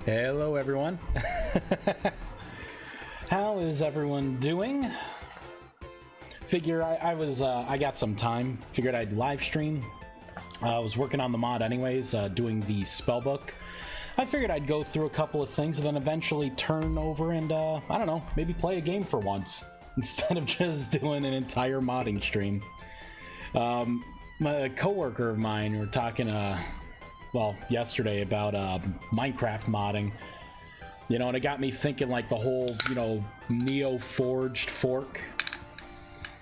Hello everyone. How is everyone doing? Figure I got some time. Figured I'd live stream. I was working on the mod anyways, doing the spellbook. I figured I'd go through a couple of things and then eventually turn over and I don't know, maybe play a game for once instead of just doing an entire modding stream. A coworker of mine, we were talking well, yesterday about Minecraft modding, you know, and it got me thinking, like, the whole, you know, Neo forged fork.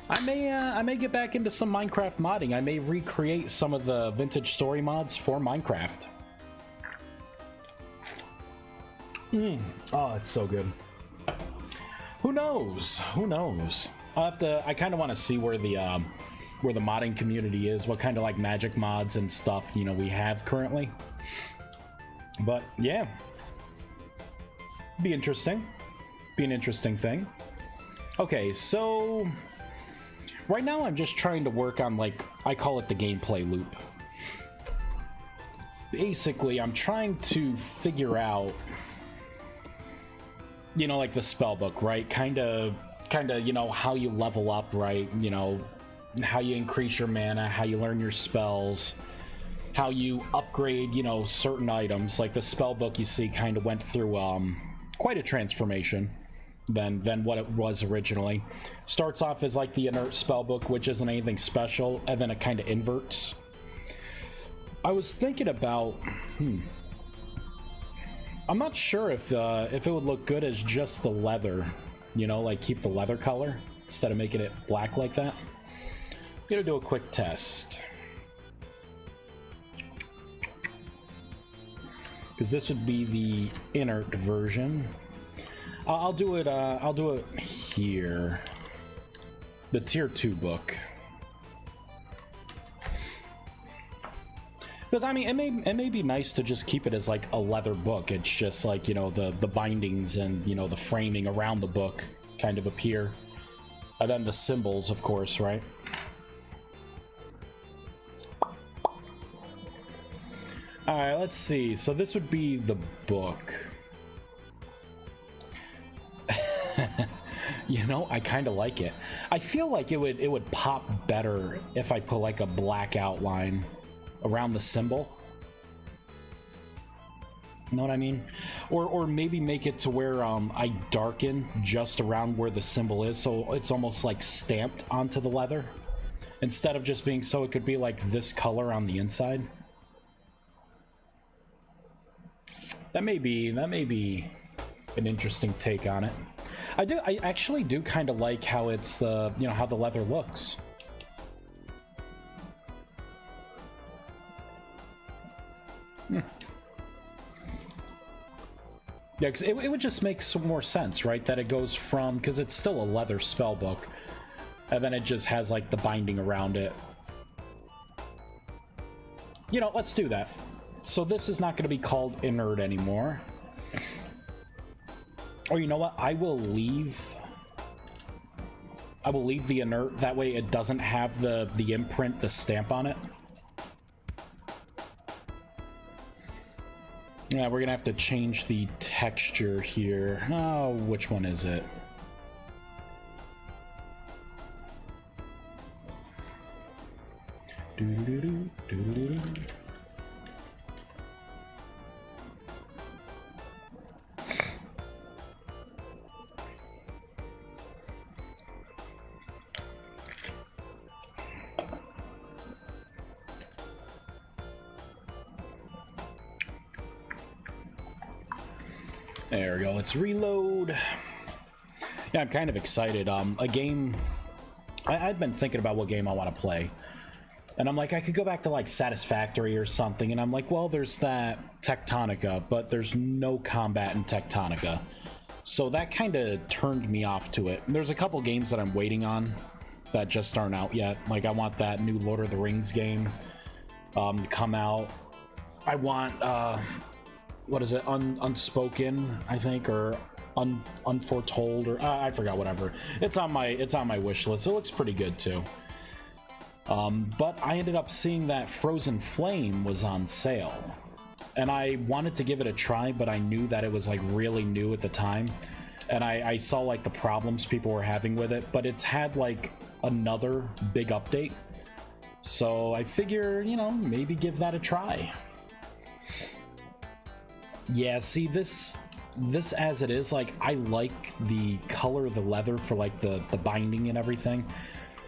I may get back into some Minecraft modding. I may recreate some of the vintage story mods for Minecraft. Oh, it's so good. Who knows? Who knows? I kind of want to see where the modding community is, what kind of like magic mods and stuff, you know, we have currently. But yeah, be interesting. Be an interesting thing. Okay, so right now I'm just trying to work on, like, I call it the gameplay loop. Basically, I'm trying to figure out, you know, like the spellbook, right? Kind of, you know, how you level up, right? You know, how you increase your mana, how you learn your spells, how you upgrade, you know, certain items. Like the spellbook, you see, kind of went through quite a transformation than what it was originally. Starts off as like the inert spellbook, which isn't anything special, and then it kind of inverts. I was thinking about, I'm not sure if it would look good as just the leather, you know, like keep the leather color instead of making it black like that. I'm gonna do a quick test, because this would be the inert version. I'll do it here, the tier 2 book, because I mean it may be nice to just keep it as like a leather book. It's just like, you know, the bindings and, you know, the framing around the book kind of appear, and then the symbols, of course, right? Alright, let's see. So this would be the book. You know, I kind of like it. I feel like it would pop better if I put like a black outline around the symbol. You know what I mean? Or maybe make it to where I darken just around where the symbol is, so it's almost like stamped onto the leather, instead of just being, so it could be like this color on the inside. That may be an interesting take on it. I actually do kind of like how it's the, you know, how the leather looks. Yeah, because it would just make some more sense, right? That it goes from, because it's still a leather spellbook, and then it just has like the binding around it. You know, let's do that. So this is not going to be called inert anymore. Or you know what? I will leave the inert. That way it doesn't have the imprint, the stamp on it. Yeah, we're going to have to change the texture here. Oh, which one is it? Doo-doo-doo, doo-doo-doo. There we go, let's reload. Yeah, I'm kind of excited. A game, I've been thinking about what game I want to play. And I'm like, I could go back to like Satisfactory or something, and I'm like, well, there's that Tectonica, but there's no combat in Tectonica. So that kind of turned me off to it. There's a couple games that I'm waiting on that just aren't out yet. Like, I want that new Lord of the Rings game to come out. I want, what is it, Unspoken, I think, or Unforetold, or I forgot, whatever. It's on my wish list. It looks pretty good too. But I ended up seeing that Frozen Flame was on sale. and I wanted to give it a try, but I knew that it was like really new at the time, and I saw like the problems people were having with it, but it's had like another big update, so I figure, you know, maybe give that a try. Yeah, see, this as it is, like, I like the color of the leather for like the binding and everything.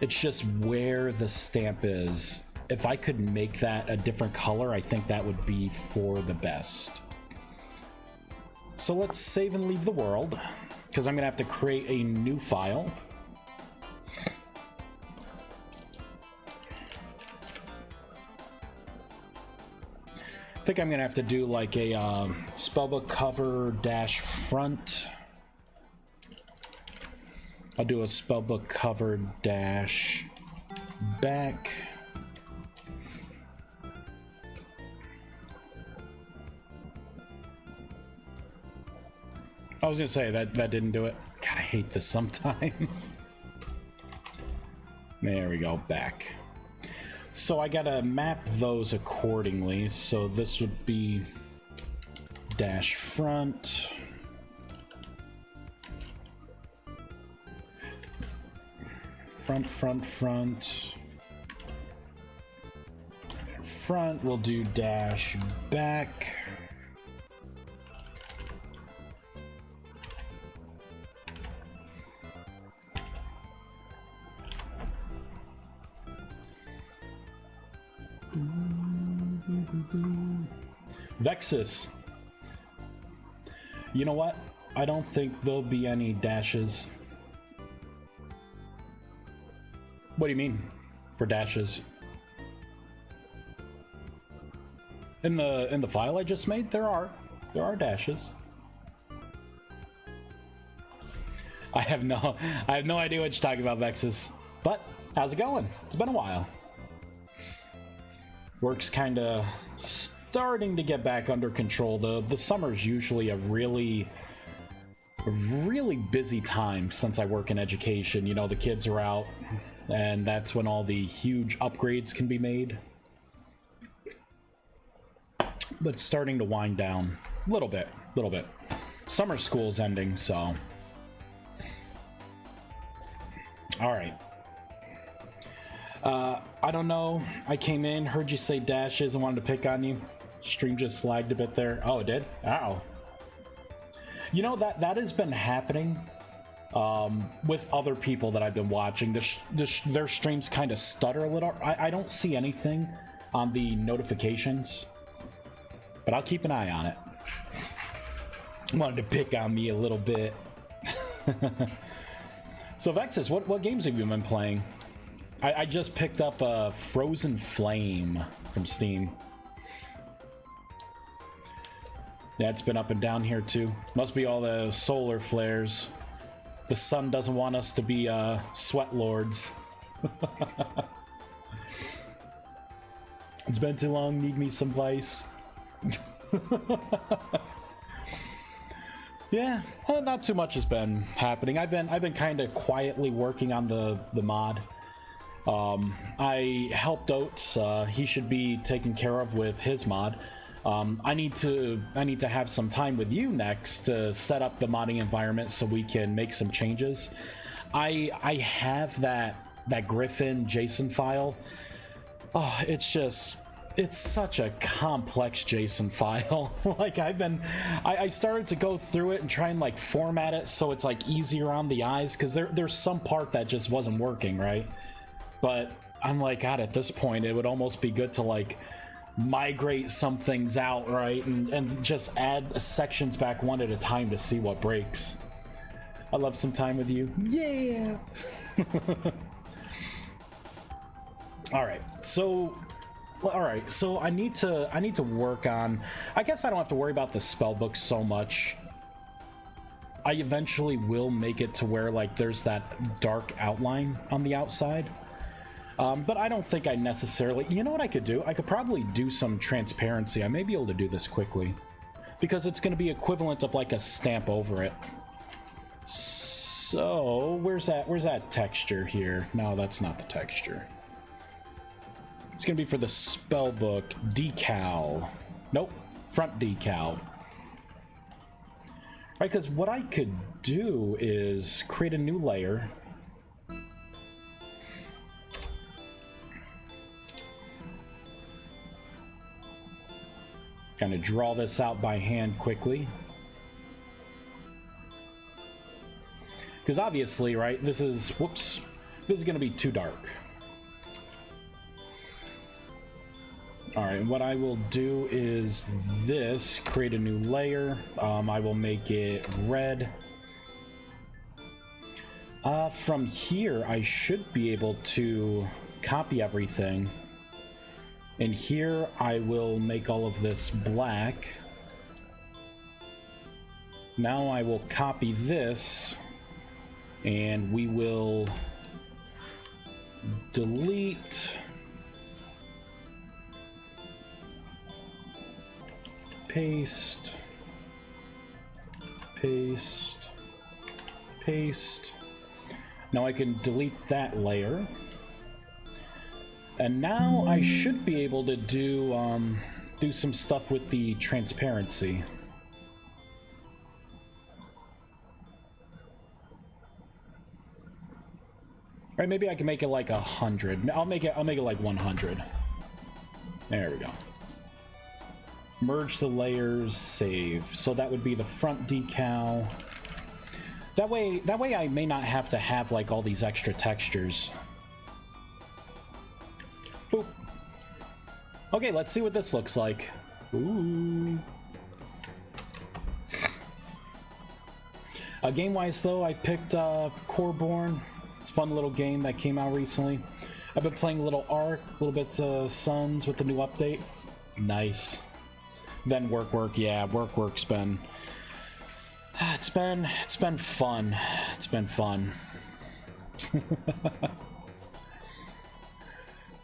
It's just where the stamp is. If I could make that a different color, I think that would be for the best. So let's save and leave the world, because I'm gonna have to create a new file. I think I'm gonna have to do like a spellbook cover dash front. I'll do a spellbook cover dash back. I was gonna say that didn't do it. God, I hate this sometimes. There we go, back. So I gotta map those accordingly. So this would be dash front. Front. Front, we'll do dash back. Vexus. You know what? I don't think there'll be any dashes. What do you mean for dashes? In the file I just made, there are dashes. I have no idea what you're talking about, Vexus. But how's it going? It's been a while. Work's kind of starting to get back under control. The summer's usually a really busy time since I work in education. You know, the kids are out, and that's when all the huge upgrades can be made. But it's starting to wind down a little bit. Summer school's ending, so. All right. I don't know. I came in, heard you say dashes, and wanted to pick on you. Stream just lagged a bit there. Oh, it did? Ow. You know, that has been happening with other people that I've been watching. Their streams kind of stutter a little. I don't see anything on the notifications, but I'll keep an eye on it. Wanted to pick on me a little bit. So Vexus, what games have you been playing? I just picked up a Frozen Flame from Steam. Yeah, it's been up and down here too. Must be all the solar flares. The sun doesn't want us to be sweat lords. It's been too long, need me some Vice. Yeah, well, not too much has been happening. I've been kind of quietly working on the mod. I helped Oates. He should be taken care of with his mod. I need to have some time with you next to set up the modding environment so we can make some changes. I have that Griffin JSON file. Oh, it's such a complex JSON file. Like I started to go through it and try and like format it so it's like easier on the eyes, because there's some part that just wasn't working right. But I'm like, God, at this point it would almost be good to like migrate some things out, right, and just add sections back one at a time to see what breaks. I love some time with you. Yeah. All right, so I need to work on, I guess I don't have to worry about the spell book so much. I eventually will make it to where like there's that dark outline on the outside. But I don't think I necessarily... You know what I could do? I could probably do some transparency. I may be able to do this quickly, because it's going to be equivalent of like a stamp over it. So, where's that texture here? No, that's not the texture. It's going to be for the spellbook decal. Nope, front decal. Right, because what I could do is create a new layer. Kind of draw this out by hand quickly. Because obviously, right, this is, whoops, this is going to be too dark. Alright, what I will do is this, create a new layer. I will make it red. From here, I should be able to copy everything. And here, I will make all of this black. Now I will copy this, and we will delete, paste, paste, paste. Now I can delete that layer. And now I should be able to do some stuff with the transparency. Right, maybe I can make it like 100. I'll make it like 100. There we go. Merge the layers, save. So that would be the front decal. That way I may not have to have like all these extra textures. Boop. Okay, let's see what this looks like. Ooh. Game-wise though, I picked Coreborn. It's a fun little game that came out recently. I've been playing a little Ark, little bits of Suns with the new update. Nice. Then work. Yeah, work's been. It's been fun. It's been fun.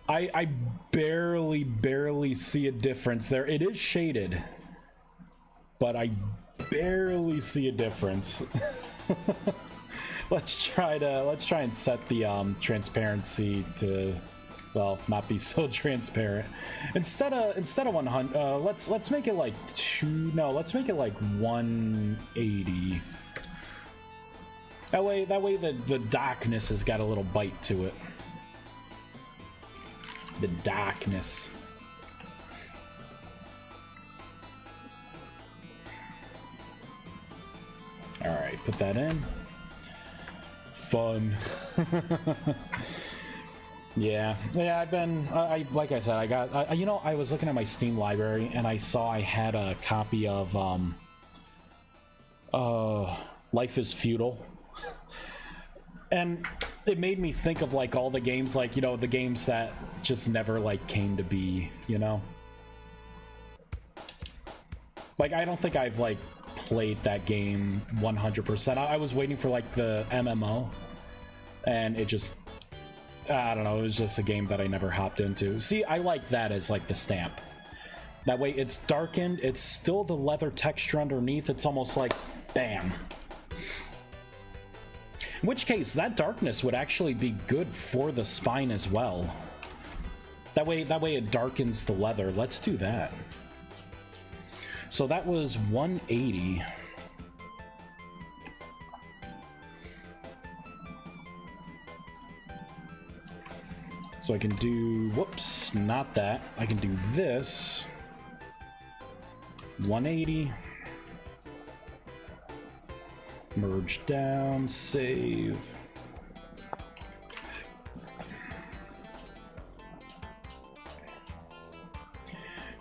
I barely see a difference there. It is shaded, but I barely see a difference. Let's try and set the transparency to, well, not be so transparent. Instead of 100, let's make it like let's make it like 180. That way the darkness has got a little bite to it. The darkness. All right, put that in. Fun. Yeah, I've been, like I said, I got, you know, I was looking at my Steam library and I saw I had a copy of, Life is Feudal. And it made me think of, like, all the games, like, you know, the games that just never, like, came to be, you know? Like, I don't think I've, like, played that game 100%. I was waiting for, like, the MMO, and it just, I don't know, it was just a game that I never hopped into. See, I like that as, like, the stamp. That way it's darkened, it's still the leather texture underneath, it's almost like, bam. In which case, that darkness would actually be good for the spine as well. That way it darkens the leather. Let's do that. So that was 180. So I can do, whoops, not that. I can do this. 180. Merge down, save.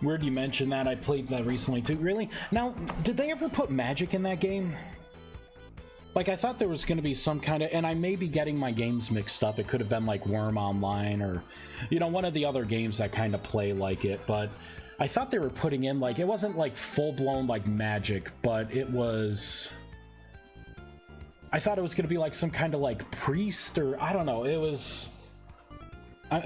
Weird you mentioned that. I played that recently too. Really? Now, did they ever put magic in that game? Like, I thought there was going to be some kind of, and I may be getting my games mixed up. It could have been like Worm Online or, you know, one of the other games that kind of play like it. But I thought they were putting in, like, it wasn't like full-blown like magic, but it was, I thought it was going to be like some kind of like priest or, I don't know. It was,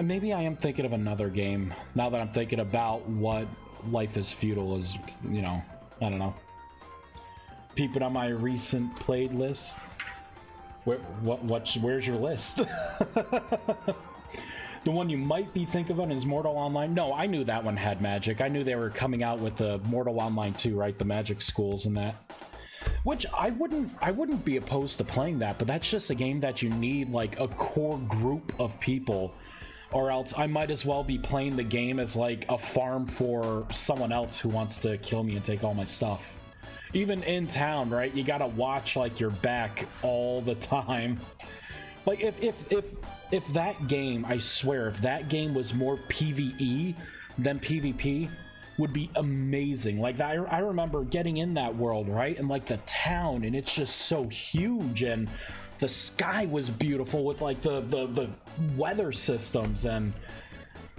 maybe I am thinking of another game now that I'm thinking about what Life is Feudal is, you know, I don't know. Peeping on my recent played list. Where's your list? The one you might be thinking of is Mortal Online. No, I knew that one had magic. I knew they were coming out with the Mortal Online 2, right? The magic schools and that. Which I wouldn't be opposed to playing that, but that's just a game that you need like a core group of people, or else I might as well be playing the game as like a farm for someone else who wants to kill me and take all my stuff. Even in town, right? You gotta watch like your back all the time. Like if that game, I swear, if that game was more PvE than PvP, would be amazing. Like I remember getting in that world, right? And like the town, and it's just so huge, and the sky was beautiful with like the weather systems, and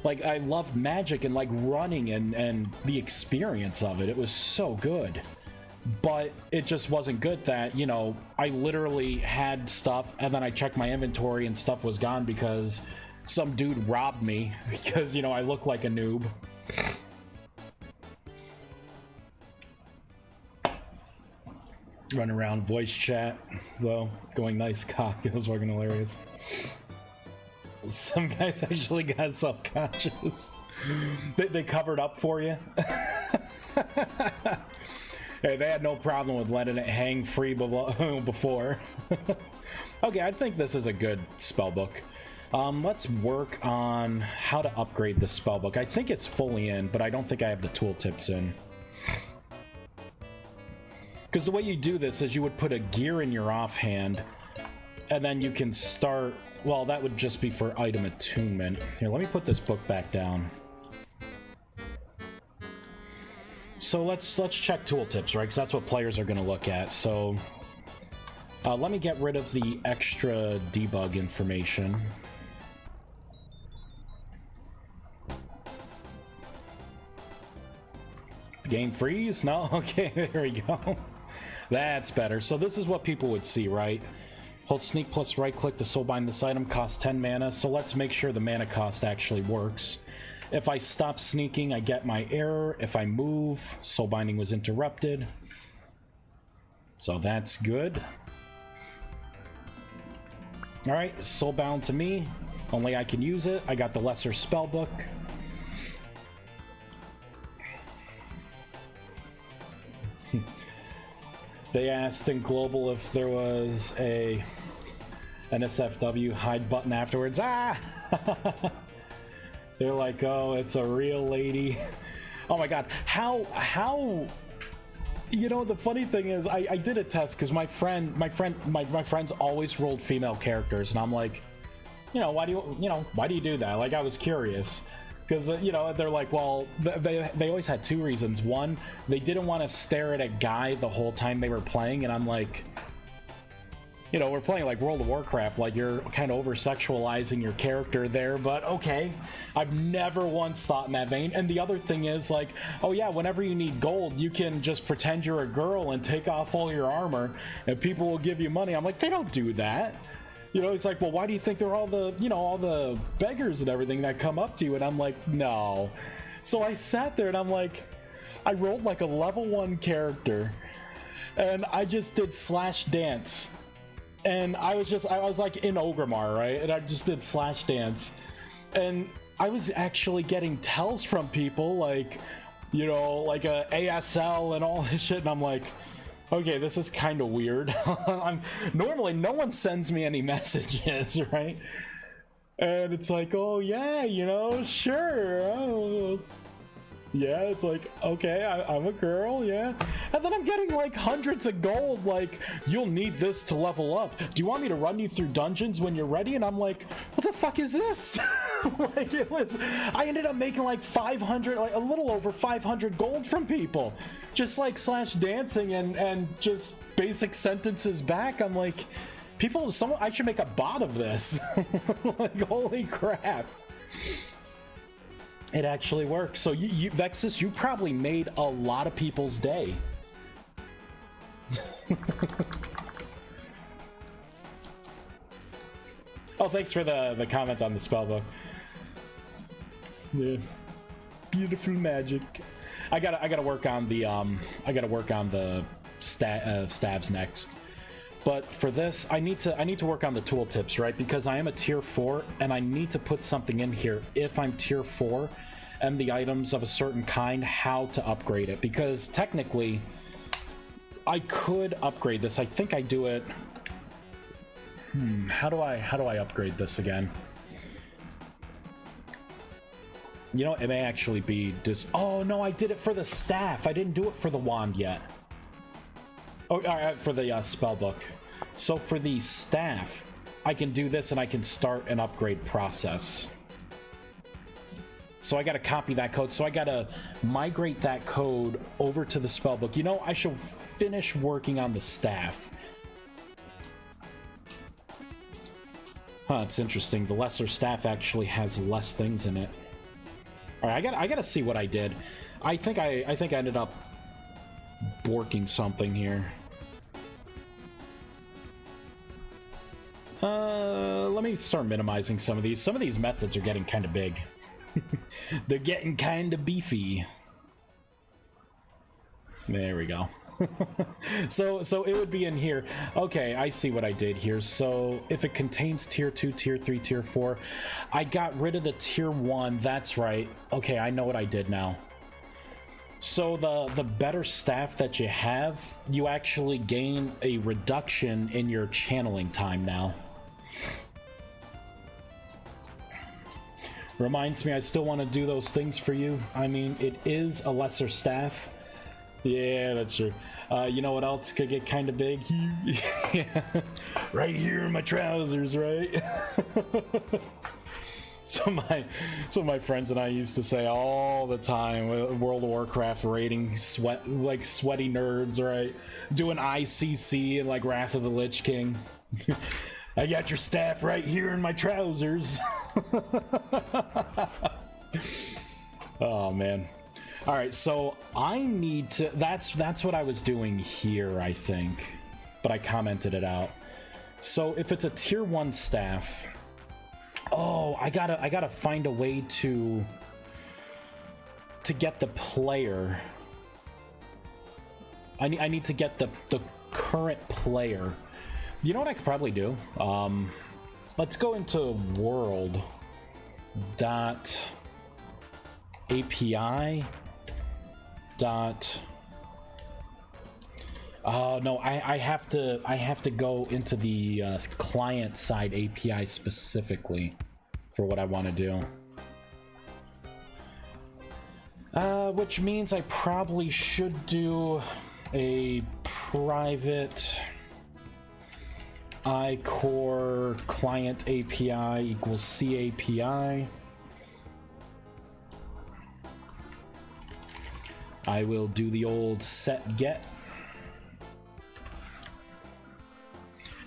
like I loved magic and like running and the experience of it. It was so good. But it just wasn't good that, you know, I literally had stuff and then I checked my inventory and stuff was gone because some dude robbed me because, you know, I look like a noob. Run around voice chat, though, going nice cock. It was fucking hilarious. Some guys actually got self-conscious. They covered up for you. Hey, they had no problem with letting it hang free before. Okay, I think this is a good spellbook. Let's work on how to upgrade the spellbook. I think it's fully in, but I don't think I have the tooltips in. Because the way you do this is you would put a gear in your offhand, and then you can start... Well, that would just be for item attunement. Here, let me put this book back down. So let's check tooltips, right? Because that's what players are going to look at. So let me get rid of the extra debug information. Game freeze? No? Okay, there we go. That's better. So this is what people would see, right? Hold sneak plus right click to soulbind this item, costs 10 mana. So let's make sure the mana cost actually works. If I stop sneaking, I get my error. If I move, soul binding was interrupted. So that's good. All right, soulbound to me. Only I can use it. I got the lesser spellbook. They asked in Global if there was a NSFW hide button afterwards. Ah! They're like, oh, it's a real lady. Oh my god, how you know, the funny thing is I did a test because my friends always rolled female characters, and I'm like, you know, why do you do that? Like, I was curious because you know, they're like, well, they always had two reasons. One, they didn't want to stare at a guy the whole time they were playing, and I'm like, you know, we're playing like World of Warcraft, like you're kind of over-sexualizing your character there, but okay. I've never once thought in that vein. And the other thing is like, oh yeah, whenever you need gold, you can just pretend you're a girl and take off all your armor and people will give you money. I'm like, they don't do that. You know, it's like, well, why do you think they're all the, you know, all the beggars and everything that come up to you? And I'm like, no. So I sat there and I'm like, I rolled like a level 1 character and I just did slash dance. And I was like in Ogrimmar, right? And I just did slash dance. And I was actually getting tells from people like, you know, like a ASL and all this shit. And I'm like, okay, this is kind of weird. Normally no one sends me any messages, right? And it's like, oh yeah, you know, sure. Oh. Yeah, it's like, okay, I'm a girl, yeah. And then I'm getting like hundreds of gold, like, you'll need this to level up. Do you want me to run you through dungeons when you're ready? And I'm like, what the fuck is this? Like, I ended up making like 500, like a little over 500 gold from people. Just like slash dancing and just basic sentences back. I'm like, I should make a bot of this. Like, holy crap. It actually works. So you Vexus, you probably made a lot of people's day. Oh, thanks for the comment on the spellbook. Yeah, beautiful magic. I gotta work on the stabs next. But for this, I need to work on the tooltips, right? Because I am a tier 4, and I need to put something in here if I'm tier 4 and the items of a certain kind, how to upgrade it. Because technically, I could upgrade this. I think I do it... How do I upgrade this again? You know, it may actually be just... Oh, no, I did it for the staff. I didn't do it for the wand yet. Oh, all right, for the spell book. So for the staff, I can do this and I can start an upgrade process. So I got to copy that code. So I got to migrate that code over to the spell book. You know, I should finish working on the staff. Huh, it's interesting. The lesser staff actually has less things in it. All right, I gotta see what I did. I think I ended up borking something here. Let me start minimizing some of these. Some of these methods are getting kind of big. They're getting kind of beefy. There we go. So it would be in here. Okay, I see what I did here. So if it contains tier 2, tier 3, tier 4, I got rid of the tier 1. That's right. Okay, I know what I did now. So the better staff that you have, you actually gain a reduction in your channeling time now. Reminds me, I still want to do those things for you. I mean, it is a lesser staff. Yeah, that's true. You know what else could get kind of big? Yeah. Right here in my trousers, right? So my friends and I used to say all the time, World of Warcraft raiding like sweaty nerds, right? Doing ICC and like Wrath of the Lich King. I got your staff right here in my trousers. Oh man. All right, so I need to, that's what I was doing here, I think, but I commented it out. So if it's a tier 1 staff, oh, I gotta find a way to get the player. I need to get the current player. You know what I could probably do? Let's go into world.api. Oh no, I have to go into the client side API specifically for what I want to do. Which means I probably should do a private iCore client API equals CAPI. I will do the old set get.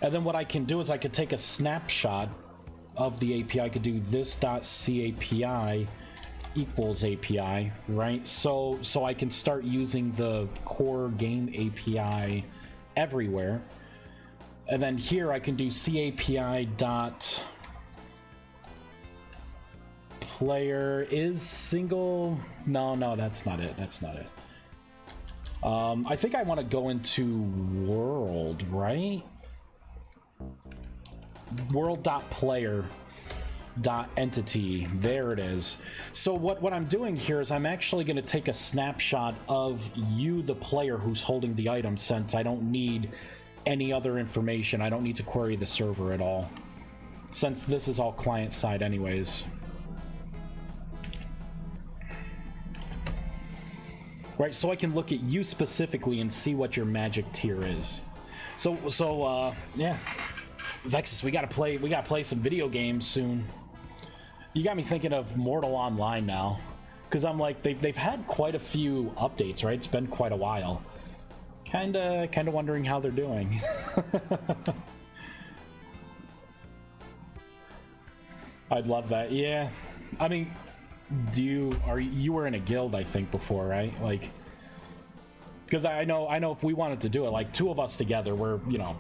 And then what I can do is I could take a snapshot of the API. I could do this.capi equals API, right? So I can start using the core game API everywhere. And then here I can do capi dot player is single. No, that's not it. That's not it. I think I want to go into world, right? World.player.entity. There it is. So what I'm doing here is I'm actually going to take a snapshot of you, the player who's holding the item, since I don't need any other information. I don't need to query the server at all, since this is all client side anyways. Right, so I can look at you specifically and see what your magic tier is. So yeah, Vexus, we gotta play some video games soon. You got me thinking of Mortal Online now, because I'm like they've had quite a few updates, right? It's been quite a while. Kinda wondering how they're doing. I'd love that. Yeah, I mean, you were in a guild, I think, before, right? Like, because I know if we wanted to do it, like 2 of us together, we're gonna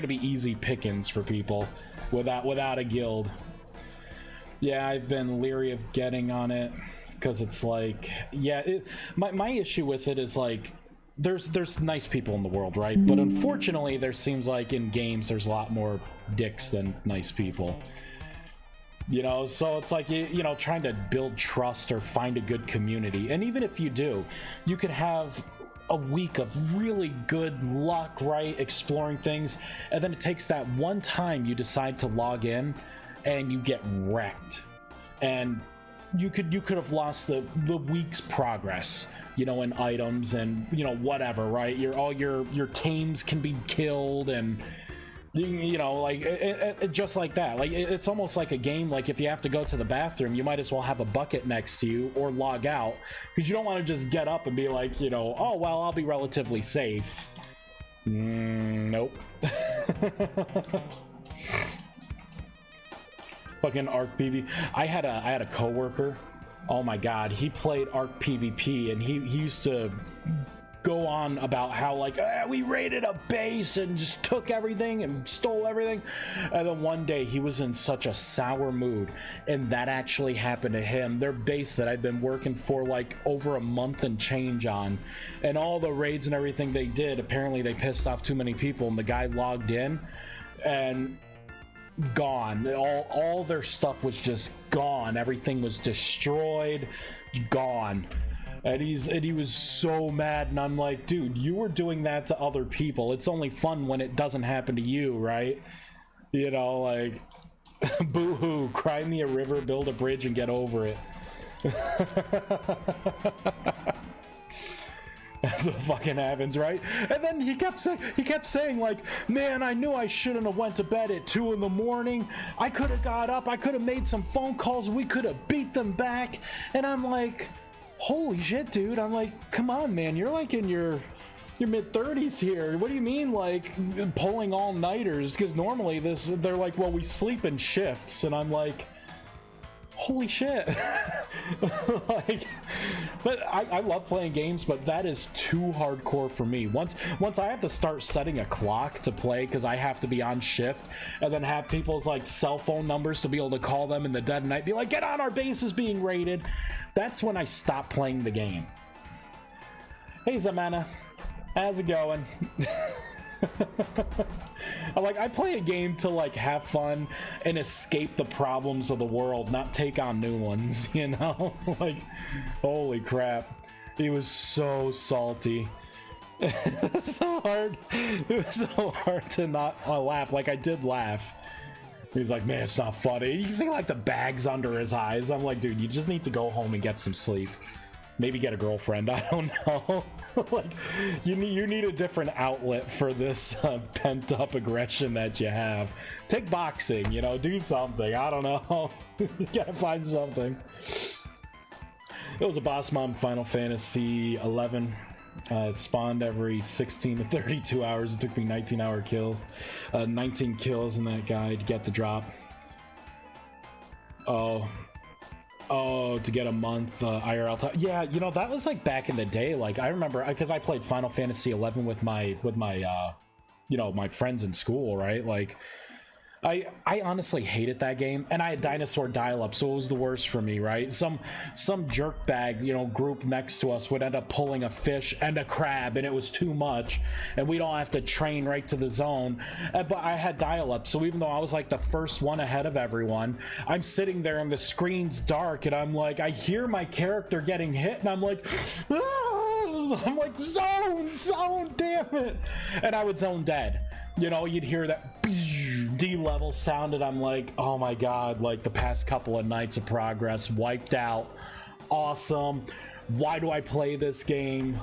be easy pickings for people without a guild. Yeah, I've been leery of getting on it because it's like, yeah, my issue with it is like there's nice people in the world, right? But unfortunately, there seems like in games there's a lot more dicks than nice people. You know, so it's like, you know, trying to build trust or find a good community. And even if you do, you could have a week of really good luck, right? Exploring things. And then it takes that one time you decide to log in and you get wrecked. And you could have lost the week's progress, you know, in items and, you know, whatever, right? All your tames can be killed, and you know, like it just like that. Like it's almost like a game. Like if you have to go to the bathroom, you might as well have a bucket next to you or log out, because you don't want to just get up and be like, you know, oh well, I'll be relatively safe. Nope. Fucking Arc PvP. I had a coworker. Oh my god, he played Arc PvP, and he used to go on about how like we raided a base and just took everything and stole everything. And then one day he was in such a sour mood, and that actually happened to him. Their base that I'd been working for like over a month and change on, and all the raids and everything they did, apparently they pissed off too many people, and the guy logged in and gone. All their stuff was just gone. Everything was destroyed, gone. And he was so mad, and I'm like, dude, you were doing that to other people. It's only fun when it doesn't happen to you, right? You know, like, boo-hoo, cry me a river, build a bridge, and get over it. That's what fucking happens, right? And then he kept saying like, man, I knew I shouldn't have went to bed at 2 in the morning. I could have got up, I could have made some phone calls, we could have beat them back. And I'm like, holy shit, dude. I'm like, come on, man, you're like in your mid-30s here. What do you mean, like, pulling all-nighters? Because normally they're like, well, we sleep in shifts. And I'm like, holy shit. Like, but I love playing games, but that is too hardcore for me. Once I have to start setting a clock to play because I have to be on shift, and then have people's like cell phone numbers to be able to call them in the dead of night, be like, get on, our base is being raided. That's when I stop playing the game. Hey Zamana, how's it going? I play a game to like have fun and escape the problems of the world, not take on new ones, you know? Like, holy crap, he was so salty. It was so hard to not laugh. Like, I did laugh. He's like, man, it's not funny. You see like the bags under his eyes. I'm like, dude, you just need to go home and get some sleep. Maybe get a girlfriend. I don't know. Like, you need a different outlet for this pent up aggression that you have. Take boxing, you know, do something. I don't know. You gotta find something. It was a boss mom Final Fantasy 11. It spawned every 16 to 32 hours. It took me 19 kills in that guy to get the drop. Oh, to get a month IRL time. Yeah, you know, that was like back in the day. Like, I remember, because I played Final Fantasy 11 with my you know, my friends in school, right? Like, I honestly hated that game, and I had dinosaur dial-up, so it was the worst for me, right? Some jerkbag, you know, group next to us would end up pulling a fish and a crab, and it was too much, and we'd all have to train right to the zone. But I had dial-up, so even though I was like the first one ahead of everyone, I'm sitting there and the screen's dark, and I'm like, I hear my character getting hit, and I'm like, ah! I'm like, zone, damn it! And I would zone dead. You know, you'd hear that D-level sound, and I'm like, oh my god, like the past couple of nights of progress wiped out. Awesome. Why do I play this game?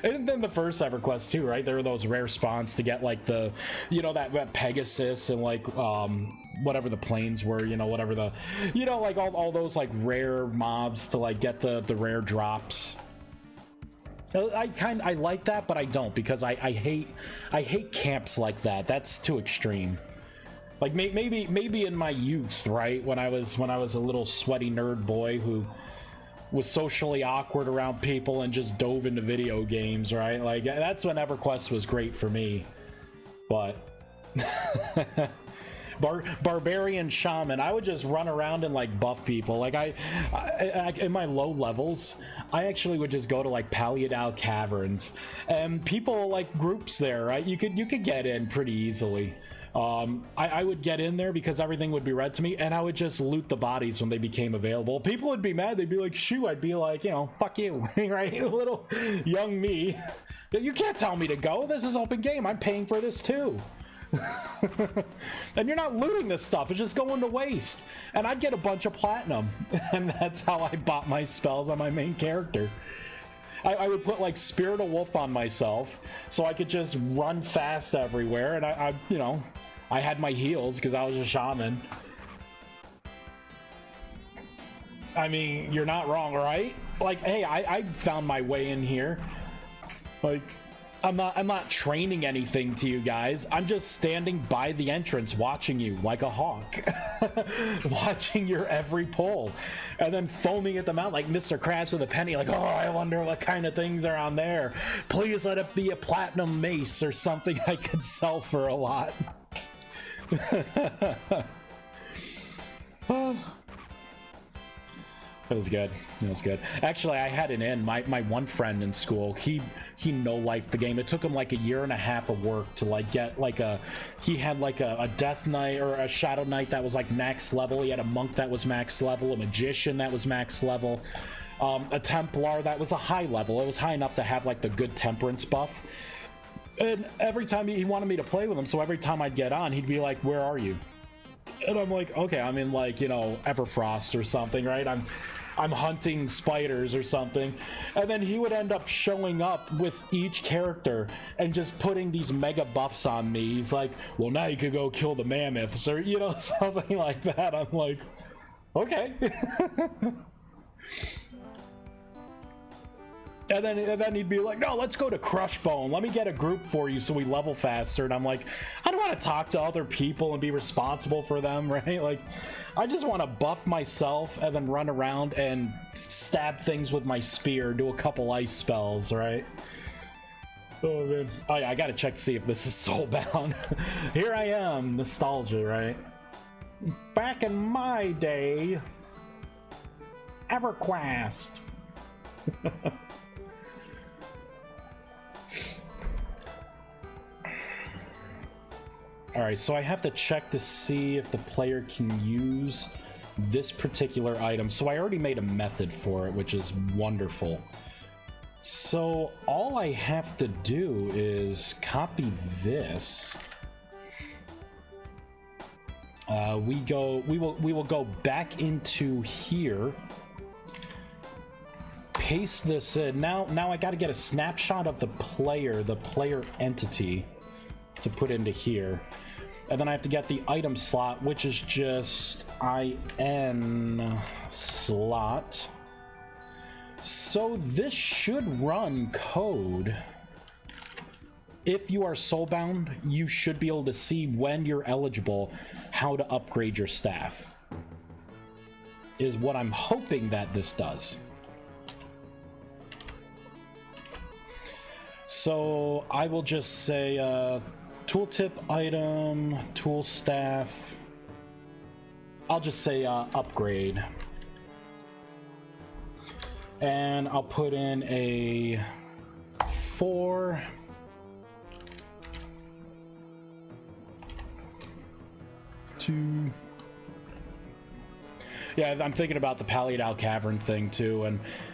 And then the first EverQuest too, right? There were those rare spawns to get like the, you know, that Pegasus and like whatever the planes were, you know, whatever the, you know, like all those like rare mobs to like get the rare drops. I like that, but I don't, because I hate camps like that. That's too extreme. Like maybe in my youth, right, when I was a little sweaty nerd boy who was socially awkward around people and just dove into video games, right? Like, that's when EverQuest was great for me. But Barbarian shaman. I would just run around and like buff people. Like I in my low levels, I actually would just go to like Paleodal Caverns, and people like groups there, right? You could get in pretty easily. I would get in there because everything would be red to me, and I would just loot the bodies when they became available. People would be mad. They'd be like, shoo. I'd be like, you know, fuck you, right? Little young me. You can't tell me to go. This is open game. I'm paying for this too. And you're not looting this stuff. It's just going to waste. And I'd get a bunch of platinum. And that's how I bought my spells on my main character. I would put like Spirit of Wolf on myself so I could just run fast everywhere. And I you know, I had my heals because I was a shaman. I mean, you're not wrong, right? Like, hey, I found my way in here. Like, I'm not training anything to you guys. I'm just standing by the entrance watching you like a hawk. Watching your every pull. And then foaming at the mouth like Mr. Krabs with a penny. Like, oh, I wonder what kind of things are on there. Please let it be a platinum mace or something I could sell for a lot. It was good. It was good. Actually, I had an in. My one friend in school, he no-lifed the game. It took him like a year and a half of work to like get like a... He had like a Death Knight or a Shadow Knight that was like max level. He had a Monk that was max level, a Magician that was max level, a Templar that was a high level. It was high enough to have like the good Temperance buff. And every time he wanted me to play with him, so every time I'd get on, he'd be like, where are you? And I'm like, okay, I'm in like, you know, Everfrost or something, right? I'm hunting spiders or something. And then he would end up showing up with each character and just putting these mega buffs on me. He's like, well, now you could go kill the mammoths or, you know, something like that. I'm like, okay. And then he'd be like, no, let's go to Crushbone. Let me get a group for you so we level faster. And I'm like, I don't want to talk to other people and be responsible for them, right? Like, I just want to buff myself and then run around and stab things with my spear, do a couple ice spells, right? Oh, man. Oh, yeah, I got to check to see if this is soulbound. Here I am. Nostalgia, right? Back in my day. EverQuest. Alright, so I have to check to see if the player can use this particular item. So I already made a method for it, which is wonderful. So all I have to do is copy this. We will go back into here. Paste this in. Now I got to get a snapshot of the player entity to put into here. And then I have to get the item slot, which is just IN slot. So this should run code. If you are soulbound, you should be able to see when you're eligible how to upgrade your staff. Is what I'm hoping that this does. So I will just say tooltip item, tool staff. I'll just say upgrade. And I'll put in a 4. Yeah, I'm thinking about the Paleodal Cavern thing too,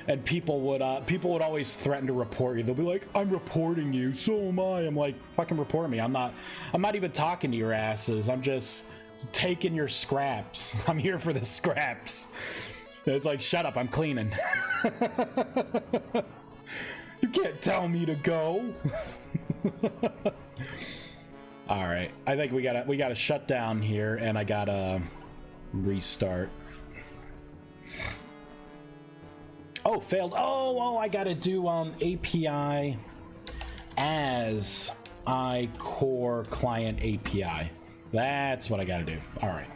and people would always threaten to report you. They'll be like, "I'm reporting you." So am I. I'm like, "Fucking report me." I'm not even talking to your asses. I'm just taking your scraps. I'm here for the scraps. It's like, shut up. I'm cleaning. You can't tell me to go. All right, I think we gotta shut down here, and I gotta restart. Oh, failed. Oh, I gotta do API as core client API. That's what I gotta do. All right.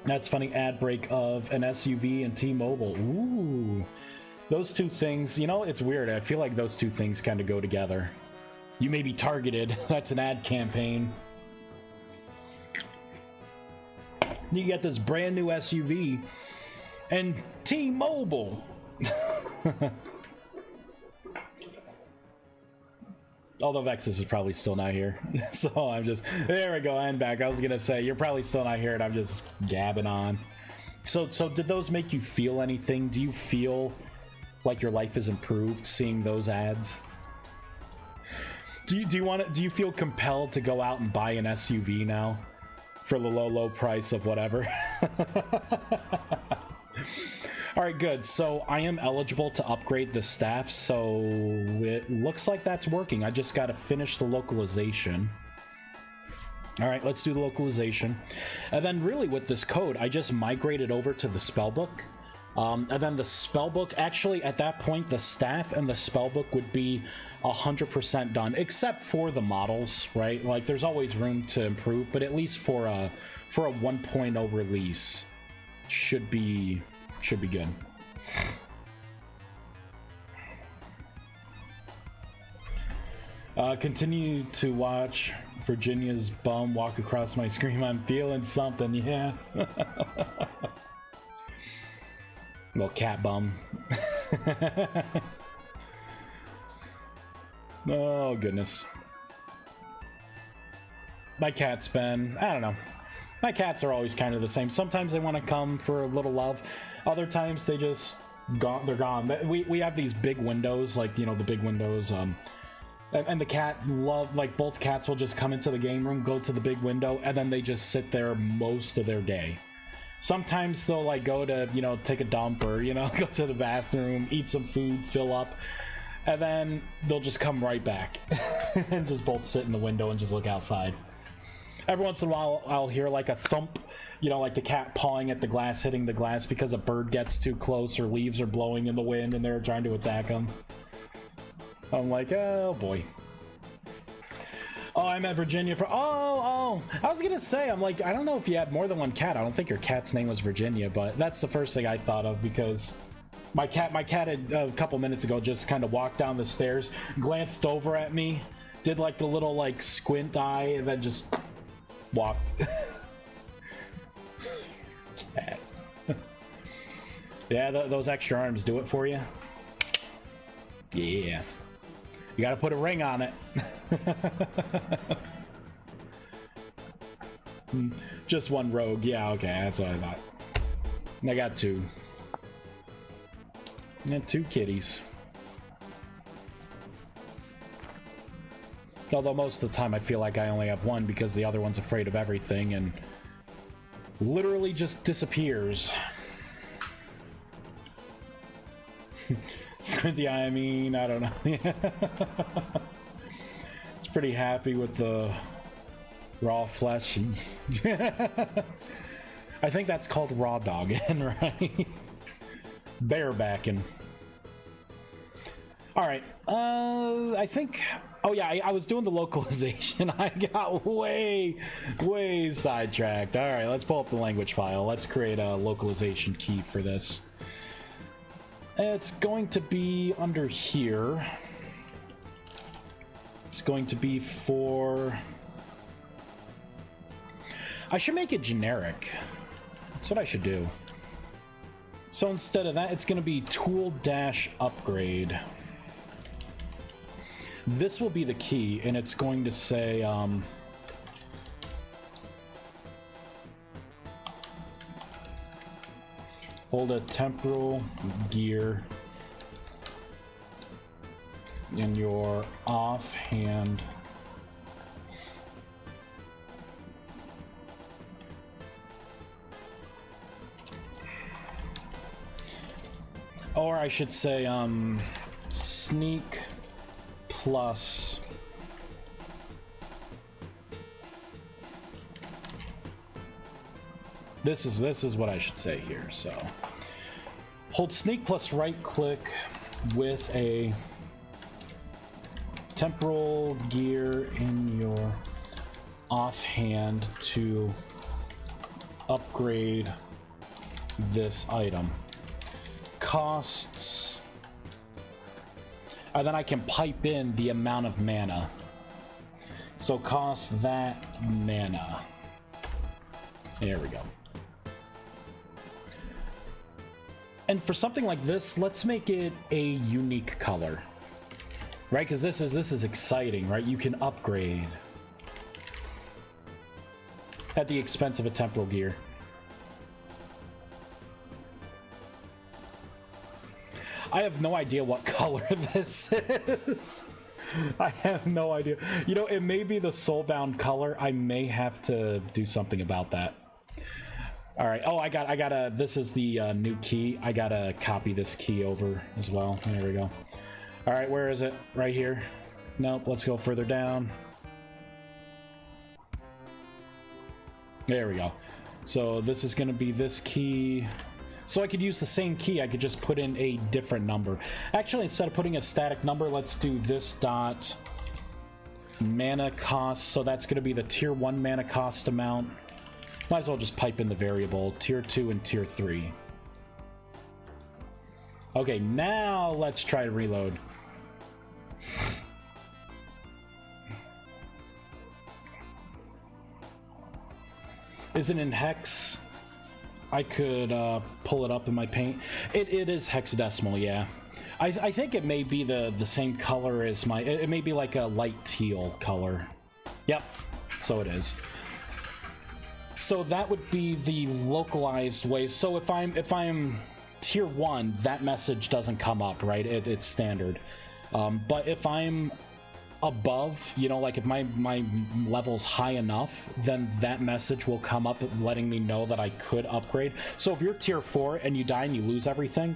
That's funny. Ad break of an SUV and T-Mobile. Ooh, those two things. You know, it's weird. I feel like those two things kind of go together. You may be targeted. That's an ad campaign. You get this brand new SUV and T-Mobile. Although Vexus is probably still not here. So I'm just, there we go, I'm back. I was gonna say, you're probably still not here and I'm just gabbing on. So did those make you feel anything? Do you feel like your life is improved seeing those ads? Do you feel compelled to go out and buy an SUV now for the low price of whatever? All right, good. So I am eligible to upgrade the staff, so it looks like that's working. I just got to finish the localization. All right, let's do the localization. And then really with this code, I just migrated over to the spellbook. And then the spellbook, actually at that point, the staff and the spellbook would be 100% done, except for the models, right? Like there's always room to improve, but at least for a 1.0 release should be good. Continue to watch Virginia's bum walk across my screen. I'm feeling something, yeah. Little cat bum. Oh goodness. My cat's been, I don't know. My cats are always kind of the same. Sometimes they want to come for a little love. Other times they just gone. They're gone. We have these big windows, like, you know, the big windows. And the cat like both cats will just come into the game room, go to the big window, and then they just sit there most of their day. Sometimes they'll like go to, you know, take a dump or, you know, go to the bathroom, eat some food, fill up, and then they'll just come right back and just both sit in the window and just look outside. Every once in a while I'll hear like a thump, you know, like the cat pawing at the glass, hitting the glass because a bird gets too close or leaves are blowing in the wind and they're trying to attack them. I'm like, oh boy. Oh, I'm at Virginia for, oh, I was gonna say, I'm like, I don't know if you had more than one cat. I don't think your cat's name was Virginia, but that's the first thing I thought of because my cat had a couple minutes ago just kind of walked down the stairs, glanced over at me, did like the little like squint eye, and then just walked. Cat. Yeah, those extra arms do it for you. Yeah. You gotta put a ring on it. Just one rogue. Yeah, okay, that's what I thought. I got two. And two kitties. Although most of the time I feel like I only have one because the other one's afraid of everything and literally just disappears. Squinty, I mean, I don't know. It's pretty happy with the raw flesh. I think that's called raw dogging, right? Barebacking. All right. I think. Oh yeah, I was doing the localization. I got way sidetracked. All right, let's pull up the language file. Let's create a localization key for this. It's going to be under here. It's going to be for... I should make it generic. That's what I should do. So instead of that, it's going to be tool-upgrade. This will be the key, and it's going to say... hold a temporal gear in your offhand or I should say sneak plus this is what I should say here. So hold sneak plus right click with a temporal gear in your offhand to upgrade this item. Costs, and then I can pipe in the amount of mana. So cost that mana. There we go. And for something like this, let's make it a unique color. Right? Because this is exciting, right? You can upgrade at the expense of a temporal gear. I have no idea what color this is. I have no idea. You know, it may be the soulbound color. I may have to do something about that. All right. Oh, I gotta, this is the new key. I gotta copy this key over as well. There we go. All right, where is it? Right here. Nope, let's go further down. There we go. So this is gonna be this key. So I could use the same key, I could just put in a different number. Actually, instead of putting a static number, let's do this dot mana cost. So that's gonna be the tier 1 mana cost amount. Might as well just pipe in the variable, tier 2 and tier 3. Okay, now let's try to reload. Is it in hex? I could pull it up in my paint. It is hexadecimal, yeah. I think it may be the same color as my... It may be like a light teal color. Yep, so it is. So that would be the localized way. So if I'm tier 1, that message doesn't come up, right? It's standard. But if I'm above, you know, like if my level's high enough, then that message will come up letting me know that I could upgrade. So if you're tier 4 and you die and you lose everything,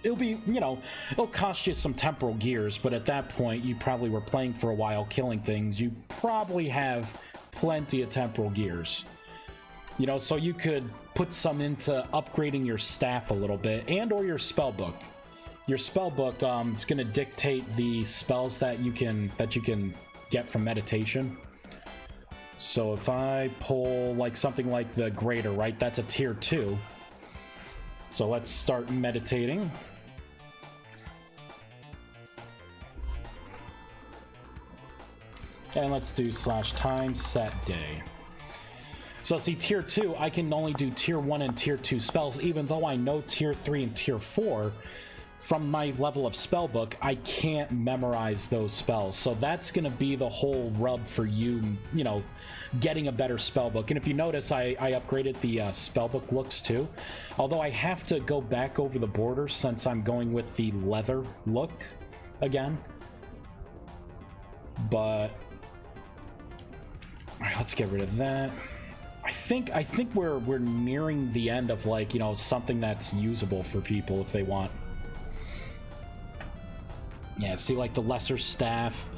it'll be, you know, it'll cost you some temporal gears, but at that point you probably were playing for a while, killing things. You probably have plenty of temporal gears. You know, so you could put some into upgrading your staff a little bit and or your spell book. Your spell book is going to dictate the spells that you can get from meditation. So if I pull like something like the Greater, right? That's a tier 2. So let's start meditating. And let's do /time set day. So see, tier 2, I can only do tier 1 and tier 2 spells, even though I know tier 3 and tier 4. From my level of spellbook, I can't memorize those spells. So that's going to be the whole rub for you, you know, getting a better spellbook. And if you notice, I upgraded the spellbook looks too. Although I have to go back over the border since I'm going with the leather look again. But all right, let's get rid of that. I think we're nearing the end of, like, you know, something that's usable for people if they want. Yeah, see, like the lesser staff.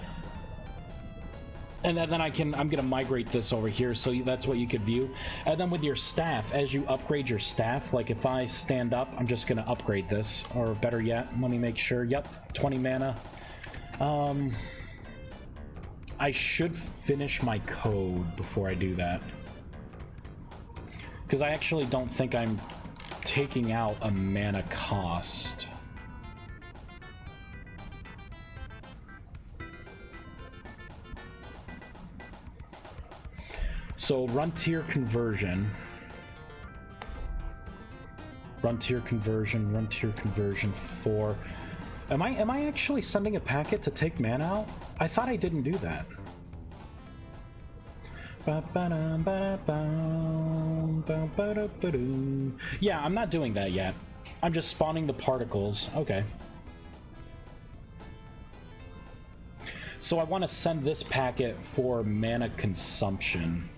And then I'm gonna migrate this over here, so that's what you could view. And then with your staff, as you upgrade your staff, like if I stand up, I'm just gonna upgrade this, or better yet, let me make sure. Yep, 20 mana. I should finish my code before I do that, because I actually don't think I'm taking out a mana cost. So run tier conversion. Run tier conversion 4. Am I actually sending a packet to take mana out? I thought I didn't do that. Yeah, I'm not doing that yet. I'm just spawning the particles. Okay. So I want to send this packet for mana consumption.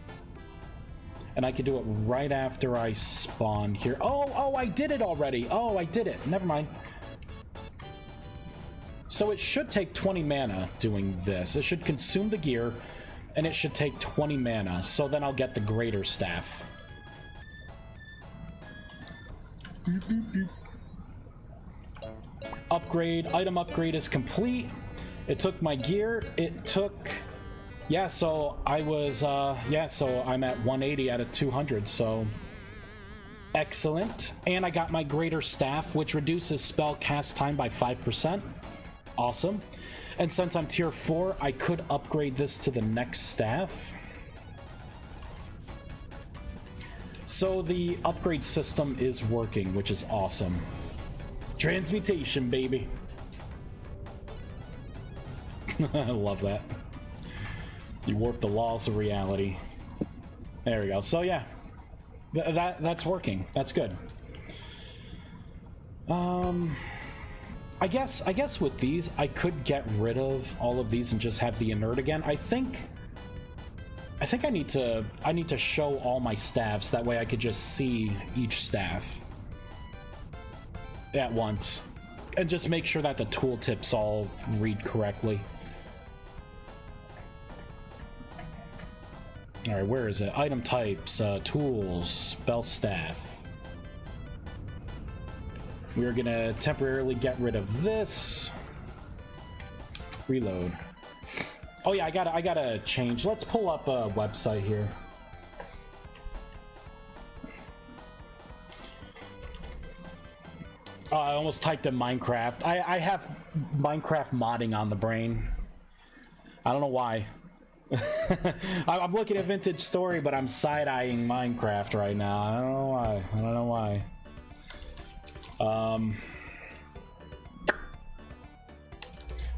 And I could do it right after I spawn here. Oh, I did it already. Oh, I did it. Never mind. So it should take 20 mana doing this. It should consume the gear, and it should take 20 mana. So then I'll get the greater staff. Upgrade. Item upgrade is complete. It took my gear. It took... Yeah, so I was, so I'm at 180 out of 200, so excellent. And I got my greater staff, which reduces spell cast time by 5%. Awesome. And since I'm tier 4, I could upgrade this to the next staff. So the upgrade system is working, which is awesome. Transmutation, baby. I love that. You warp the laws of reality. There we go. So yeah, that's working. That's good. I guess with these, I could get rid of all of these and just have the inert again. I think I need to show all my staffs. That way I could just see each staff at once and just make sure that the tooltips all read correctly. All right, where is it? Item types, tools, spell staff. We're gonna temporarily get rid of this. Reload. Oh yeah, I gotta change. Let's pull up a website here. Oh, I almost typed in Minecraft. I have Minecraft modding on the brain. I don't know why. I'm looking at Vintage Story, but I'm side-eyeing Minecraft right now. I don't know why. I don't know why. I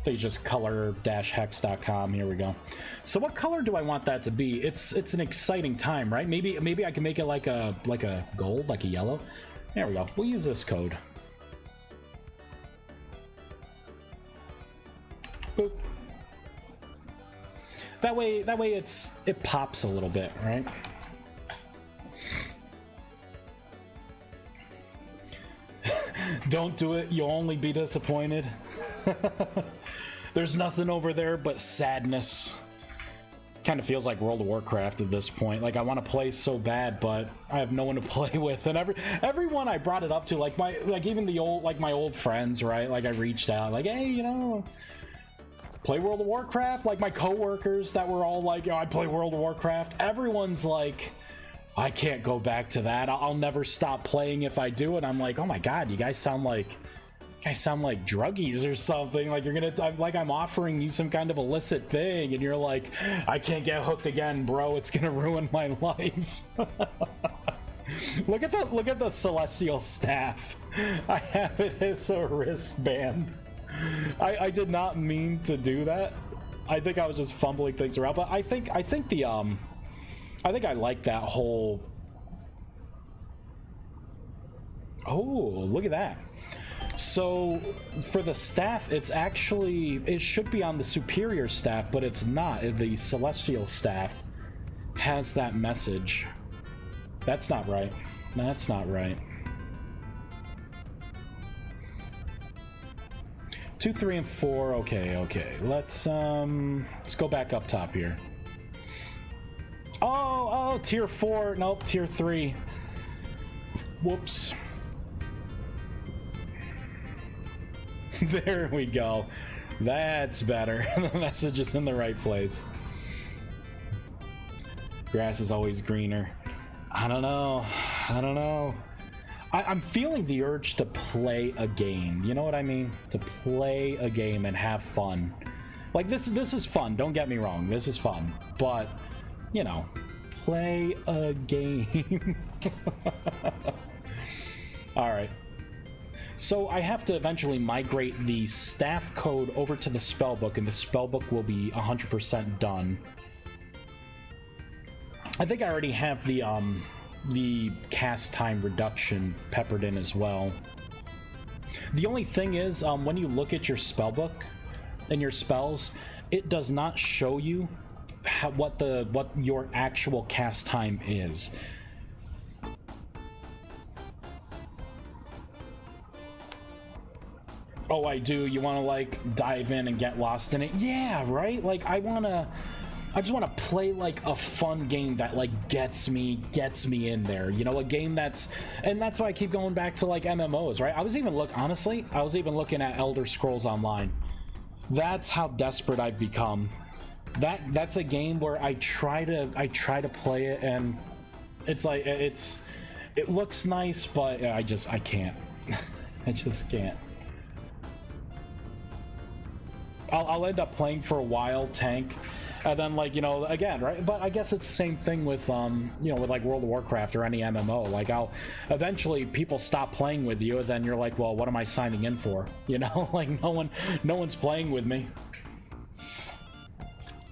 think it's just color-hex.com. Here we go. So what color do I want that to be? It's an exciting time, right? Maybe I can make it like a gold, like a yellow. There we go. We'll use this code. Boop. That way it pops a little bit, right? Don't do it, you'll only be disappointed. There's nothing over there but sadness. Kind of feels like World of Warcraft at this point. Like I want to play so bad, but I have no one to play with. And everyone I brought it up to, like even the old, like my old friends, right? Like I reached out, like, hey, you know, play World of Warcraft. Like my coworkers that were all like, I play World of Warcraft. Everyone's like, I can't go back to that. I'll never stop playing if I do. And I'm like, oh my god, you guys sound like druggies or something. Like you're gonna, like I'm offering you some kind of illicit thing, and you're like, I can't get hooked again, bro. It's gonna ruin my life. Look at the celestial staff. I have it as a wristband. I did not mean to do that. I think I was just fumbling things around, but I think I like that whole. Oh, look at that. So for the staff, it should be on the superior staff, but it's not. The celestial staff has that message. That's not right. That's not right. 2, 3, and 4. Okay. Let's go back up top here. Oh, tier 4. Nope, tier 3. Whoops. There we go. That's better. The message is in the right place. Grass is always greener. I don't know. I'm feeling the urge to play a game. You know what I mean? To play a game and have fun. Like this is fun. Don't get me wrong. This is fun. But, you know, play a game. All right. So I have to eventually migrate the staff code over to the spellbook, and the spellbook will be 100% done. I think I already have the cast time reduction peppered in as well. The only thing is, when you look at your spellbook and your spells, it does not show you what your actual cast time is. Oh, I do. You want to like dive in and get lost in it? Yeah, right? Like I just want to play like a fun game that like gets me in there. You know, a game that's why I keep going back to like MMOs, right? I was even looking at Elder Scrolls Online. That's how desperate I've become. That's a game where I try to play it, and it's like it looks nice, but I can't. I just can't. I'll end up playing for a while tank, And then, like, you know, again, right? But I guess it's the same thing with, you know, with like World of Warcraft or any MMO. Like, eventually people stop playing with you, and then you're like, well, what am I signing in for? You know, like no one's playing with me.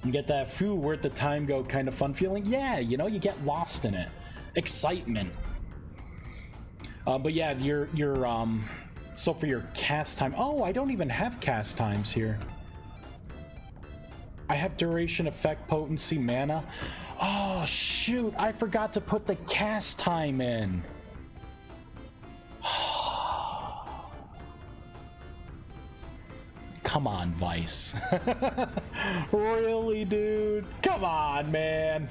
You get that, phew, where'd the time go kind of fun feeling? Yeah, you know, you get lost in it. Excitement. But yeah, so for your cast time, oh, I don't even have cast times here. I have duration, effect, potency, mana. Oh, shoot, I forgot to put the cast time in. Come on, Vice. Really, dude? Come on, man.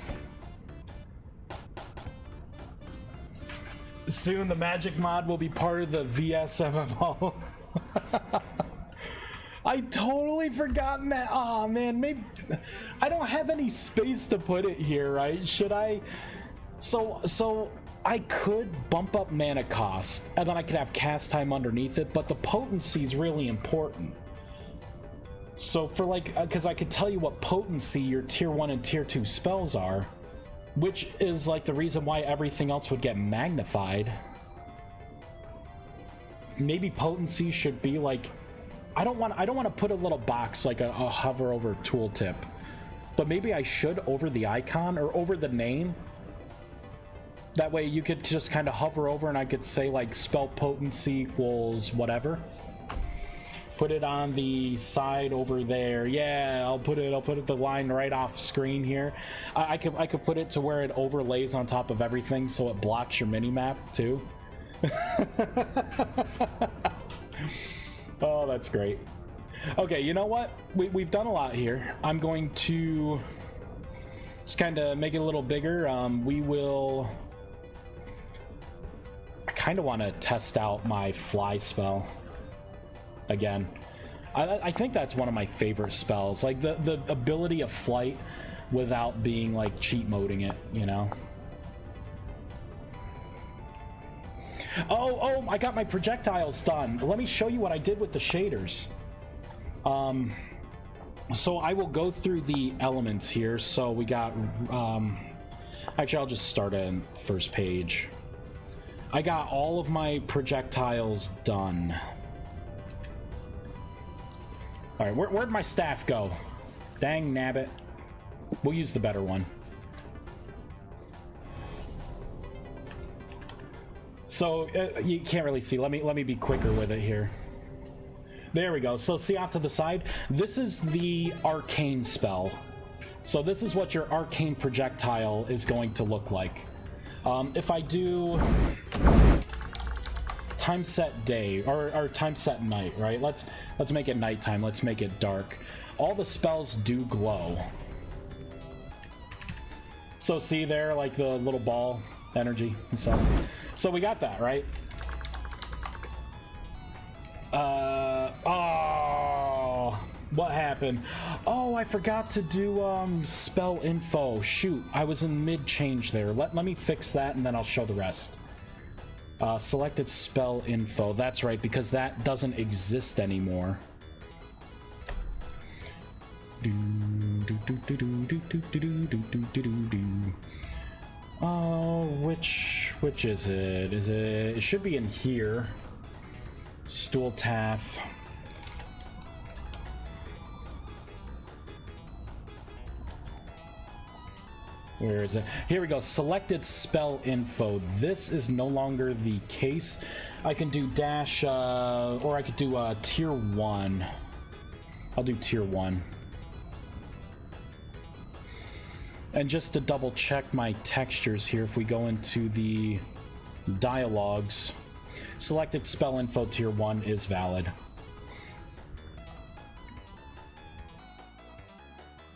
Soon the magic mod will be part of the VS MMO. I totally forgotten that. Oh man, maybe I don't have any space to put it here, right? Should I? So I could bump up mana cost, and then I could have cast time underneath it, but the potency is really important. So for like, because I could tell you what potency your tier 1 and tier 2 spells are, which is like the reason why everything else would get magnified. Maybe potency should be like, I don't want to put a little box like a hover over tooltip, but maybe I should over the icon or over the name. That way you could just kind of hover over and I could say like spell potency equals whatever. Put it on the side over there. Yeah, I'll put it the line right off screen here. I could put it to where it overlays on top of everything so it blocks your mini map too. Oh, that's great. Okay, you know what? We've done a lot here. I'm going to just kind of make it a little bigger. I kind of want to test out my fly spell again. I think that's one of my favorite spells, like the ability of flight without being like cheat moding it, you know. Oh, I got my projectiles done. Let me show you what I did with the shaders. So I will go through the elements here. So we got actually I'll just start in first page. I got all of my projectiles done. All right, where'd my staff go? Dang nabbit. We'll use the better one. So you can't really see. Let me be quicker with it here. There we go. So see off to the side, this is the arcane spell. So this is what your arcane projectile is going to look like. If I do time set day or time set night, right? Let's make it nighttime. Let's make it dark. All the spells do glow. So see there, like the little ball energy and stuff. So we got that, right? Oh, what happened? Oh, I forgot to do spell info. Shoot, I was in mid change there. Let me fix that and then I'll show the rest. Selected spell info. That's right, because that doesn't exist anymore. Oh, which is it? It should be in here. Stool Taff. Where is it? Here we go. Selected spell info. This is no longer the case. I can do dash, or I could do tier 1. I'll do tier 1. And just to double check my textures here, if we go into the dialogues, selected spell info tier 1 is valid.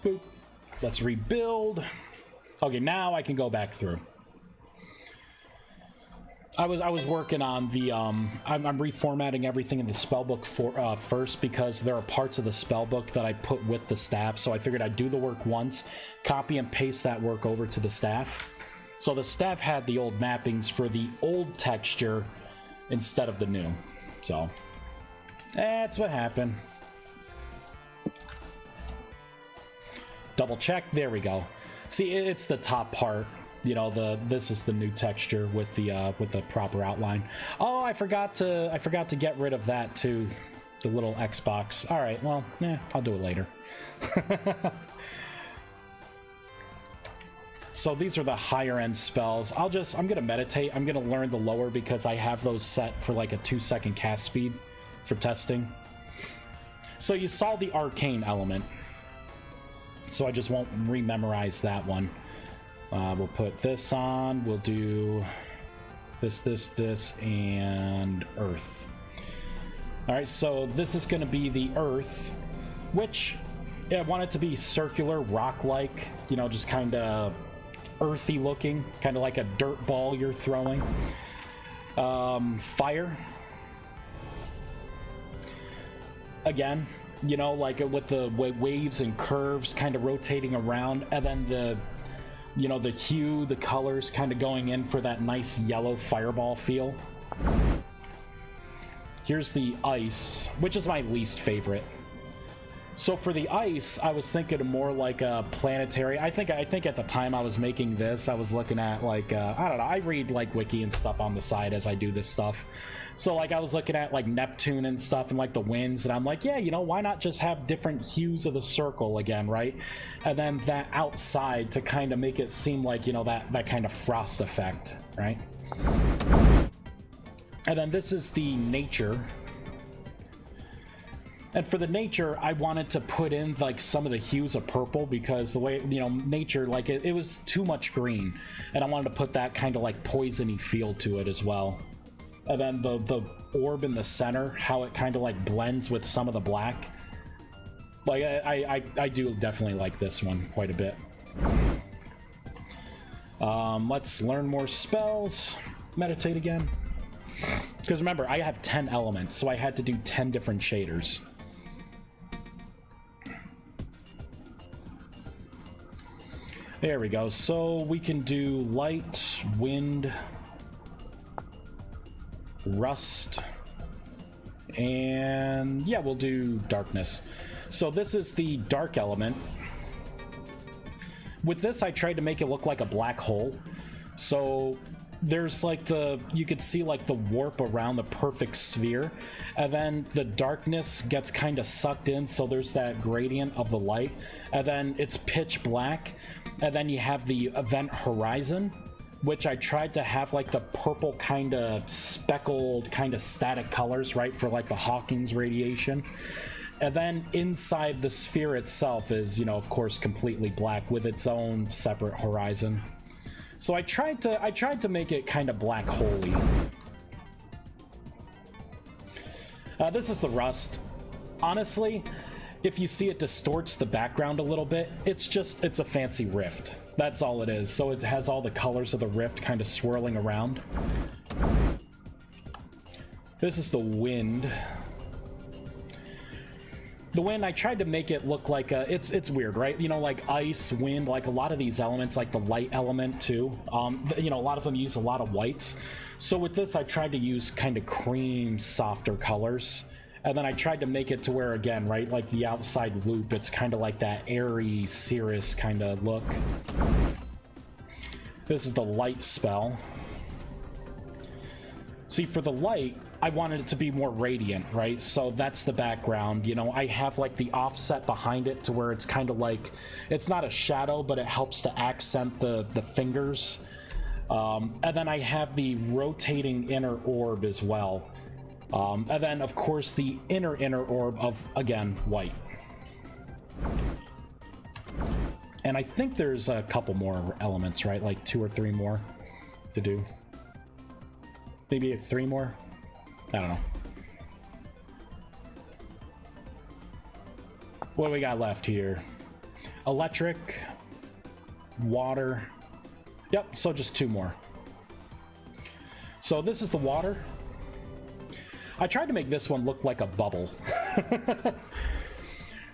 Boop. Let's rebuild. Okay, now I can go back through. I was working on the I'm reformatting everything in the spellbook first, because there are parts of the spellbook that I put with the staff, so I figured I'd do the work once, copy and paste that work over to the staff. So the staff had the old mappings for the old texture instead of the new. So that's what happened. double check. There we go. See, it's the top part. You know, this is the new texture with the proper outline. Oh, I forgot to get rid of that too, the little Xbox. All right, well, I'll do it later. So these are the higher end spells. I'm gonna meditate. I'm gonna learn the lower because I have those set for like a 2-second cast speed for testing. So you saw the arcane element. So I just won't rememorize that one. We'll put this on. We'll do this, and earth. All right, so this is going to be the earth, which I want it to be circular, rock-like, you know, just kind of earthy looking, kind of like a dirt ball you're throwing. Fire. Again, you know, like with the waves and curves kind of rotating around, and then the hue, the colors kind of going in for that nice yellow fireball feel. Here's the ice, which is my least favorite. So for the ice, I was thinking of more like a planetary. I think at the time I was making this, I was looking at like, I don't know, I read like wiki and stuff on the side as I do this stuff. So like I was looking at like Neptune and stuff and like the winds, and I'm like, yeah, you know, why not just have different hues of the circle again, right? And then that outside to kind of make it seem like, you know, that kind of frost effect, right? And then this is the nature. And for the nature, I wanted to put in like some of the hues of purple because the way, you know, nature, like it was too much green, and I wanted to put that kind of like poisony feel to it as well. And then the orb in the center, how it kind of like blends with some of the black. Like I do definitely like this one quite a bit. Let's learn more spells. Meditate again. Because remember, I have 10 elements, so I had to do 10 different shaders. There we go. So we can do light, wind, rust, and yeah, we'll do darkness. So this is the dark element. With this, I tried to make it look like a black hole. So there's like you could see like the warp around the perfect sphere, and then the darkness gets kind of sucked in, so there's that gradient of the light, and then it's pitch black, and then you have the event horizon, which I tried to have like the purple kind of speckled kind of static colors, right, for like the Hawking's radiation. And then inside the sphere itself is, you know, of course, completely black with its own separate horizon. So I tried to make it kind of black holy. This is the rust. Honestly, if you see it distorts the background a little bit, it's a fancy rift. That's all it is. So it has all the colors of the rift kind of swirling around. This is the wind. The wind, I tried to make it look like it's weird, right? You know, like ice, wind, like a lot of these elements, like the light element too. You know, a lot of them use a lot of whites. So with this, I tried to use kind of cream, softer colors. And then I tried to make it to where, again, right, like the outside loop, it's kind of like that airy, cirrus kind of look. This is the light spell. See, for the light, I wanted it to be more radiant, right? So that's the background. You know, I have like the offset behind it to where it's kind of like, it's not a shadow, but it helps to accent the fingers. And then I have the rotating inner orb as well. And then, of course, the inner orb of, again, white. And I think there's a couple more elements, right? Like 2 or 3 more to do. Maybe 3 more? I don't know. What do we got left here? Electric, water. Yep, so just 2 more. So this is the water. I tried to make this one look like a bubble.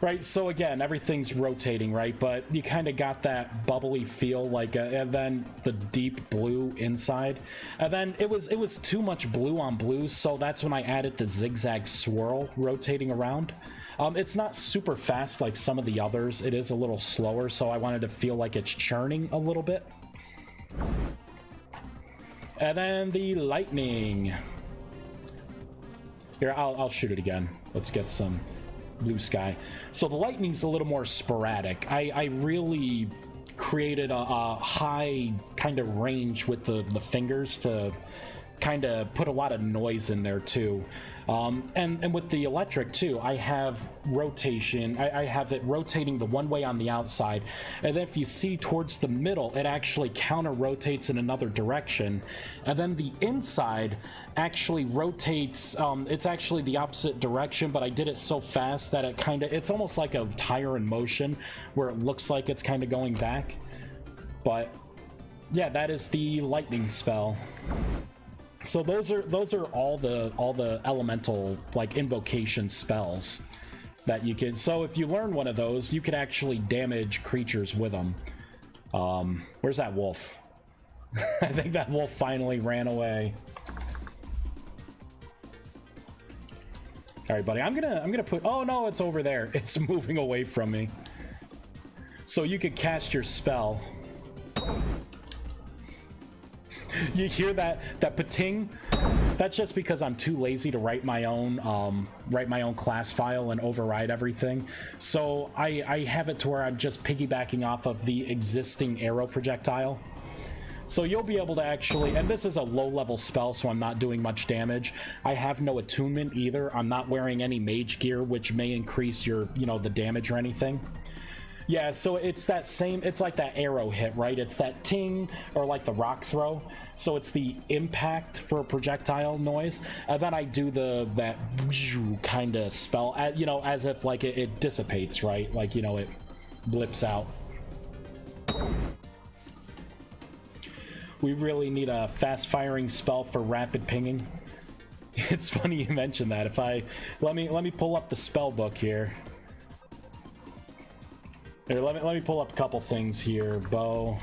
Right, so again, everything's rotating, right? But you kind of got that bubbly feel, like, and then the deep blue inside. And then it was too much blue on blue, so that's when I added the zigzag swirl rotating around. It's not super fast like some of the others. It is a little slower, so I wanted to feel like it's churning a little bit. And then the lightning. Here, I'll shoot it again. Let's get some blue sky. So the lightning's a little more sporadic. I really created a high kind of range with the fingers to kind of put a lot of noise in there too. And with the electric too, I have rotation. I have it rotating the one way on the outside, and then if you see towards the middle, it actually counter rotates in another direction, and then the inside actually rotates. It's actually the opposite direction, but I did it so fast that it's almost like a tire in motion where it looks like it's kind of going back. But yeah, that is the lightning spell. So those are all the elemental like invocation spells that you can. So if you learn one of those, you could actually damage creatures with them. Where's that wolf? I think that wolf finally ran away. All right, buddy. I'm gonna put. Oh no, it's over there. It's moving away from me. So you could cast your spell. You hear that pating? That's just because I'm too lazy to write my own class file and override everything. So I have it to where I'm just piggybacking off of the existing arrow projectile. So you'll be able to actually, and this is a low level spell, so I'm not doing much damage. I have no attunement either. I'm not wearing any mage gear, which may increase your, the damage or anything. Yeah, so it's that same, it's like that arrow hit, right? It's that ting, or like the rock throw. So it's the impact for a projectile noise. And then I do that kind of spell, as if like it dissipates, right? Like, it blips out. We really need a fast firing spell for rapid pinging. It's funny you mentioned that. Let me pull up the spell book here. Here, let me pull up a couple things here. Bow.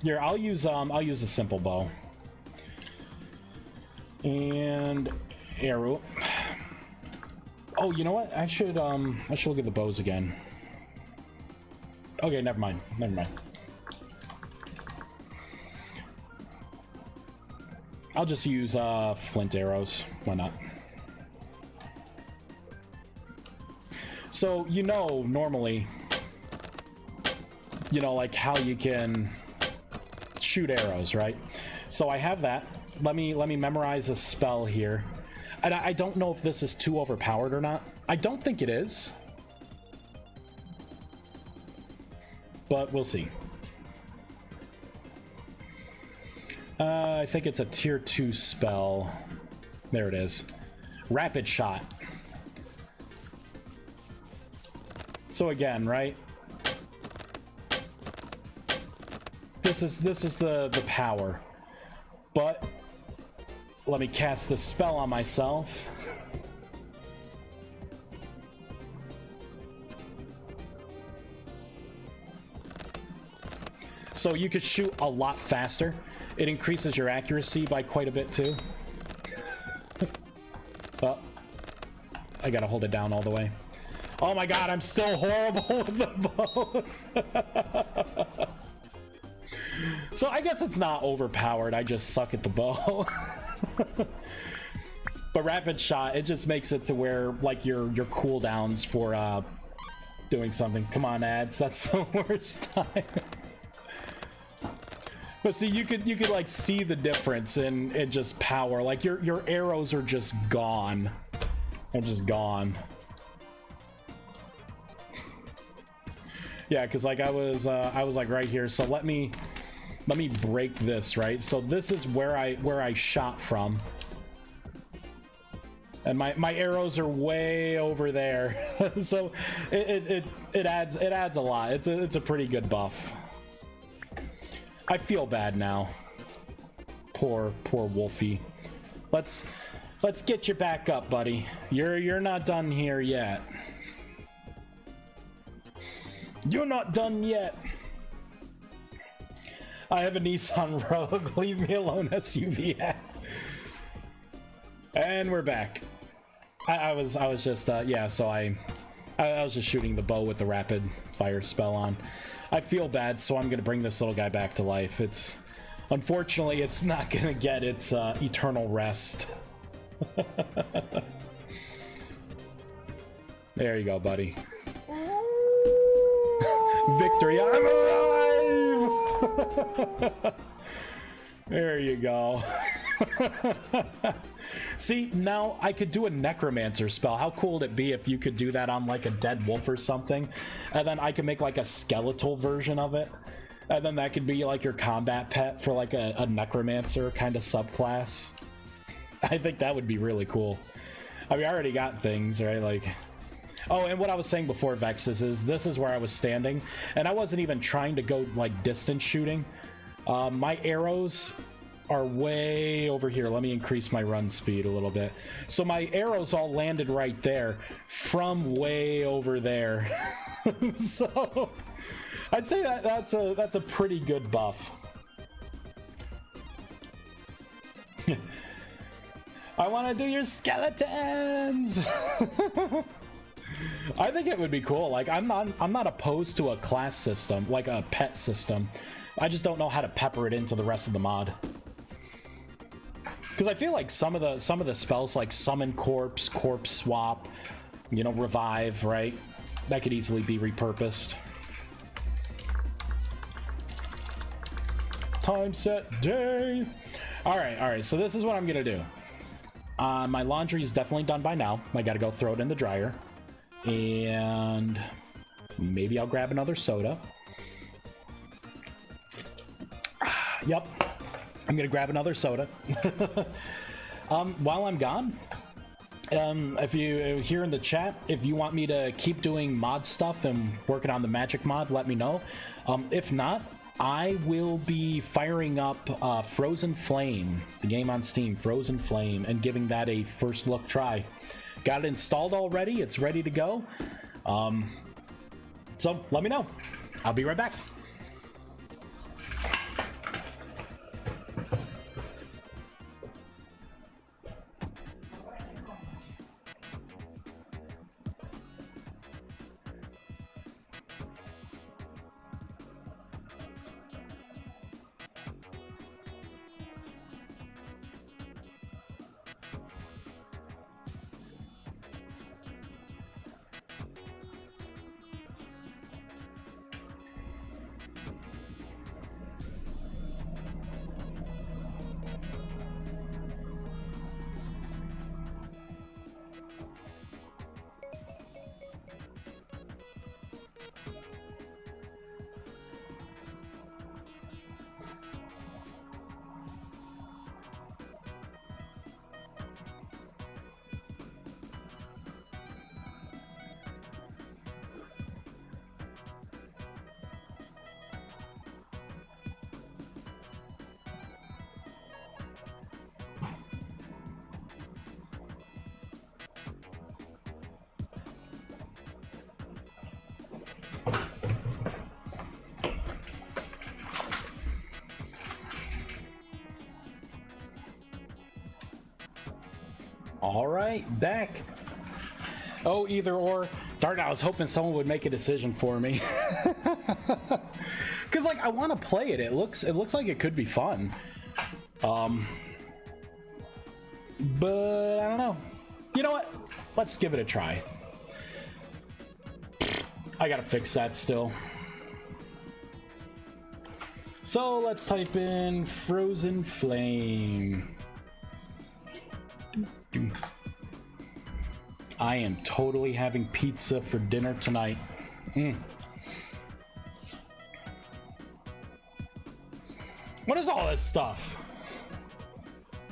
Here, I'll use a simple bow. And arrow. Oh, you know what? I should look at the bows again. Okay, never mind. I'll just use flint arrows. Why not? So, normally, like how you can shoot arrows, right? So I have that. Let me memorize a spell here. And I don't know if this is too overpowered or not. I don't think it is. But we'll see. I think it's a tier 2 spell. There it is. Rapid shot. So again, right? This is the power. But let me cast the spell on myself. So you could shoot a lot faster. It increases your accuracy by quite a bit too. Oh, I gotta hold it down all the way. Oh my god, I'm still horrible with the bow. So I guess it's not overpowered, I just suck at the bow. But rapid shot, it just makes it to where like your cooldowns for doing something. Come on, ads, that's the worst time. But see, you could like see the difference in just power. Like your arrows are just gone. They're just gone. Yeah, because like I was like right here. So let me break this, right? So this is where I shot from, and my arrows are way over there. So it adds a lot. It's a pretty good buff. I feel bad now. Poor Wolfie. Let's get you back up, buddy. You're not done here yet. You're not done yet. I have a Nissan Rogue. Leave me alone, SUV. And we're back. I was just yeah. So I was just shooting the bow with the rapid fire spell on. I feel bad, so I'm gonna bring this little guy back to life. It's unfortunately it's not gonna get its eternal rest. There you go, buddy. Victory! I'm alive! There you go. See, now I could do a necromancer spell. How cool would it be if you could do that on like a dead wolf or something, and then I could make like a skeletal version of it, and then that could be like your combat pet for like a necromancer kind of subclass. I think that would be really cool. I mean, I already got things, right? Like, oh, and what I was saying before, Vex, is this is where I was standing, and I wasn't even trying to go like distance shooting. My arrows are way over here. Let me increase my run speed a little bit. So my arrows all landed right there from way over there. So I'd say that's a pretty good buff. I want to do your skeletons. I think it would be cool. Like I'm not opposed to a class system, like a pet system. I just don't know how to pepper it into the rest of the mod. Because I feel like some of the spells like summon corpse, corpse swap, you know, revive, right? That could easily be repurposed. Time set day. All right. So this is what I'm gonna do. My laundry is definitely done by now. I gotta go throw it in the dryer, and maybe I'll grab another soda. Yep, I'm gonna grab another soda. While I'm gone, if you here in the chat, if you want me to keep doing mod stuff and working on the magic mod, let me know. If not, I will be firing up Frozen Flame, the game on Steam, Frozen Flame, and giving that a first look try. Got it installed already. It's ready to go. So let me know. I'll be right back. All right, back. Oh, either or. Darn, I was hoping someone would make a decision for me. Cause like I want to play it. It looks like it could be fun. But I don't know. You know what? Let's give it a try. I gotta fix that still. So let's type in Frozen Flame. I am totally having pizza for dinner tonight. What is all this stuff?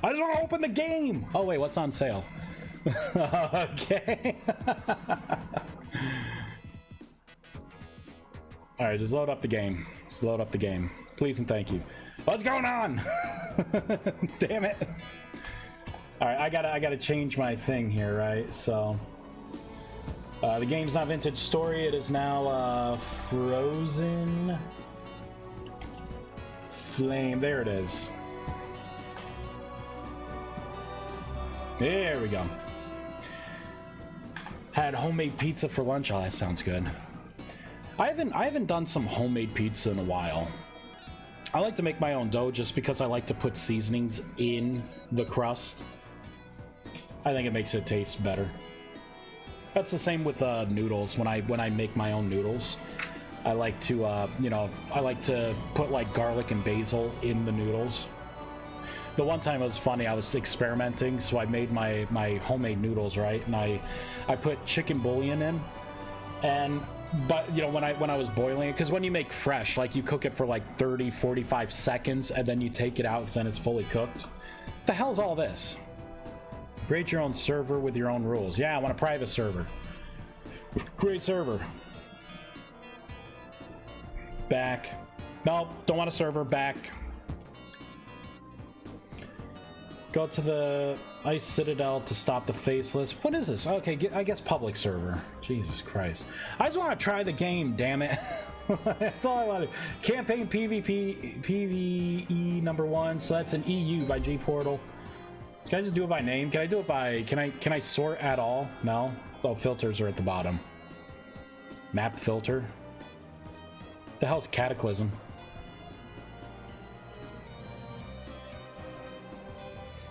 I just want to open the game. Oh wait, what's on sale? Okay. All right, just load up the game. Just load up the game, please and thank you. What's going on? Damn it. All right, I gotta change my thing here, right? So the game's not Vintage Story. It is now Frozen Flame. There it is. There we go. Had homemade pizza for lunch. Oh, that sounds good. I haven't done some homemade pizza in a while. I like to make my own dough just because I like to put seasonings in the crust. I think it makes it taste better. That's the same with noodles. When I make my own noodles, I like to you know, I like to put like garlic and basil in the noodles. The one time it was funny, I was experimenting, so I made my homemade noodles, right? And I put chicken bouillon in, and but you know, when I was boiling it, because when you make fresh, like you cook it for like 30-45 seconds and then you take it out because then it's fully cooked. The hell's all this? Create your own server with your own rules. Yeah, I want a private server. Create server. Back. No, don't want a server. Back. Go to the Ice Citadel to stop the Faceless. What is this? Okay, I guess public server. Jesus Christ. I just want to try the game, damn it. That's all I want to do. Campaign PvP, PvE #1. So that's an EU by G-Portal. Can I just do it by name? Can I do it by... Can I sort at all? No? Oh, filters are at the bottom. Map filter. The hell's Cataclysm?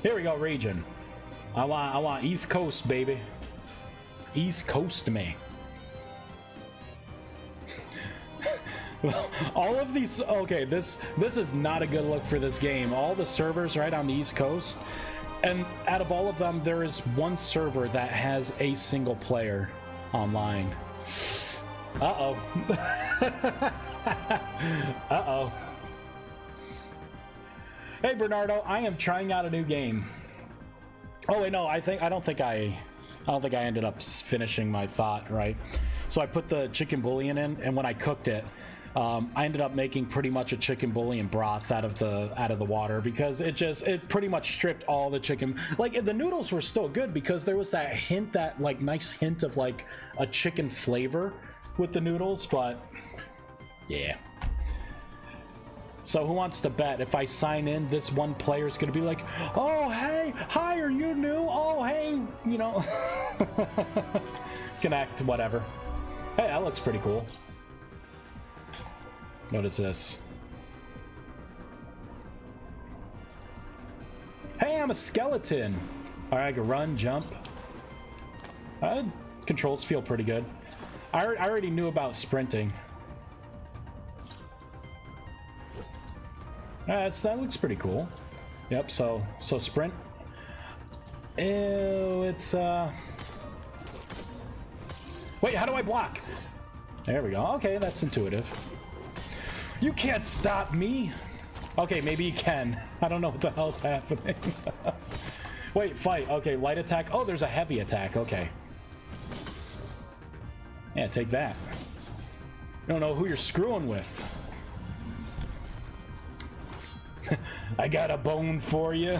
Here we go, region. I want East Coast, baby. East Coast me. All of these, okay, this is not a good look for this game. All the servers right on the East Coast, and out of all of them, there is one server that has a single player online. Uh-oh. Uh-oh. Hey Bernardo, I am trying out a new game. Oh wait, no, I don't think I ended up finishing my thought, right? So I put the chicken bouillon in, and when I cooked it, I ended up making pretty much a chicken bouillon broth out of the water, because it pretty much stripped all the chicken. Like, the noodles were still good because there was that hint, that like nice hint of like a chicken flavor with the noodles, but yeah. So who wants to bet if I sign in, this one player is going to be like, oh, hey, hi, are you new? Oh, hey, you know, connect, whatever. Hey, that looks pretty cool. What is this? Hey, I'm a skeleton. All right, I can run, jump. Controls feel pretty good. I already knew about sprinting. That looks pretty cool. Yep, so sprint. Ew, it's wait, how do I block? There we go. Okay, that's intuitive. You can't stop me. Okay, maybe you can. I don't know what the hell's happening. Wait, fight. Okay, light attack. Oh, there's a heavy attack. Okay. Yeah, take that. You don't know who you're screwing with. I got a bone for you.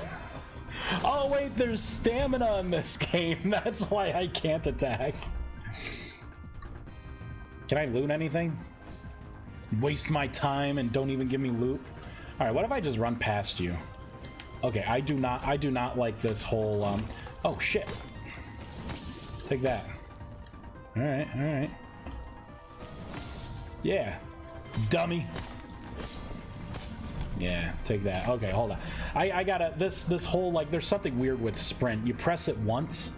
Oh wait, there's stamina in this game. That's why I can't attack. Can I loot anything? Waste my time and don't even give me loot. All right, what if I just run past you? Okay, I do not like this whole oh shit. Take that. All right. Yeah, dummy. Yeah, take that. Okay, hold on. I gotta, this whole, like, there's something weird with sprint. You press it once,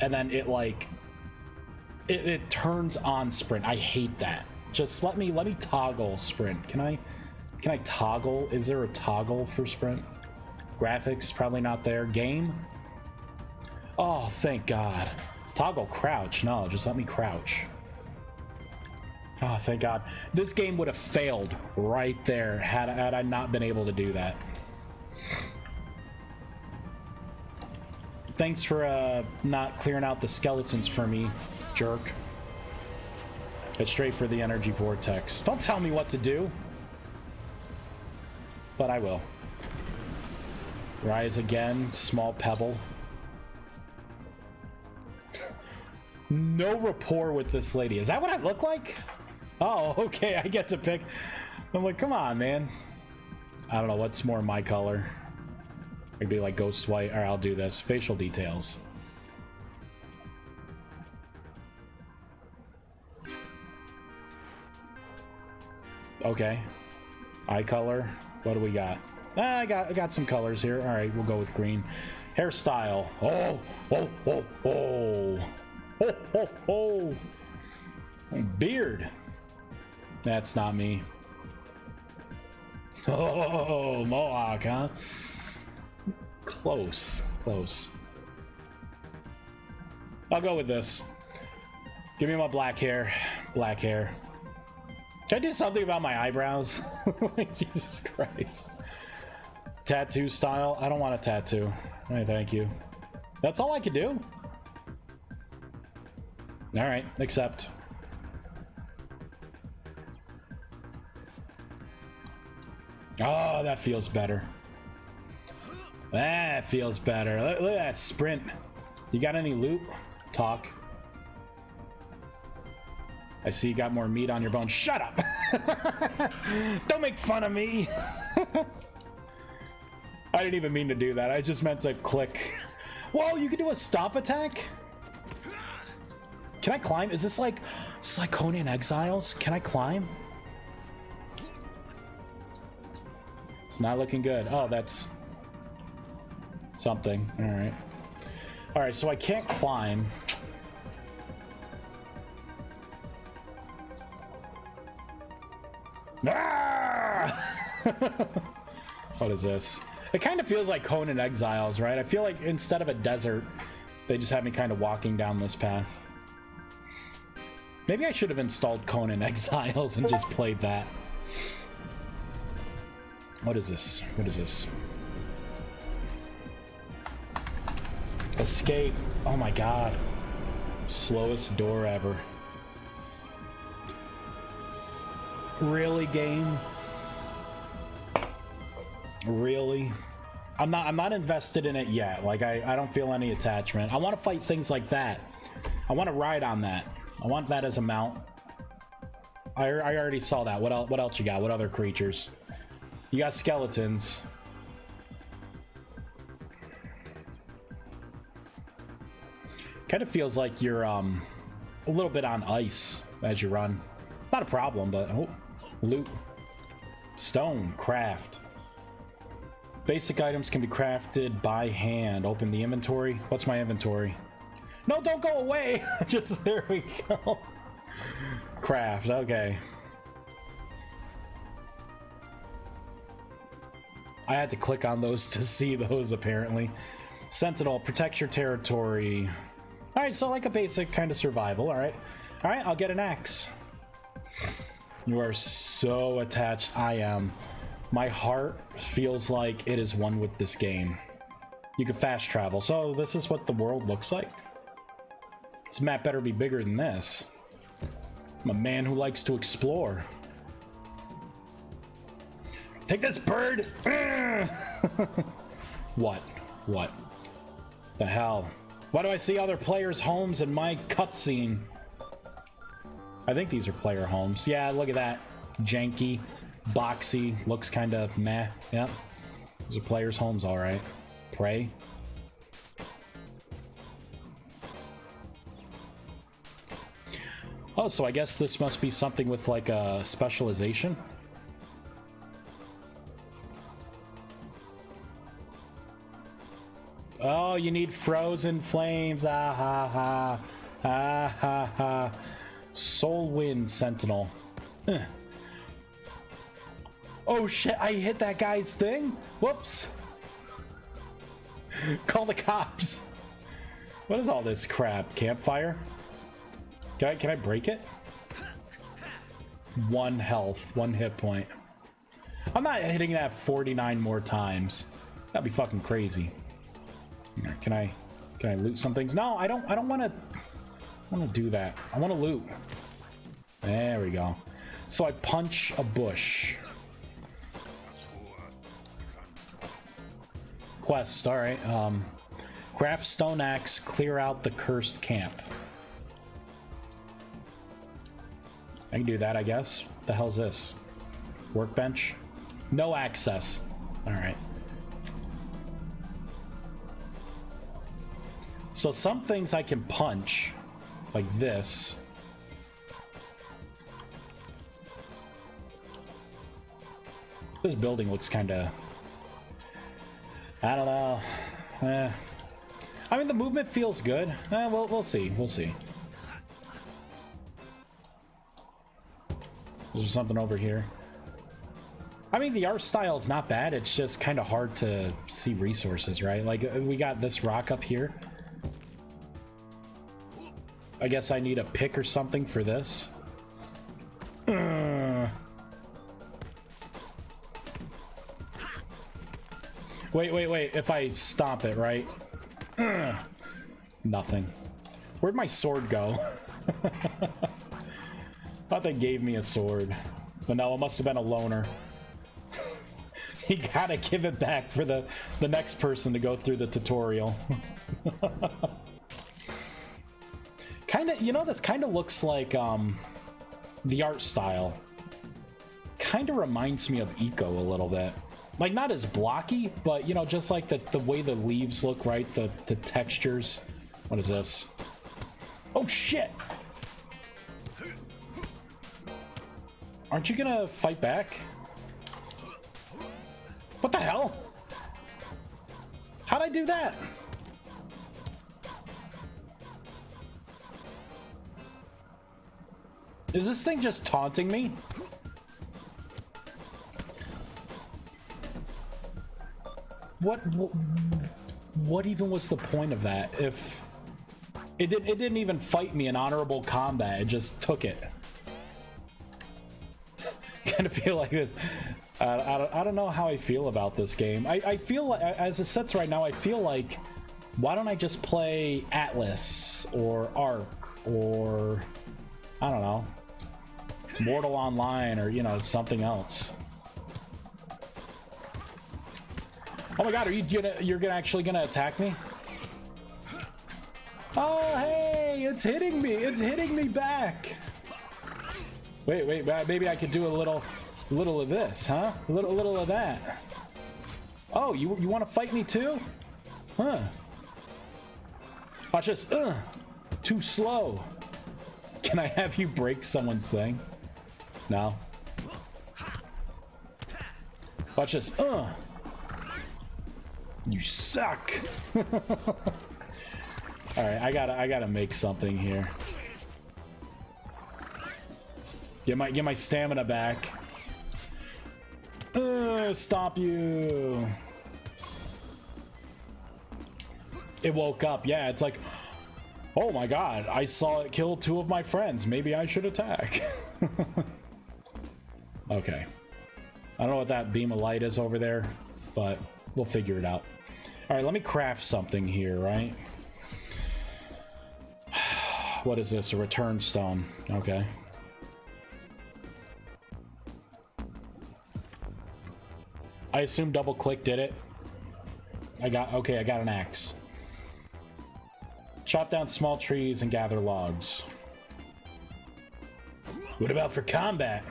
and then it, like, it turns on sprint. I hate that. Just let me toggle sprint. Can I toggle? Is there a toggle for sprint? Graphics, probably not there. Game? Oh, thank God. Toggle crouch. No, just let me crouch. Oh, thank God. This game would have failed right there had I not been able to do that. Thanks for not clearing out the skeletons for me, jerk. It's straight for the energy vortex. Don't tell me what to do. But I will. Rise again, small pebble. No rapport with this lady. Is that what I look like? Oh, okay, I get to pick. I'm like, come on, man. I don't know, what's more my color? It'd be like ghost white. All right, I'll do this. Facial details. Okay. Eye color. What do we got? Ah, I got some colors here. All right, we'll go with green. Hairstyle. Oh, oh, oh, oh. Oh, oh, oh. Beard. That's not me. Oh, mohawk, huh? Close, close. I'll go with this. Give me my black hair. Black hair. Can I do something about my eyebrows? Jesus Christ. Tattoo style? I don't want a tattoo. All right, thank you. That's all I can do? All right, accept. Oh, that feels better. That feels better. Look at that sprint. You got any loot? Talk. I see you got more meat on your bones. Shut up! Don't make fun of me! I didn't even mean to do that. I just meant to click. Whoa, you can do a stop attack? Can I climb? Is this like Conan Exiles? Can I climb? It's not looking good. Oh, that's something. All right. All right, so I can't climb. Ah! What is this? It kind of feels like Conan Exiles, right? I feel like instead of a desert, they just have me kind of walking down this path. Maybe I should have installed Conan Exiles and just played that. What is this? What is this? Escape. Oh my god. Slowest door ever. Really, game? Really? I'm not invested in it yet. Like I don't feel any attachment. I want to fight things like that. I want to ride on that. I want that as a mount. I already saw that. What else you got? What other creatures? You got skeletons. Kind of feels like you're a little bit on ice as you run. Not a problem, but oh, loot. Stone craft. Basic items can be crafted by hand. Open the inventory. What's my inventory? No, don't go away. Just there we go. Craft. Okay. I had to click on those to see those apparently. Sentinel, protect your territory. All right, so like a basic kind of survival. All right. All right, I'll get an axe. You are so attached. I am. My heart feels like it is one with this game. You can fast travel. So this is what the world looks like. This map better be bigger than this. I'm a man who likes to explore. Take this bird! What? What? The hell? Why do I see other players' homes in my cutscene? I think these are player homes. Yeah, look at that. Janky, boxy, looks kind of meh. Yep. These are players' homes, all right. Pray. Oh, so I guess this must be something with like a specialization. Oh, you need frozen flames. Ah ha ha. Ah ha ha. Soul Wind Sentinel. Oh shit, I hit that guy's thing? Whoops. Call the cops. What is all this crap? Campfire? Can I break it? 1 health, 1 hit point. I'm not hitting that 49 more times. That'd be fucking crazy. Can I loot some things? No, I don't want to do that. I want to loot. There we go. So I punch a bush. Quest, all right. Craft stone axe, clear out the cursed camp. I can do that, I guess. What the hell's this? Workbench? No access. All right. So some things I can punch, like this. This building looks kind of... I don't know. I mean, the movement feels good. We'll see. We'll see. Is there something over here? I mean, the art style is not bad. It's just kind of hard to see resources, right? Like, we got this rock up here. I guess I need a pick or something for this. Wait. If I stomp it, right? Nothing. Where'd my sword go? Thought they gave me a sword. But no, it must have been a loner. You gotta give it back for the next person to go through the tutorial. Kinda, you know, this kind of looks like the art style. Kind of reminds me of Eco a little bit. Like, not as blocky, but, you know, just like the way the leaves look, right? The textures. What is this? Oh, shit! Aren't you gonna fight back? What the hell? How'd I do that? Is this thing just taunting me? What even was the point of that? If it didn't even fight me in honorable combat, it just took it. Kind of feel like this. I don't know how I feel about this game. I feel like, as it sits right now, I feel like, why don't I just play Atlas or Ark or, I don't know, Mortal Online, or, you know, something else. Oh my god, you're actually gonna attack me? Oh hey, it's hitting me! It's hitting me back! Wait, maybe I could do a little of this, huh? A little of that. Oh, you want to fight me too? Huh. Watch this. Too slow. Can I have you break someone's thing? No. Watch this. You suck. All right, I gotta make something here. Get my stamina back. Stop you. It woke up. Yeah, it's like, oh my god, I saw it kill 2 of my friends. Maybe I should attack. Okay. I don't know what that beam of light is over there, but we'll figure it out. All right, let me craft something here, right? What is this? A return stone. Okay. I assume double click did it. Okay, I got an axe. Chop down small trees and gather logs. What about for combat?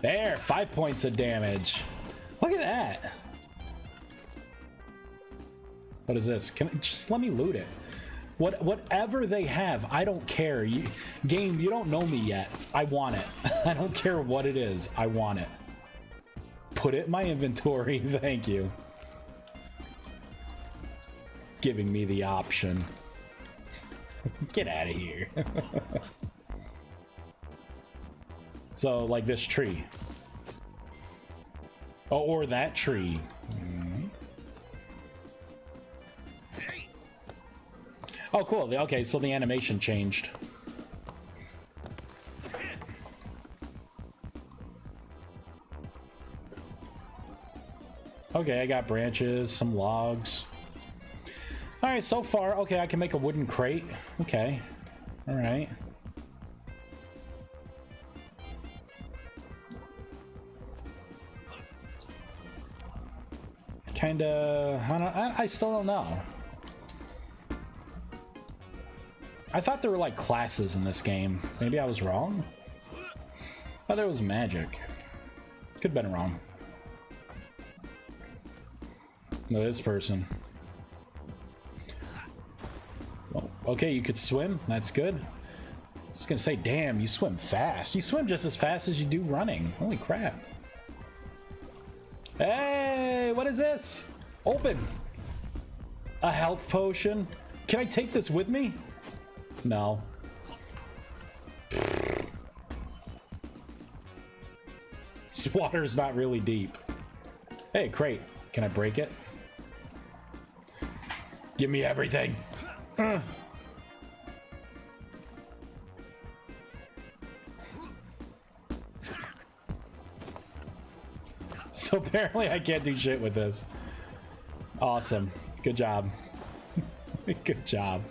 There, 5 points of damage. Look at that. What is this? Just let me loot it. Whatever they have, I don't care. Game, you don't know me yet. I want it. I don't care what it is. I want it. Put it in my inventory. Thank you. Giving me the option. Get out of here. So, like this tree. Oh, or that tree. Oh, cool. Okay, so the animation changed. Okay, I got branches, some logs. All right, so far, okay, I can make a wooden crate. Okay, all right. Kinda, I still don't know. I thought there were like classes in this game. Maybe I was wrong. Oh, there was magic. Could have been wrong. No, this person. Well, okay, you could swim. That's good. I was gonna say, damn, you swim fast. You swim just as fast as you do running. Holy crap. Hey, what is this? Open. A health potion. Can I take this with me? No. This water's not really deep. Hey, crate. Can I break it? Give me everything. So apparently I can't do shit with this. Awesome. Good job. Good job.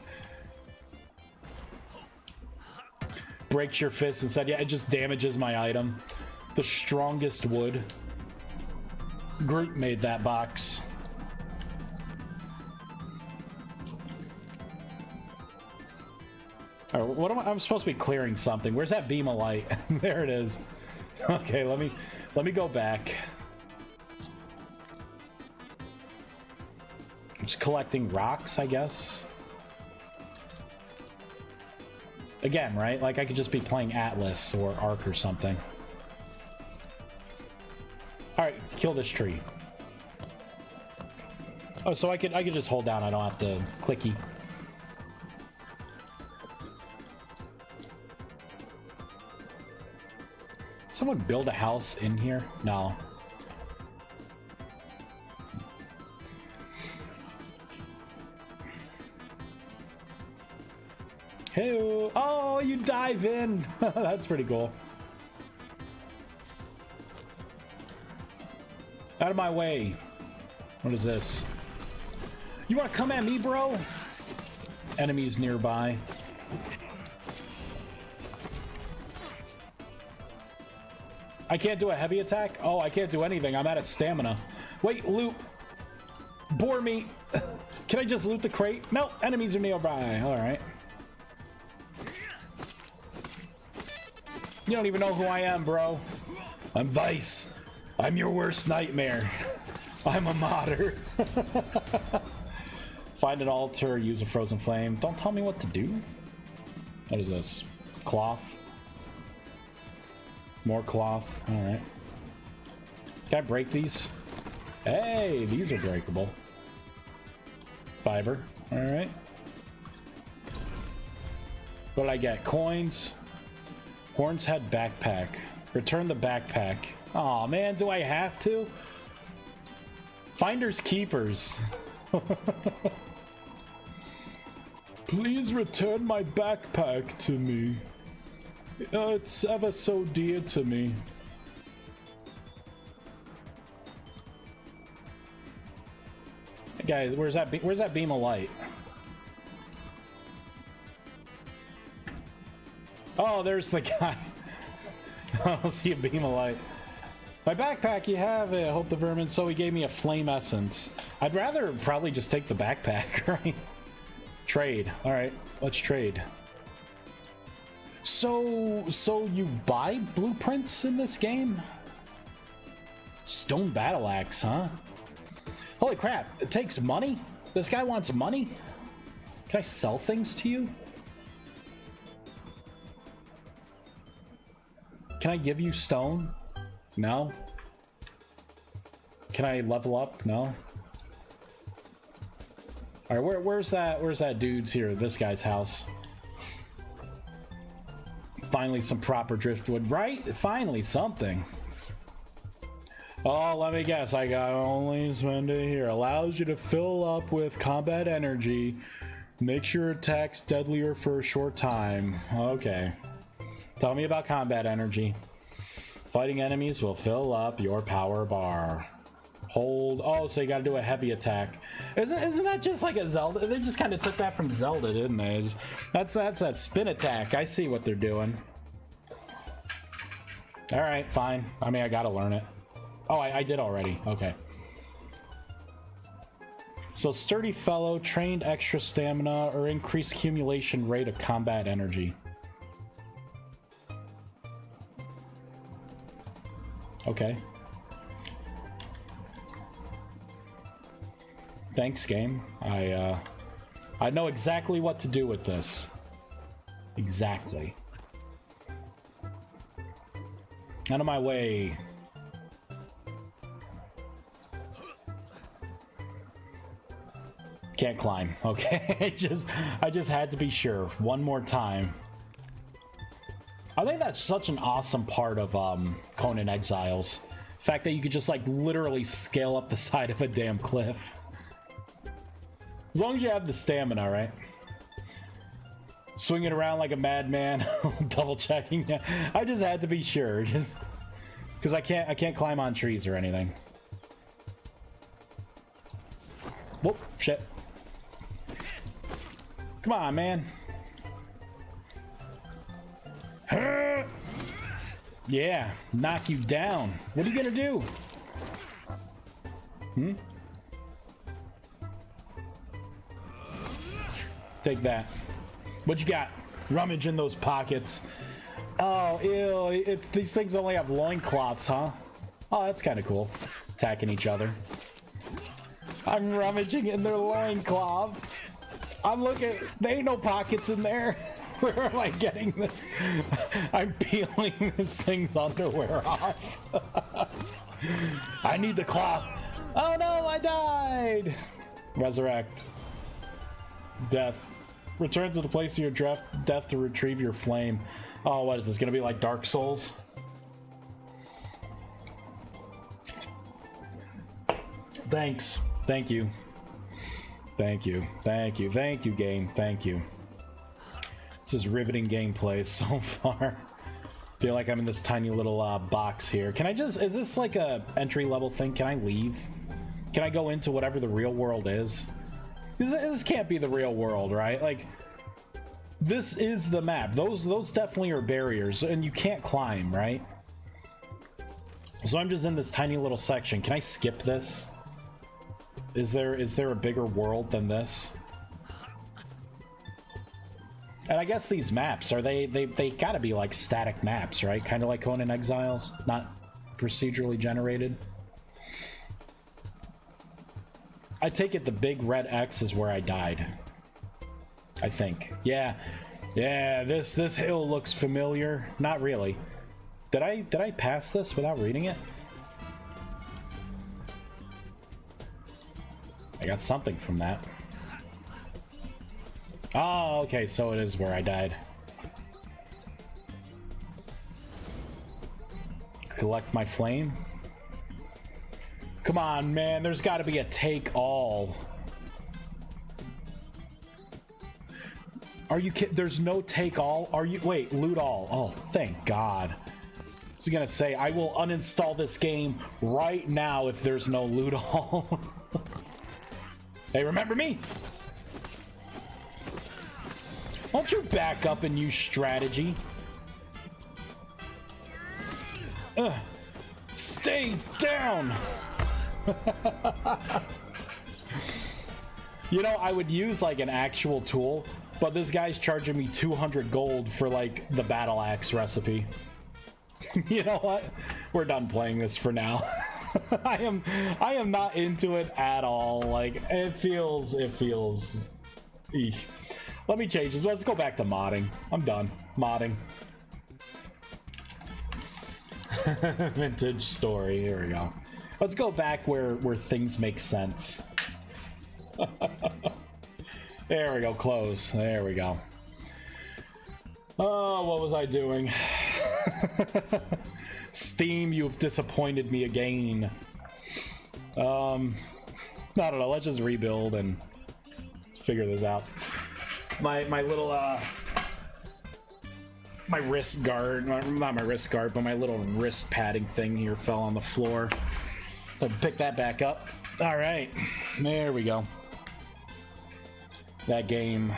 Breaks your fist instead. Yeah, it just damages my item. The strongest wood. Groot made that box. All right, what am I'm supposed to be clearing something. Where's that beam of light? There it is. Okay, let me go back. Just collecting rocks, I guess. Again, right? Like I could just be playing Atlas or Ark or something. All right, kill this tree. Oh, so I could just hold down. I don't have to clicky. Someone build a house in here? No. Hey, oh, you dive in. That's pretty cool. Out of my way. What is this? You want to come at me, bro? Enemies nearby. I can't do a heavy attack? Oh, I can't do anything. I'm out of stamina. Wait, loot. Bore me. Can I just loot the crate? No, enemies are nearby. All right. You don't even know who I am, bro. I'm Vice. I'm your worst nightmare. I'm a modder. Find an altar, use a frozen flame. Don't tell me what to do. What is this? Cloth. More cloth. All right. Can I break these? Hey, these are breakable. Fiber. All right. What did I get? Coins. Horn's Head backpack. Return the backpack. Aw, man, do I have to? Finders keepers. Please return my backpack to me. It's ever so dear to me. Hey guys, where's that beam of light? Oh, there's the guy. I don't see a beam of light. My backpack, you have it. I hope the vermin. So he gave me a flame essence. I'd rather probably just take the backpack, right? Trade. All right, let's trade. So you buy blueprints in this game? Stone battle axe, huh? Holy crap! It takes money. This guy wants money. Can I sell things to you? Can I give you stone? No. Can I level up? No. All right, where's that dude's here? This guy's house. Finally, some proper driftwood, right? Finally, something. Oh, let me guess. I got only spend it here. Allows you to fill up with combat energy. Makes your attacks deadlier for a short time. Okay. Tell me about combat energy. Fighting enemies will fill up your power bar. Hold. Oh, so you gotta do a heavy attack. Isn't that just like a Zelda? They just kind of took that from Zelda, didn't they? That's that spin attack. I see what they're doing. All right, fine. I mean, I gotta learn it. Oh, I did already. Okay. So sturdy fellow, trained extra stamina, or increased accumulation rate of combat energy. Okay. Thanks, game. I know exactly what to do with this. Exactly. Out of my way. Can't climb. Okay, I just had to be sure one more time. I think that's such an awesome part of Conan Exiles. The fact that you could just like literally scale up the side of a damn cliff. As long as you have the stamina, right? Swinging around like a madman, double checking. I just had to be sure, just because I can't climb on trees or anything. Whoop! Shit! Come on, man. Yeah, knock you down. What are you gonna do? Take that. What you got? Rummage in those pockets. Oh, ew. These things only have loincloths, huh? Oh, that's kind of cool. Attacking each other. I'm rummaging in their loincloths. I'm looking. There ain't no pockets in there. Where am I getting this? I'm peeling this thing's underwear off. I need the cloth. Oh no, I died. Resurrect. Death. Return to the place of your death to retrieve your flame. Oh, what is this? Gonna be like Dark Souls? Thanks. Thank you. Thank you. Thank you. Thank you, game. Thank you. This is riveting gameplay so far. Feel like I'm in this tiny little box here. Can I just... Is this like a entry-level thing? Can I leave? Can I go into whatever the real world is? This can't be the real world, right? Like, this is the map. Those definitely are barriers, and you can't climb, right? So I'm just in this tiny little section. Can I skip this? Is there a bigger world than this? And I guess these maps, are they gotta be like static maps, right? Kind of like Conan Exiles, not procedurally generated. I take it the big red X is where I died. I think. Yeah. Yeah, this hill looks familiar. Not really. Did I pass this without reading it? I got something from that. Oh, okay, so it is where I died. Collect my flame. Come on, man, there's got to be a take all. Are you kidding? There's no take all? Are you? Wait, loot all. Oh, thank God. I was gonna say, I will uninstall this game right now if there's no loot all. Hey, remember me? Won't you back up and use strategy? Stay down! You know, I would use like an actual tool, but this guy's charging me 200 gold for like the battle axe recipe. You know what? We're done playing this for now. I am not into it at all. Like, it feels eesh. Let me change this. Let's go back to modding. I'm done modding. Vintage story. Here we go. Let's go back where things make sense. There we go. Close. There we go. Oh, what was I doing? Steam, you've disappointed me again. I don't know. Let's just rebuild and figure this out. My little my wrist guard, not my wrist guard, but my little wrist padding thing here fell on the floor. So pick that back up. All right, there we go. That game.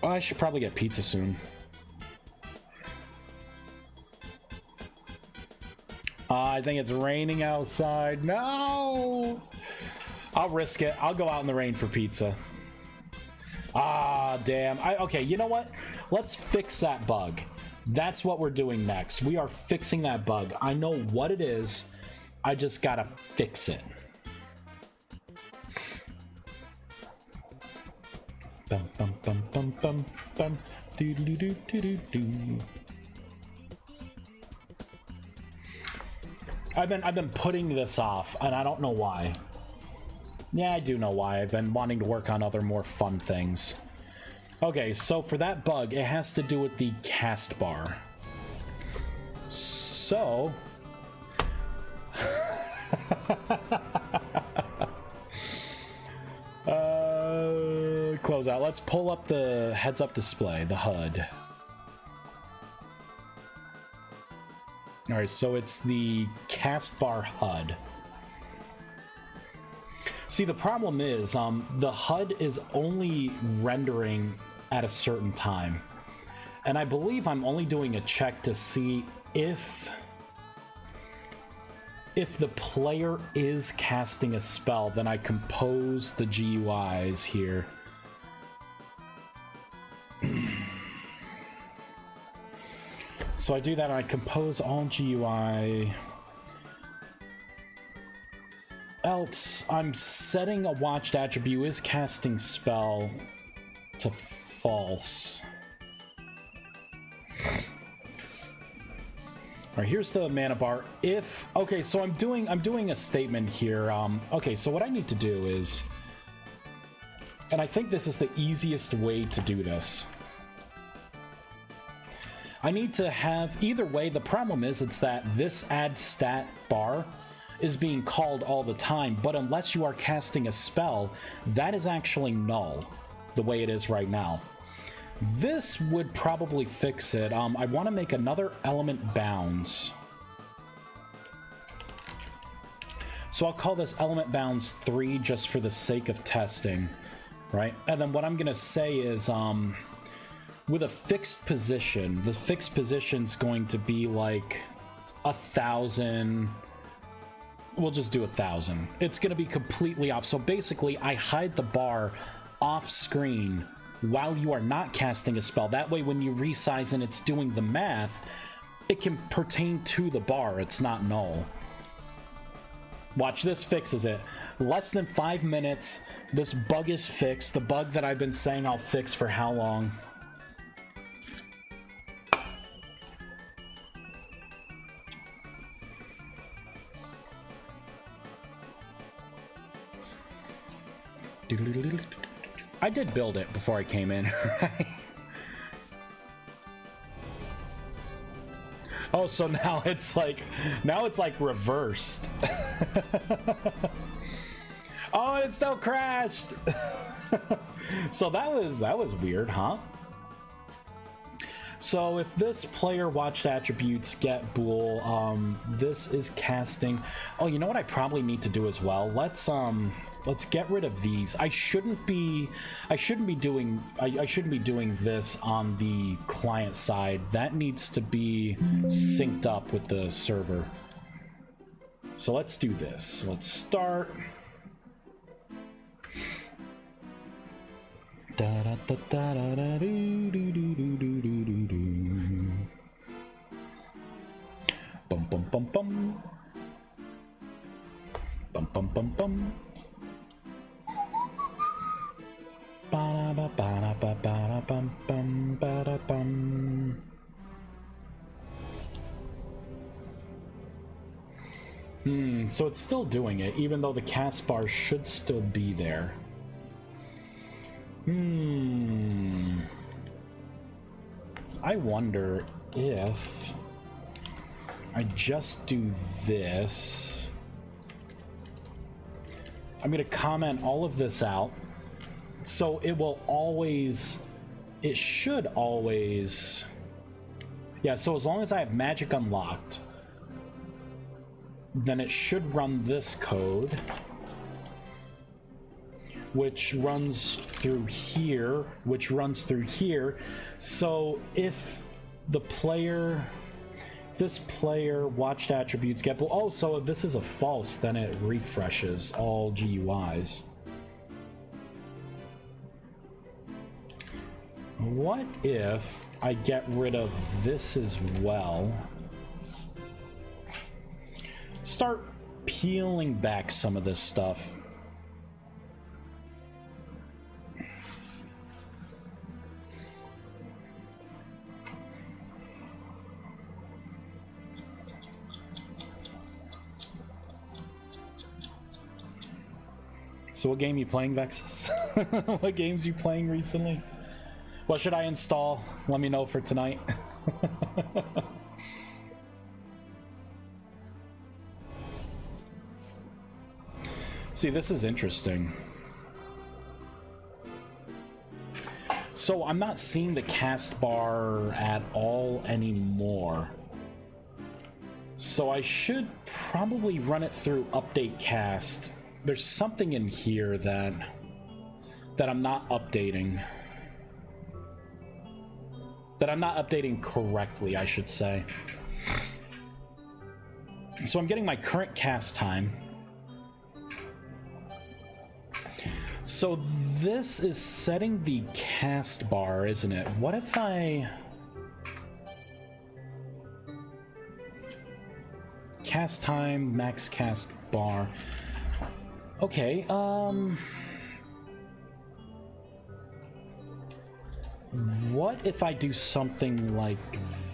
Oh, I should probably get pizza soon. I think it's raining outside. No! I'll risk it. I'll go out in the rain for pizza. Ah, damn. Okay, you know what? Let's fix that bug. That's what we're doing next. We are fixing that bug. I know what it is. I just gotta fix it. Bum, bum, bum, bum, bum, bum. Do, do, do, do, do, do. I've been putting this off, and I don't know why. Yeah, I do know why. I've been wanting to work on other more fun things. Okay, so for that bug, it has to do with the cast bar. So... close out. Let's pull up the heads-up display, the HUD. Alright, so it's the cast bar HUD. See, the problem is, the HUD is only rendering at a certain time. And I believe I'm only doing a check to see if the player is casting a spell, then I compose the GUIs here. So I do that and I compose all GUI. Else, I'm setting a watched attribute is casting spell to false. All right, here's the mana bar. If okay, so I'm doing a statement here. Okay, so what I need to do is, and I think this is the easiest way to do this. I need to have either way. The problem is it's that this add stat bar is being called all the time, but unless you are casting a spell, that is actually null the way it is right now. This would probably fix it. I want to make another element bounds. So I'll call this element bounds 3 just for the sake of testing, right? And then what I'm going to say is, with a fixed position, the fixed position's going to be like 1,000. We'll just do 1,000. It's going to be completely off. So basically, I hide the bar off screen while you are not casting a spell. That way, when you resize and it's doing the math, it can pertain to the bar. It's not null. Watch, this fixes it. Less than 5 minutes, this bug is fixed. The bug that I've been saying I'll fix for how long? I did build it before I came in, right? Oh, so now it's like reversed. Oh, it still crashed. So that was weird, huh? So if this player watched attributes get bool, this is casting. Oh, you know what I probably need to do as well? Let's get rid of these. I shouldn't be doing this on the client side. That needs to be synced up with the server. So let's do this. Let's start. Da da da da da da do do do do do do do. Bum bum bum bum. Bum bum bum bum. Ba ba ba ba ba bum bum ba bum. So it's still doing it, even though the cast bar should still be there. I wonder if I just do this. I'm going to comment all of this out. So it will always, it should always, yeah, so as long as I have magic unlocked, then it should run this code, which runs through here, So if the player, this player watched attributes get, oh, so if this is a false, then it refreshes all GUIs. What if I get rid of this as well? Start peeling back some of this stuff. So what game you playing, Vexus? What games you playing recently? What should I install? Let me know for tonight. See, this is interesting. So I'm not seeing the cast bar at all anymore. So I should probably run it through update cast. There's something in here that I'm not updating. That I'm not updating correctly, I should say. So I'm getting my current cast time. So this is setting the cast bar, isn't it? What if I... Cast time, max cast bar. Okay, what if I do something like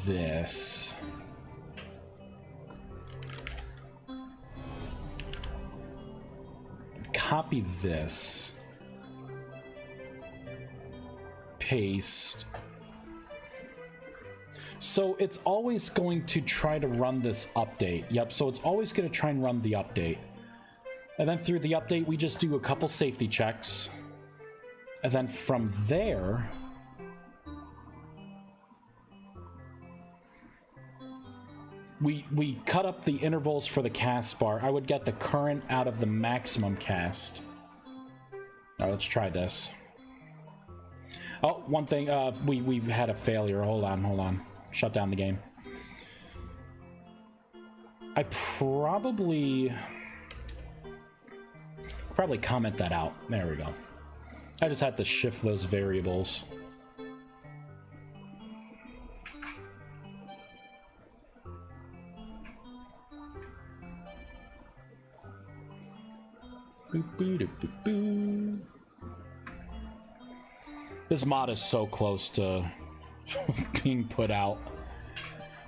this? Copy this. Paste. So it's always going to try to run this update. Yep, so it's always going to try and run the update. And then through the update, we just do a couple safety checks. And then from there... We cut up the intervals for the cast bar. I would get the current out of the maximum cast. All right, let's try this. Oh, one thing, we've had a failure. Hold on. Shut down the game. I probably comment that out. There we go. I just had to shift those variables. This mod is so close to being put out.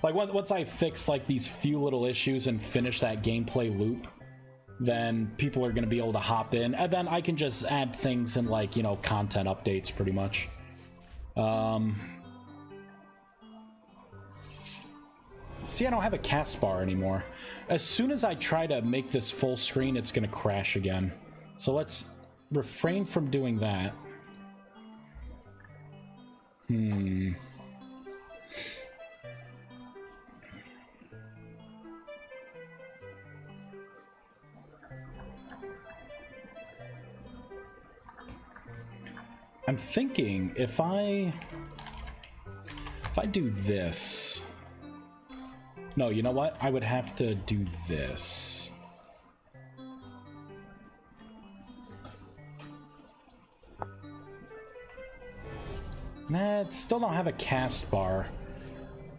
Like, once I fix, like, these few little issues and finish that gameplay loop, then people are going to be able to hop in, and then I can just add things in, like, you know, content updates, pretty much. See, I don't have a cast bar anymore. As soon as I try to make this full screen, it's going to crash again. So let's refrain from doing that. I'm thinking if I do this. No, you know what? I would have to do this. Nah, it still don't have a cast bar.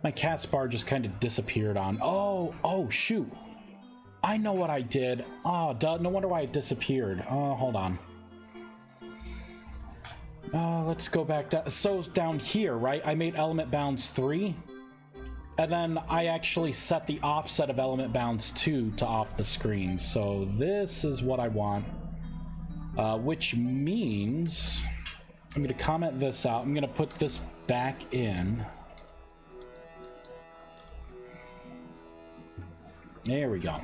My cast bar just kind of disappeared on. Oh, shoot. I know what I did. Oh, duh, no wonder why it disappeared. Oh, hold on. Let's go back down. So down here, right? I made element bounds 3. And then I actually set the offset of element bounds 2 to off the screen. So this is what I want. Which means I'm going to comment this out. I'm going to put this back in. There we go.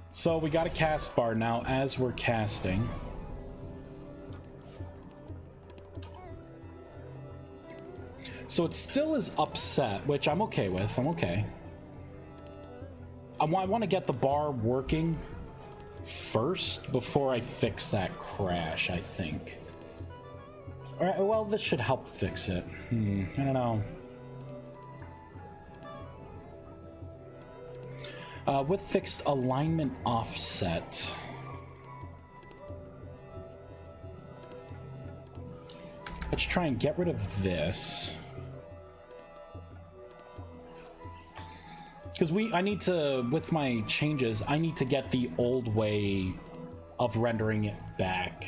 So we got a cast bar now as we're casting. So it still is upset, which I'm okay with. I'm okay. I want to get the bar working first before I fix that crash, I think. All right, well, this should help fix it. I don't know. With fixed alignment offset. Let's try and get rid of this. Because I need to, with my changes, I need to get the old way of rendering it back.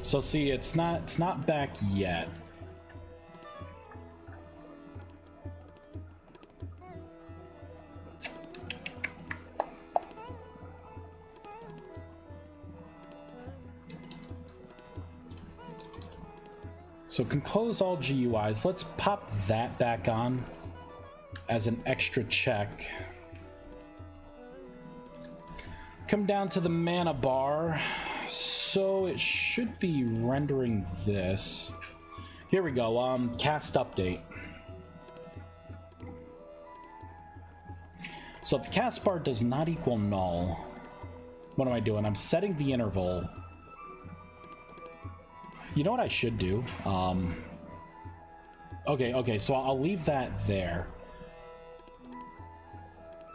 So see, it's not back yet. So compose all GUIs. Let's pop that back on as an extra check. Come down to the mana bar. So it should be rendering this. Here we go. Cast update. So if the cast bar does not equal null, what am I doing? I'm setting the interval. You know what I should do? Okay, so I'll leave that there.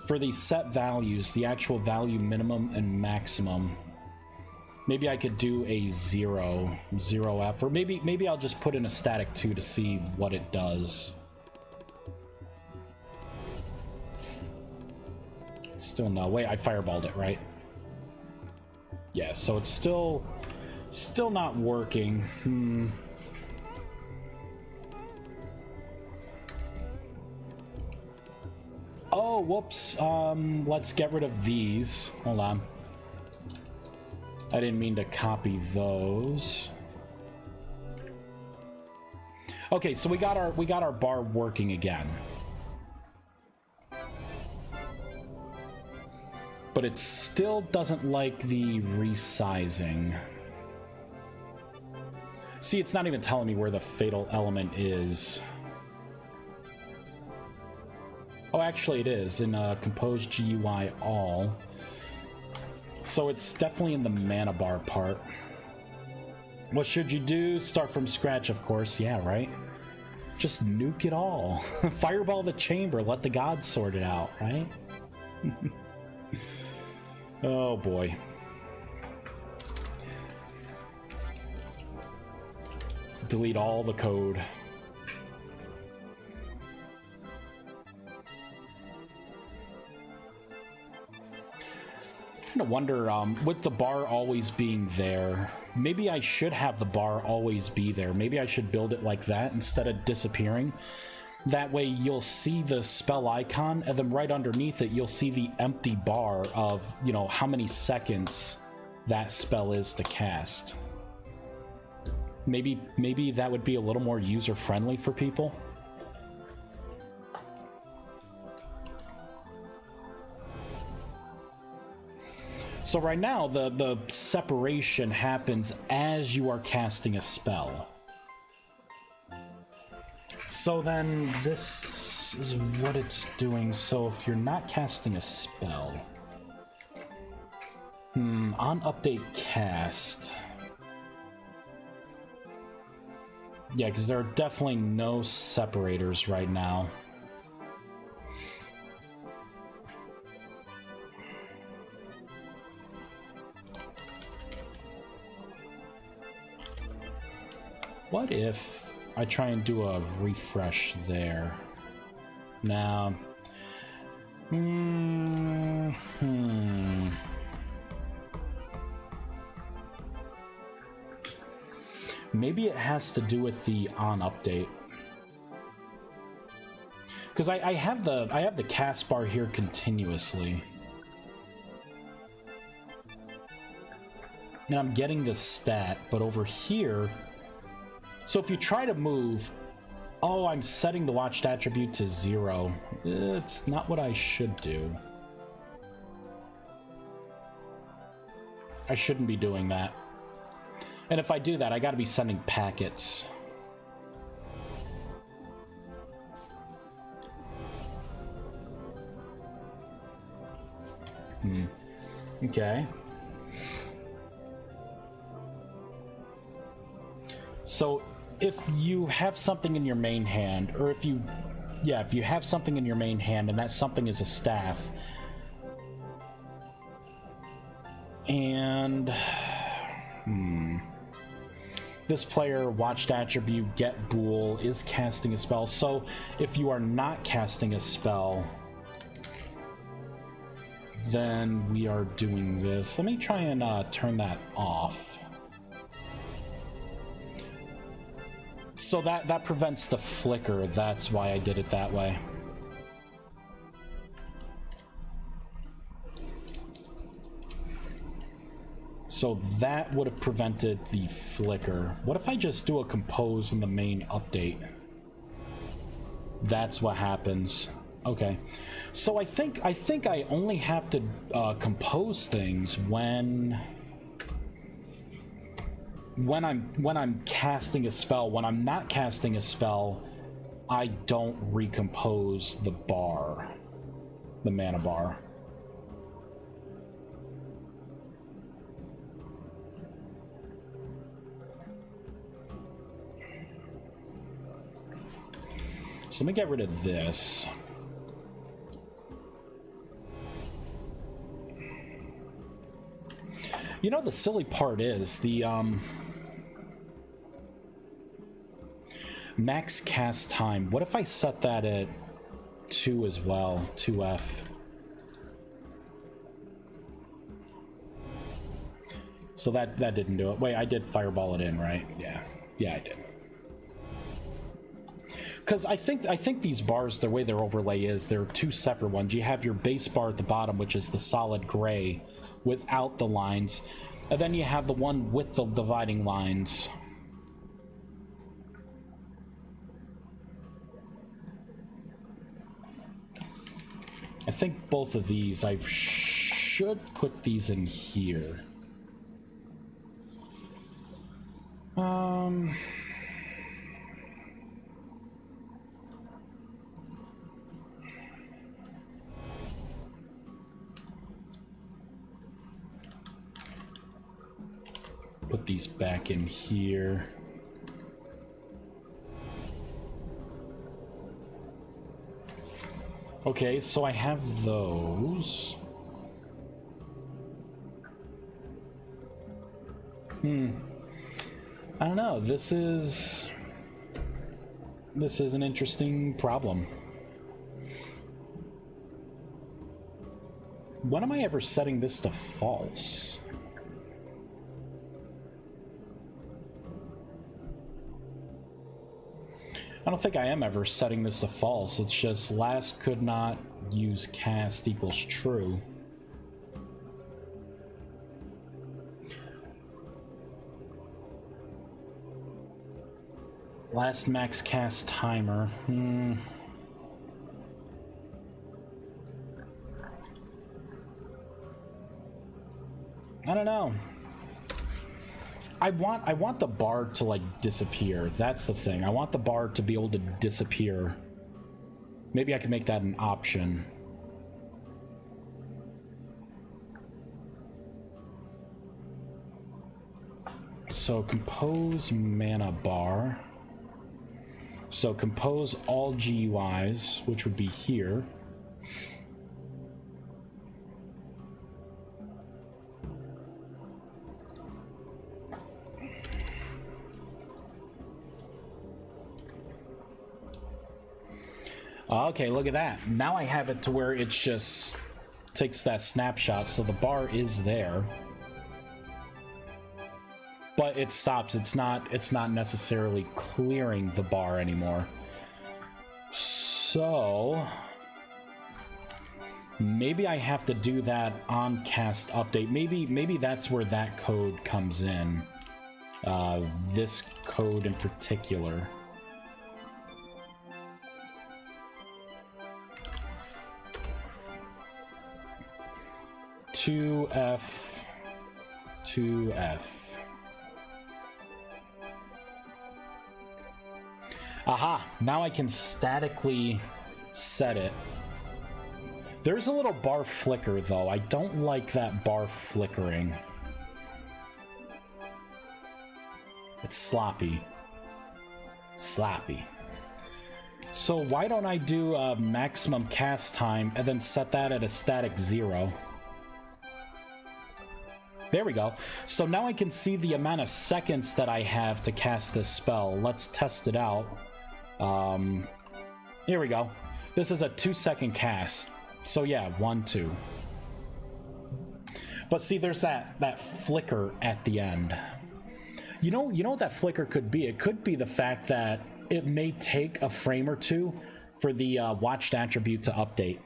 For these set values, the actual value minimum and maximum, maybe I could do a 0F, or maybe I'll just put in a static 2 to see what it does. Still no. Wait, I fireballed it, right? Yeah, so it's still not working. Oh, whoops. Let's get rid of these. Hold on. I didn't mean to copy those. Okay, so we got our bar working again. But it still doesn't like the resizing. See, it's not even telling me where the fatal element is. Oh, actually it is in Compose GUI all. So it's definitely in the mana bar part. What should you do? Start from scratch, of course. Yeah, right? Just nuke it all. Fireball the chamber. Let the gods sort it out, right? Oh, boy. Delete all the code. I wonder, with the bar always being there, maybe I should have the bar always be there. Maybe I should build it like that instead of disappearing. That way you'll see the spell icon, and then right underneath it you'll see the empty bar of, you know, how many seconds that spell is to cast. Maybe that would be a little more user-friendly for people. So right now, the separation happens as you are casting a spell. So then this is what it's doing. So if you're not casting a spell... on update cast... Yeah, because there are definitely no separators right now. What if I try and do a refresh there? Now, maybe it has to do with the on update, because I have the cast bar here continuously, and I'm getting this stat, but over here, so if you try to move, oh, I'm setting the watched attribute to 0. It's not what I should do. I shouldn't be doing that. And if I do that, I gotta be sending packets. Okay. So if you have something in your main hand, or if you have something in your main hand and that something is a staff, and this player, watched attribute, get bool, is casting a spell. So if you are not casting a spell, then we are doing this. Let me try and turn that off. So that prevents the flicker. That's why I did it that way. So that would have prevented the flicker. What if I just do a compose in the main update? That's what happens. Okay. So I think I only have to compose things when I'm casting a spell. When I'm not casting a spell, I don't recompose the bar, the mana bar. So let me get rid of this. You know, the silly part is the max cast time. What if I set that at 2 as well? 2F. So that didn't do it. Wait, I did fireball it in, right? Yeah. Yeah, I did. Because I think these bars, the way their overlay is, they're two separate ones. You have your base bar at the bottom, which is the solid gray without the lines, and then you have the one with the dividing lines. I think both of these, I should put these in here. Put these back in here. Okay, so I have those. I don't know. This is an interesting problem. When am I ever setting this to false? I don't think I am ever setting this to false. It's just last could not use cast equals true. Last max cast timer. I don't know. I want the bar to like disappear. That's the thing. I want the bar to be able to disappear. Maybe I can make that an option. So compose mana bar. So compose all GUIs, which would be here. Okay, look at that. Now I have it to where it just takes that snapshot, so the bar is there. But it stops. It's not necessarily clearing the bar anymore. So maybe I have to do that on cast update. Maybe that's where that code comes in. This code in particular. $2F. Aha! Now I can statically set it. There's a little bar flicker, though. I don't like that bar flickering. It's sloppy. Sloppy. So why don't I do a maximum cast time and then set that at a static 0? There we go. So now I can see the amount of seconds that I have to cast this spell. Let's test it out. Here we go. This is a 2-second cast. So yeah, 1, 2. But see, there's that flicker at the end. You know what that flicker could be? It could be the fact that it may take a frame or two for the watched attribute to update.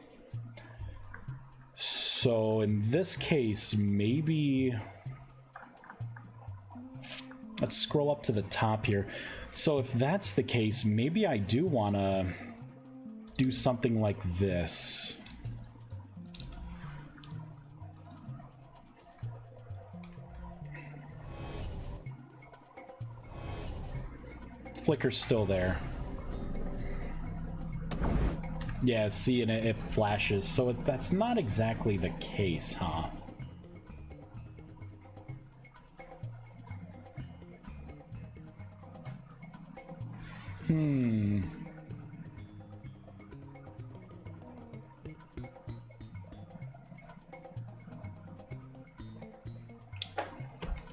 So in this case, maybe... Let's scroll up to the top here. So if that's the case, maybe I do want to do something like this. Flicker's still there. Yeah, see, and it flashes. So that's not exactly the case, huh?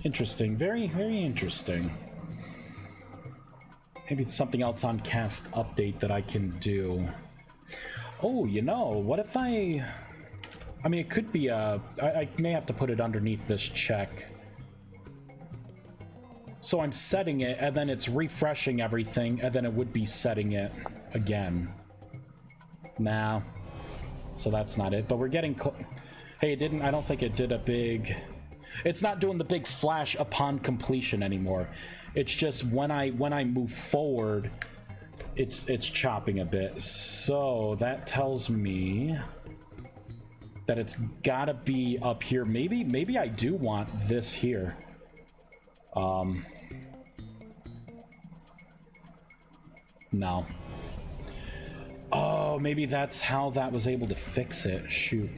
Interesting. Very, very interesting. Maybe it's something else on cast update that I can do. Oh, you know, what if I mean, it could be I may have to put it underneath this check. So I'm setting it, and then it's refreshing everything, and then it would be setting it again. Nah. So that's not it, but we're getting hey, it didn't, I don't think it did a big... It's not doing the big flash upon completion anymore. It's just when I move forward, it's chopping a bit. So that tells me that it's gotta be up here. Maybe I do want this here. No. Oh, maybe that's how that was able to fix it. Shoot.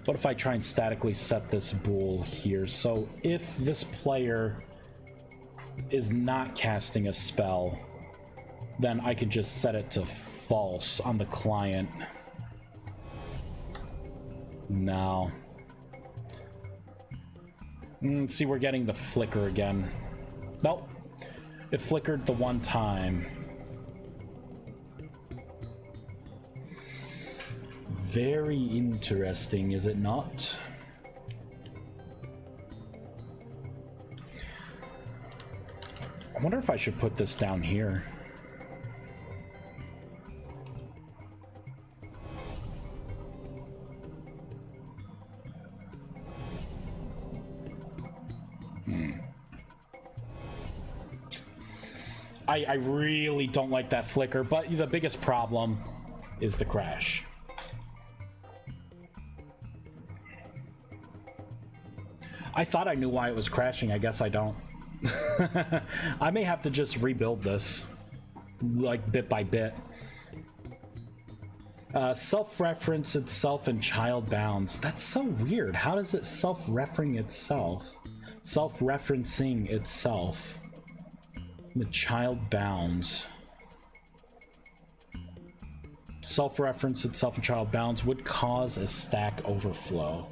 What if I try and statically set this bool here? So if this player is not casting a spell, then I can just set it to false on the client. No. See, we're getting the flicker again. Nope. It flickered the one time. Very interesting, is it not? I wonder if I should put this down here. I really don't like that flicker, but the biggest problem is the crash. I thought I knew why it was crashing. I guess I don't. I may have to just rebuild this, like, bit by bit. Self-reference itself in child bounds. That's so weird. How does it self-referencing itself? Self-referencing itself. The child bounds. Self-reference itself in child bounds would cause a stack overflow.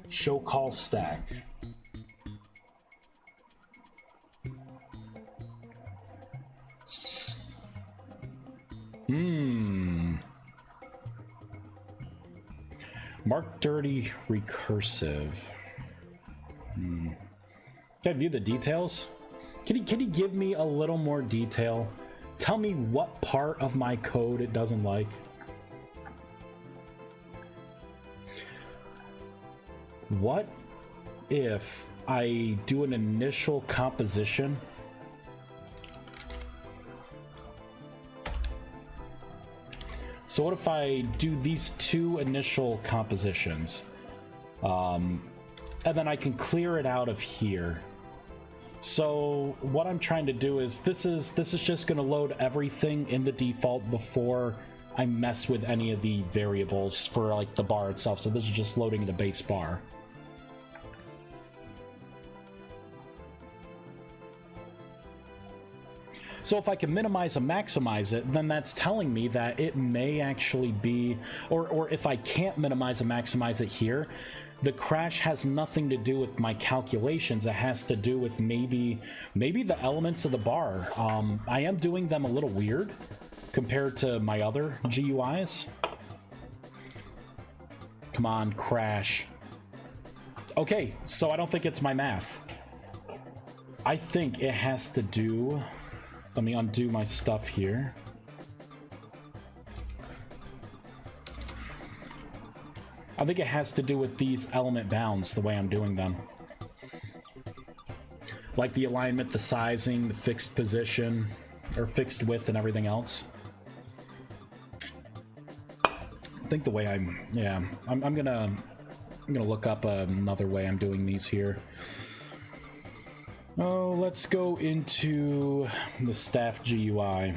Show call stack. Mark dirty recursive. Can I view the details? Can he give me a little more detail? Tell me what part of my code it doesn't like. What if I do an initial composition? So what if I do these two initial compositions? And then I can clear it out of here. So what I'm trying to do is this is just going to load everything in the default before I mess with any of the variables for like the bar itself. So this is just loading the base bar. So if I can minimize and maximize it, then that's telling me that it may actually be, or if I can't minimize and maximize it here, the crash has nothing to do with my calculations. It has to do with maybe the elements of the bar. I am doing them a little weird compared to my other GUIs. Come on, crash. Okay, so I don't think it's my math. I think it has to do... Let me undo my stuff here. I think it has to do with these element bounds, the way I'm doing them. Like the alignment, the sizing, the fixed position, or fixed width and everything else. I think the way I'm... Yeah, I'm gonna look up another way I'm doing these here. Oh, let's go into the staff GUI.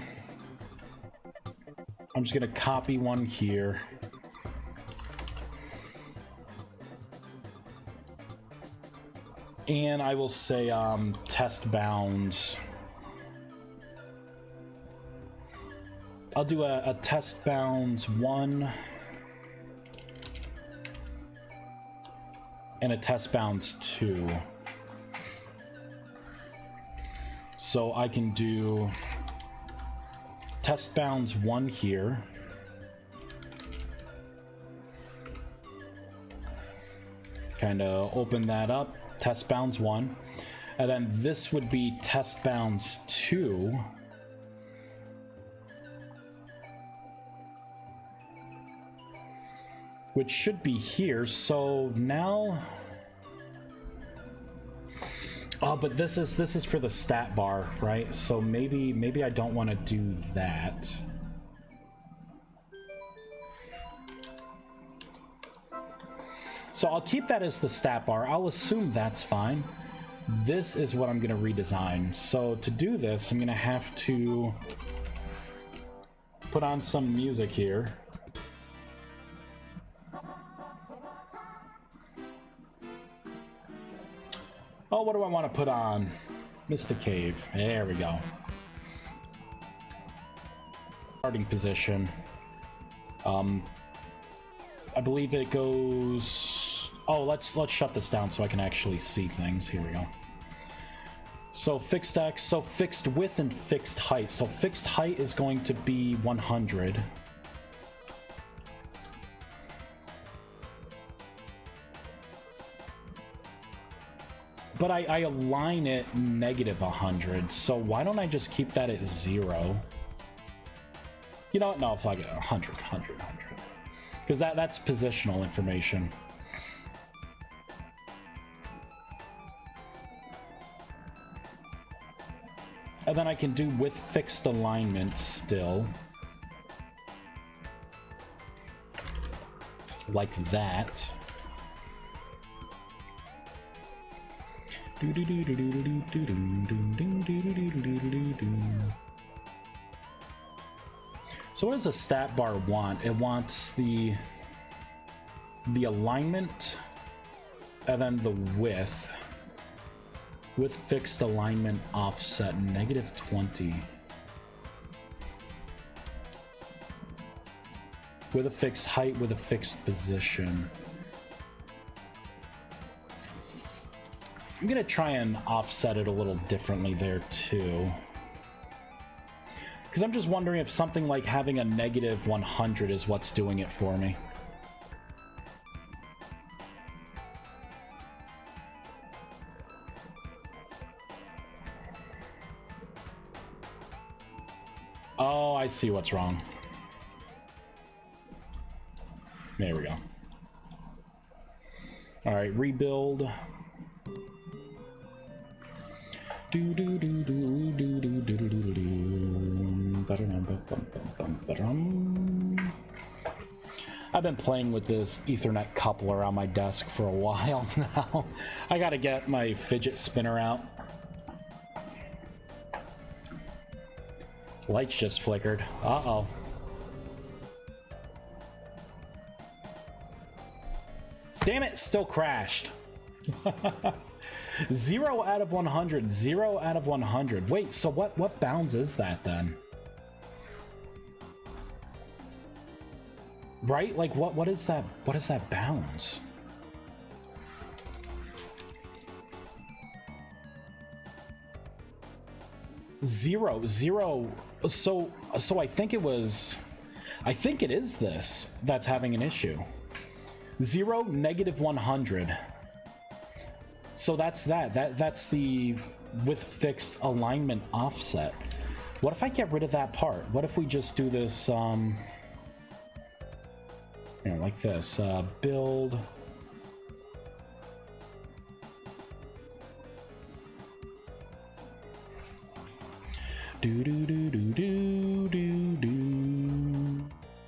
I'm just gonna copy one here. And I will say test bounds. I'll do a test bounds 1 and a test bounds 2. So I can do test bounds 1 here. Kind of open that up, test bounds 1. And then this would be test bounds 2. Which should be here, so now... Oh, but this is for the stat bar, right? So maybe I don't want to do that. So I'll keep that as the stat bar. I'll assume that's fine. This is what I'm going to redesign. So to do this, I'm going to have to put on some music here. Oh, what do I want to put on? Mr. Cave. There we go. Starting position. I believe it goes... Oh, let's shut this down so I can actually see things. Here we go. So fixed X, so fixed width and fixed height. So fixed height is going to be 100. But I align it negative 100, so why don't I just keep that at 0? You know what? No, fuck it. 100. Because that's positional information. And then I can do with fixed alignment still. Like that. So what does the stat bar want? It wants the alignment and then the width with fixed alignment offset -20 with a fixed height with a fixed position. I'm gonna try and offset it a little differently there too, because I'm just wondering if something like having a -100 is what's doing it for me. Oh, I see what's wrong. There we go. All right, rebuild. I've been playing with this Ethernet coupler on my desk for a while now. I gotta get my fidget spinner out. Lights just flickered. Uh-oh. Damn it, still crashed. 0 out of 100, 0 out of 100. Wait, so what bounds is that then? Right? Like what is that? What is that bounds? Zero. So I think it is this that's having an issue. 0, -100. So that's that's the with fixed alignment offset. What if I get rid of that part? What if we just do this, you know, like this, build. Do do do do do do do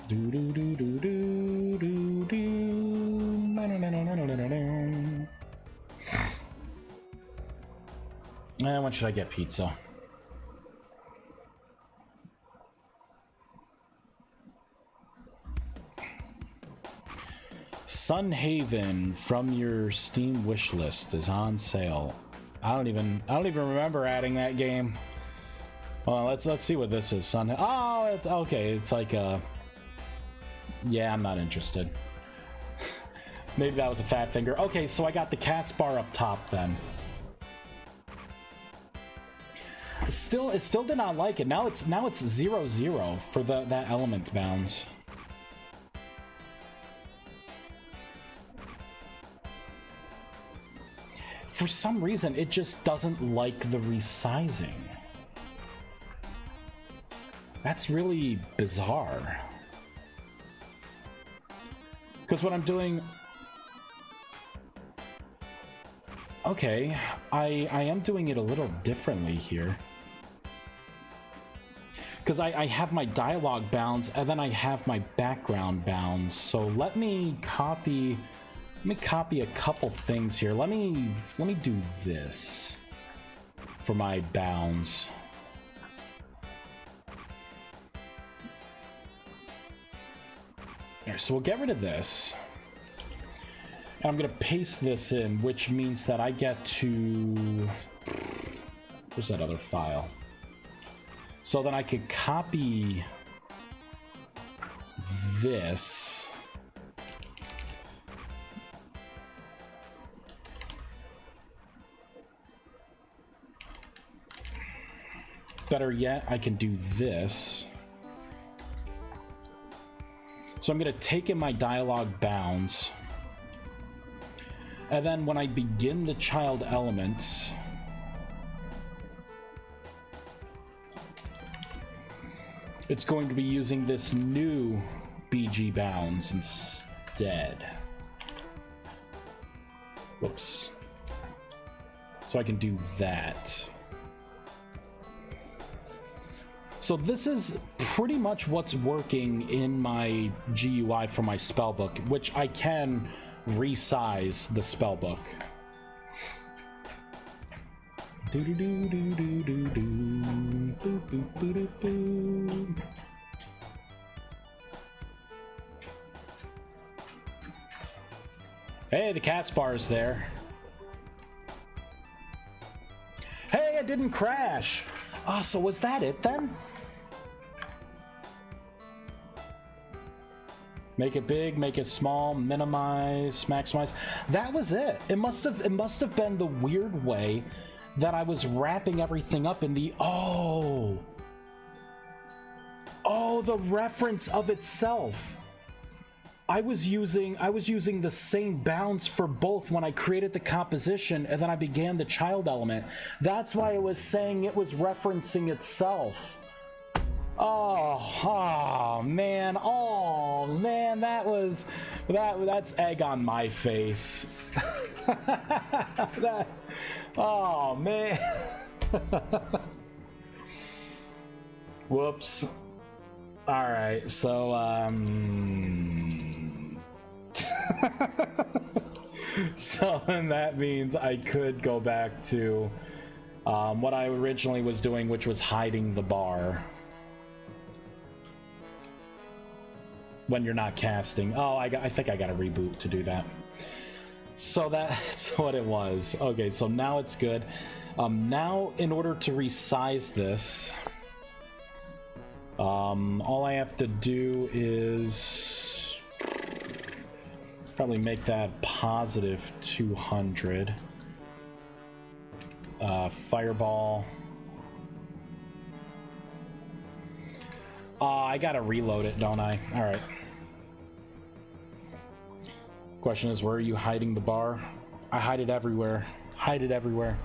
do do do do do do. And when should I get pizza? Sunhaven from your Steam wish list is on sale. I don't even remember adding that game. Well, let's see what this is. Oh, it's okay. It's like yeah, I'm not interested. Maybe that was a fat finger. Okay, so I got the cast bar up top then. It still did not like it. Now it's 0-0 for that element bounds. For some reason, it just doesn't like the resizing. That's really bizarre. Because what I'm doing... Okay, I am doing it a little differently here. Because I have my dialogue bounds, and then I have my background bounds. So let me copy a couple things here. Let me do this for my bounds. Alright, so we'll get rid of this. And I'm gonna paste this in, which means that I get to... Where's that other file? So then I could copy this. Better yet, I can do this. So I'm going to take in my dialogue bounds. And then when I begin the child elements, it's going to be using this new BG bounds instead. Whoops. So I can do that. So this is pretty much what's working in my GUI for my spellbook, which I can resize the spellbook. Hey, the cast bar's there. Hey, it didn't crash. Oh, so was that it then? Make it big, make it small, minimize, maximize. That was it. It must have been the weird way that I was wrapping everything up in the oh, the reference of itself. I was using the same bounds for both when I created the composition and then I began the child element. That's why it was saying it was referencing itself. Oh man, that's egg on my face. Oh man. Whoops. All right, so so then that means I could go back to what I originally was doing, which was hiding the bar when you're not casting. Oh, I think I got a reboot to do that. So that's what it was. Okay, so now it's good. Now, in order to resize this, all I have to do is probably make that positive 200. Fireball. I gotta reload it, don't I? All right. Question is, where are you hiding the bar? I hide it everywhere. Hide it everywhere.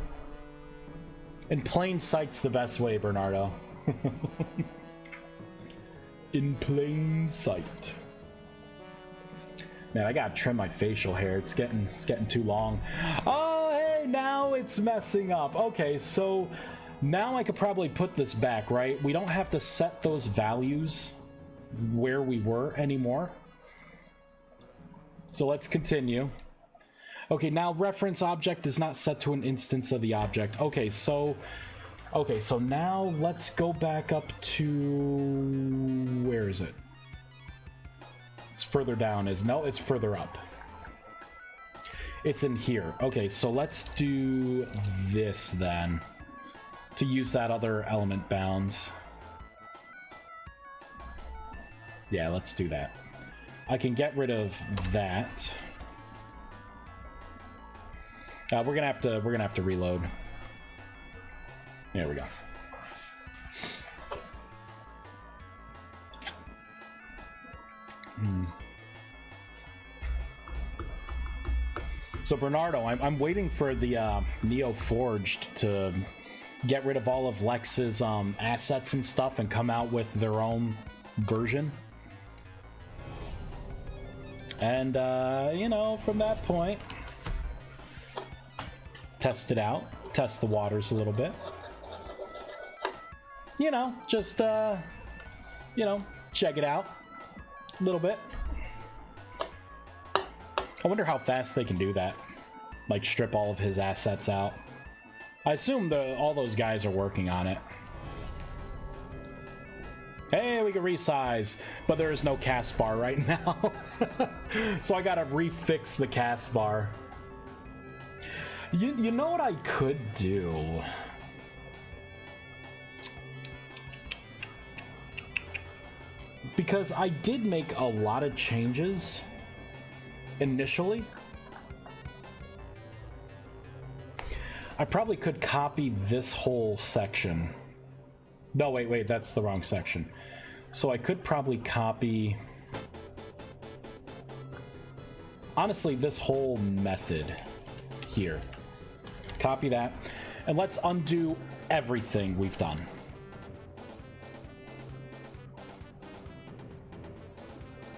In plain sight's the best way, Bernardo. In plain sight. Man, I gotta trim my facial hair. It's getting too long. Oh, hey, now it's messing up. Okay, so now I could probably put this back, right? We don't have to set those values where we were anymore. So let's continue. Okay, now reference object is not set to an instance of the object. Okay, so now let's go back up to, where is it? It's further down, no, it's further up. It's in here. Okay, so let's do this then to use that other element bounds. Yeah, let's do that. I can get rid of that. We're gonna have to reload. There we go. So Bernardo, I'm waiting for the Neo Forged to get rid of all of Lex's assets and stuff and come out with their own version. And you know, from that point, test it out, test the waters a little bit. You know, just you know, check it out a little bit. I wonder how fast they can do that. Like, strip all of his assets out. I assume all those guys are working on it. Hey, we can resize, but there is no cast bar right now. So I gotta refix the cast bar. You know what I could do? Because I did make a lot of changes initially. I probably could copy this whole section. No, wait, that's the wrong section. So I could probably copy, honestly, this whole method here. Copy that, and let's undo everything we've done.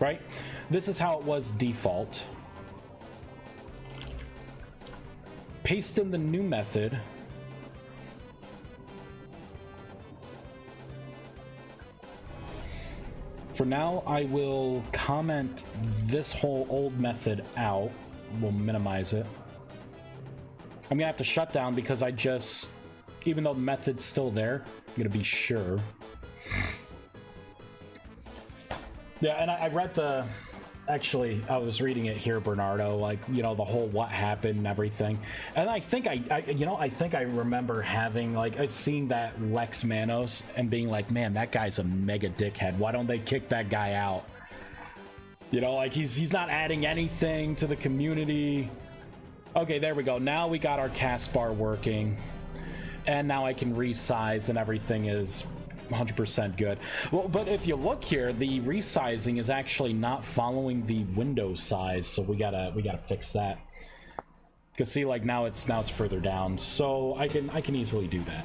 Right? This is how it was default. Paste in the new method. For now, I will comment this whole old method out. We'll minimize it. I'm gonna have to shut down because I just, even though the method's still there, I'm gonna be sure. Yeah, and I read the, actually, I was reading it here, Bernardo, like, you know, the whole what happened and everything. And I think I think I remember having, like, seeing that Lex Manos and being like, man, that guy's a mega dickhead. Why don't they kick that guy out? You know, like, he's not adding anything to the community. Okay, there we go. Now we got our cast bar working. And now I can resize and everything is 100% good. Well, but if you look here, the resizing is actually not following the window size, so we gotta fix that. Cause see, like now it's further down, so I can easily do that.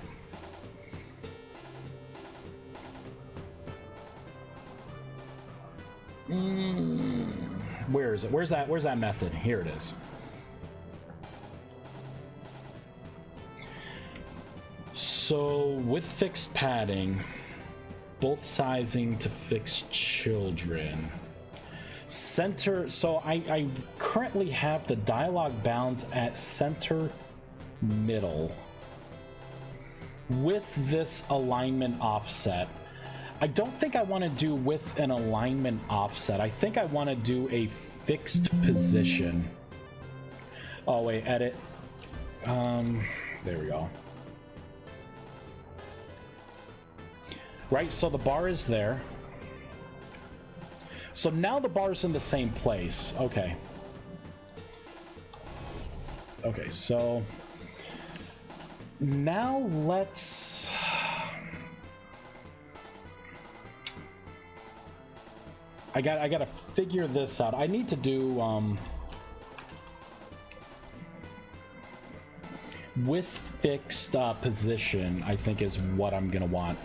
Where is it? Where's that method? Here it is. So with fixed padding, both sizing to fixed children. Center, so I currently have the dialogue bounds at center middle. With this alignment offset, I don't think I want to do with an alignment offset. I think I want to do a fixed position. Oh wait, edit. There we go. Right, so the bar is there. So now the bar's in the same place. Okay. Okay, so now let's... I gotta figure this out. I need to do with fixed position, I think is what I'm gonna want.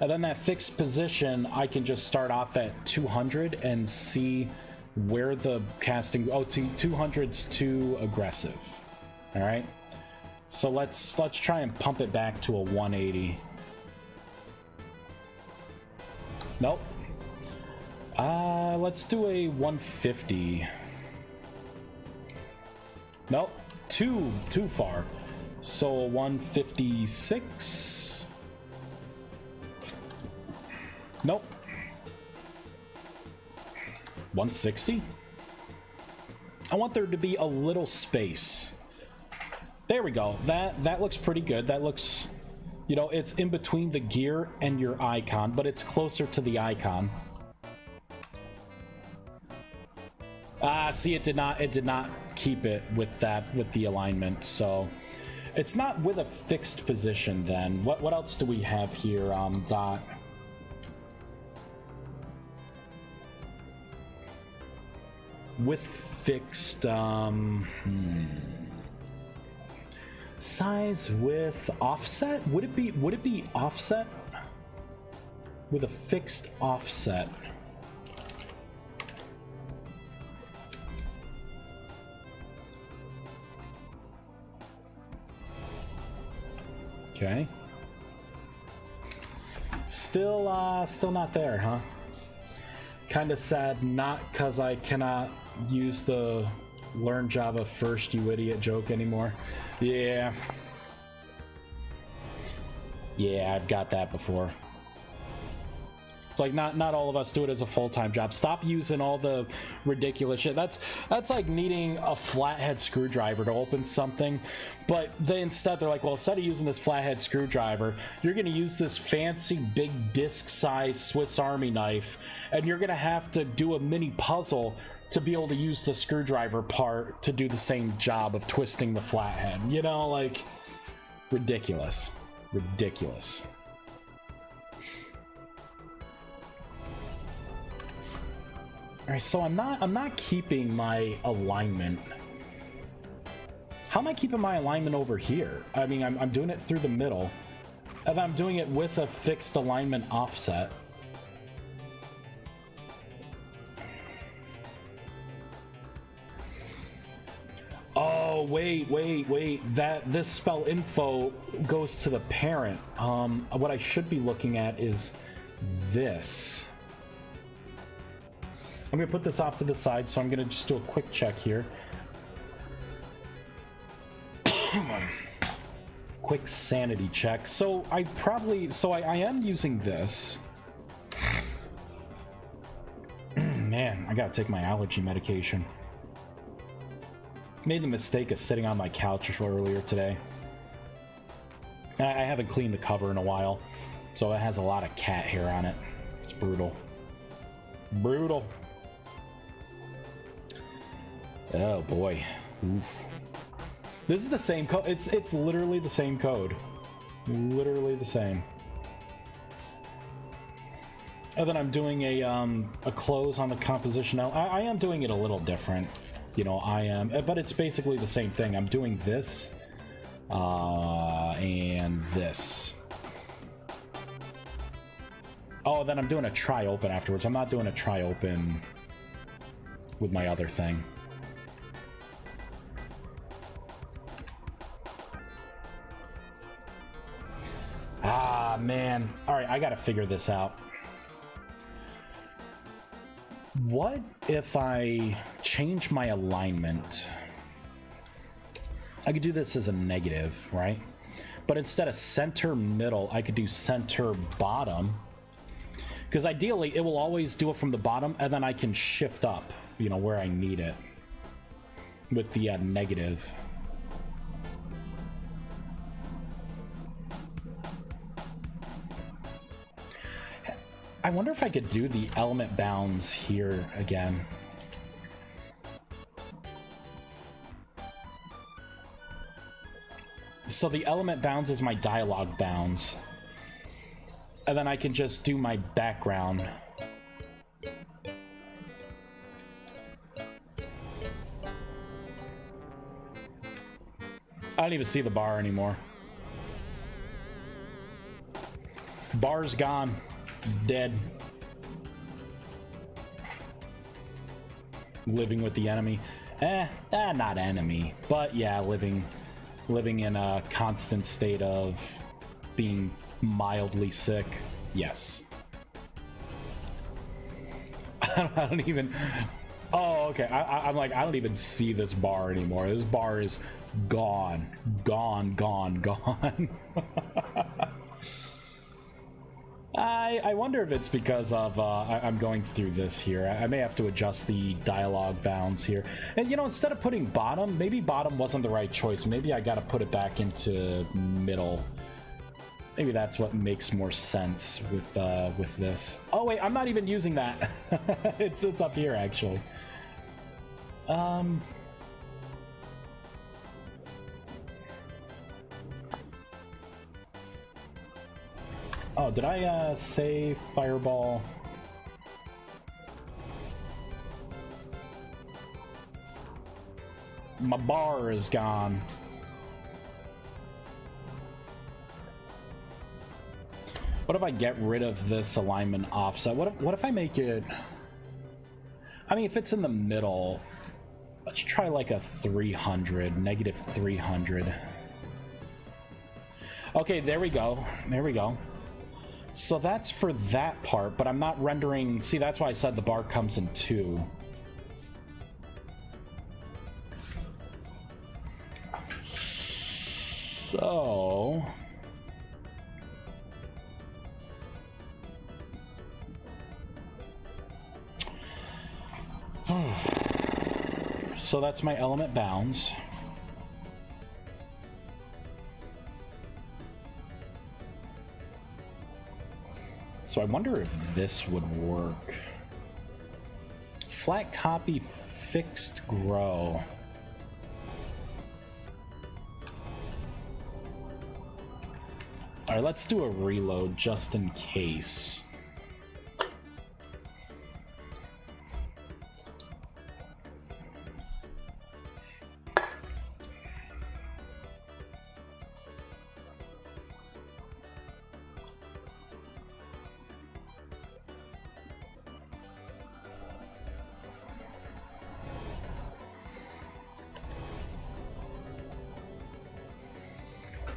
And then that fixed position, I can just start off at 200 and see where the casting. Oh, 200's too aggressive. All right. So let's try and pump it back to a 180. Nope. Let's do a 150. Nope. Too far. So 156. Nope. 160. I want there to be a little space. There we go. That looks pretty good. That looks, you know, it's in between the gear and your icon, but it's closer to the icon. See, it did not keep it with the alignment, so it's not with a fixed position then. What else do we have here? Dot. With fixed size with offset? Would it be offset? With a fixed offset. Okay. Still not there, huh? Kind of sad, not because I cannot use the learn Java first, you idiot joke anymore. Yeah, I've got that before. It's like not all of us do it as a full-time job. Stop using all the ridiculous shit. That's like needing a flathead screwdriver to open something, but instead they're like, well, instead of using this flathead screwdriver, you're going to use this fancy big disc-sized Swiss Army knife, and you're going to have to do a mini puzzle to be able to use the screwdriver part to do the same job of twisting the flathead. You know, like, ridiculous. Ridiculous. All right, so I'm not keeping my alignment. How am I keeping my alignment over here? I mean, I'm doing it through the middle, and I'm doing it with a fixed alignment offset. Oh, wait. This spell info goes to the parent. What I should be looking at is this. I'm gonna put this off to the side, so I'm gonna just do a quick check here. Quick sanity check. So I am using this. Man, I gotta take my allergy medication. Made the mistake of sitting on my couch earlier today. I haven't cleaned the cover in a while, so it has a lot of cat hair on it. It's brutal. Brutal. Oh boy. Oof. This is the same code. It's literally the same code. Literally the same. And then I'm doing a close on the composition. Now I am doing it a little different. You know, but it's basically the same thing. I'm doing this and this. Oh, then I'm doing a try open afterwards. I'm not doing a try open with my other thing. Ah, man. All right, I gotta figure this out. What if I change my alignment? I could do this as a negative, right? But instead of center middle, I could do center bottom. Because ideally, it will always do it from the bottom, and then I can shift up, you know, where I need it with the negative. I wonder if I could do the element bounds here again. So the element bounds is my dialogue bounds. And then I can just do my background. I don't even see the bar anymore. Bar's gone. It's dead. Living with the enemy. Not enemy. But yeah, living in a constant state of being mildly sick. Yes. I don't even... Oh, okay. I'm like, I don't even see this bar anymore. This bar is gone. Gone. I wonder if it's because of I'm going through this here. I may have to adjust the dialogue bounds here. And you know, instead of putting bottom, maybe bottom wasn't the right choice. Maybe I gotta put it back into middle. Maybe that's what makes more sense with this. Oh wait, I'm not even using that. it's up here actually. Oh, did I say fireball? My bar is gone. What if I get rid of this alignment offset? What if I make it... I mean, if it's in the middle, let's try like a 300, negative 300. Okay, there we go. There we go. So that's for that part, but I'm not rendering... See, that's why I said the bar comes in two. So... So that's my element bounds. So I wonder if this would work. Flat copy, fixed grow. All right, let's do a reload just in case.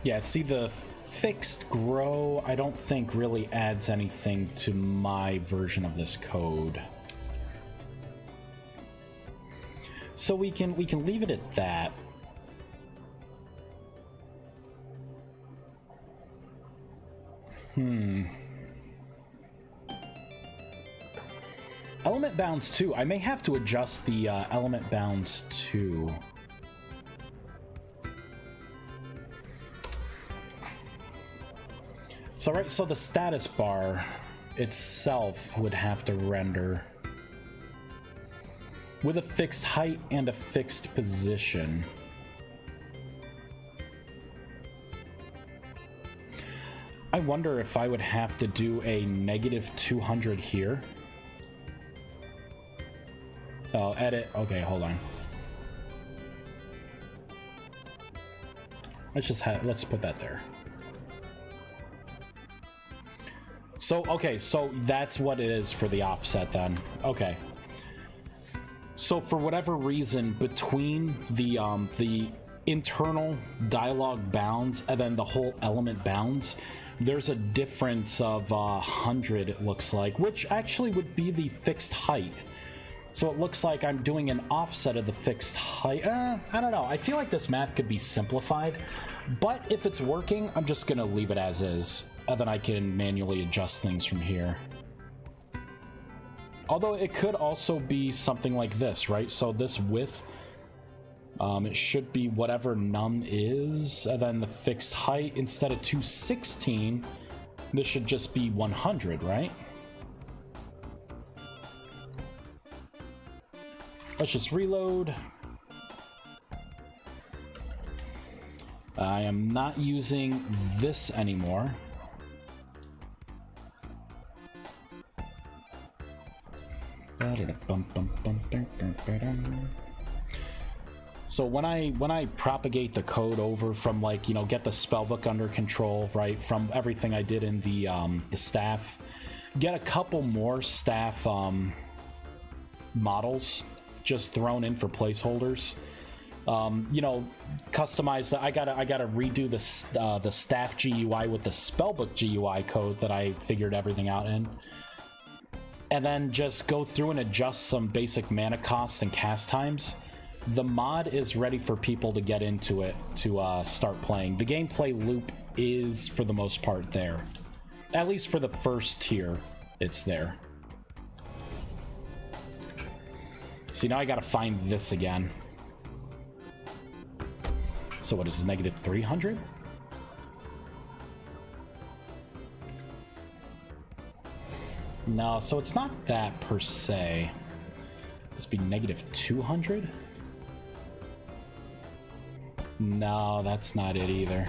Yeah, see, the fixed grow, I don't think really adds anything to my version of this code. So we can leave it at that. Element bounds too. I may have to adjust the element bounds too. So right, so the status bar itself would have to render with a fixed height and a fixed position. I wonder if I would have to do a negative 200 here. Oh, edit. Okay, hold on. Let's put that there. So, okay, so that's what it is for the offset then. Okay. So for whatever reason, between the internal dialogue bounds and then the whole element bounds, there's a difference of 100, it looks like, which actually would be the fixed height. So it looks like I'm doing an offset of the fixed height. I don't know. I feel like this math could be simplified, but if it's working, I'm just gonna leave it as is. And then I can manually adjust things from here. Although it could also be something like this, right? So this width, it should be whatever num is, and then the fixed height, instead of 216, this should just be 100, right? Let's just reload. I am not using this anymore. So when I propagate the code over from, like, you know, get the spellbook under control, right, from everything I did in the staff, get a couple more staff models just thrown in for placeholders. You know, customize the. I gotta redo the staff GUI with the spellbook GUI code that I figured everything out in, and then just go through and adjust some basic mana costs and cast times. The mod is ready for people to get into it to start playing. The gameplay loop is, for the most part, there. At least for the first tier, it's there. See, now I gotta find this again. So what is this, negative 300? No, so it's not that per se. This be negative 200? No, that's not it either.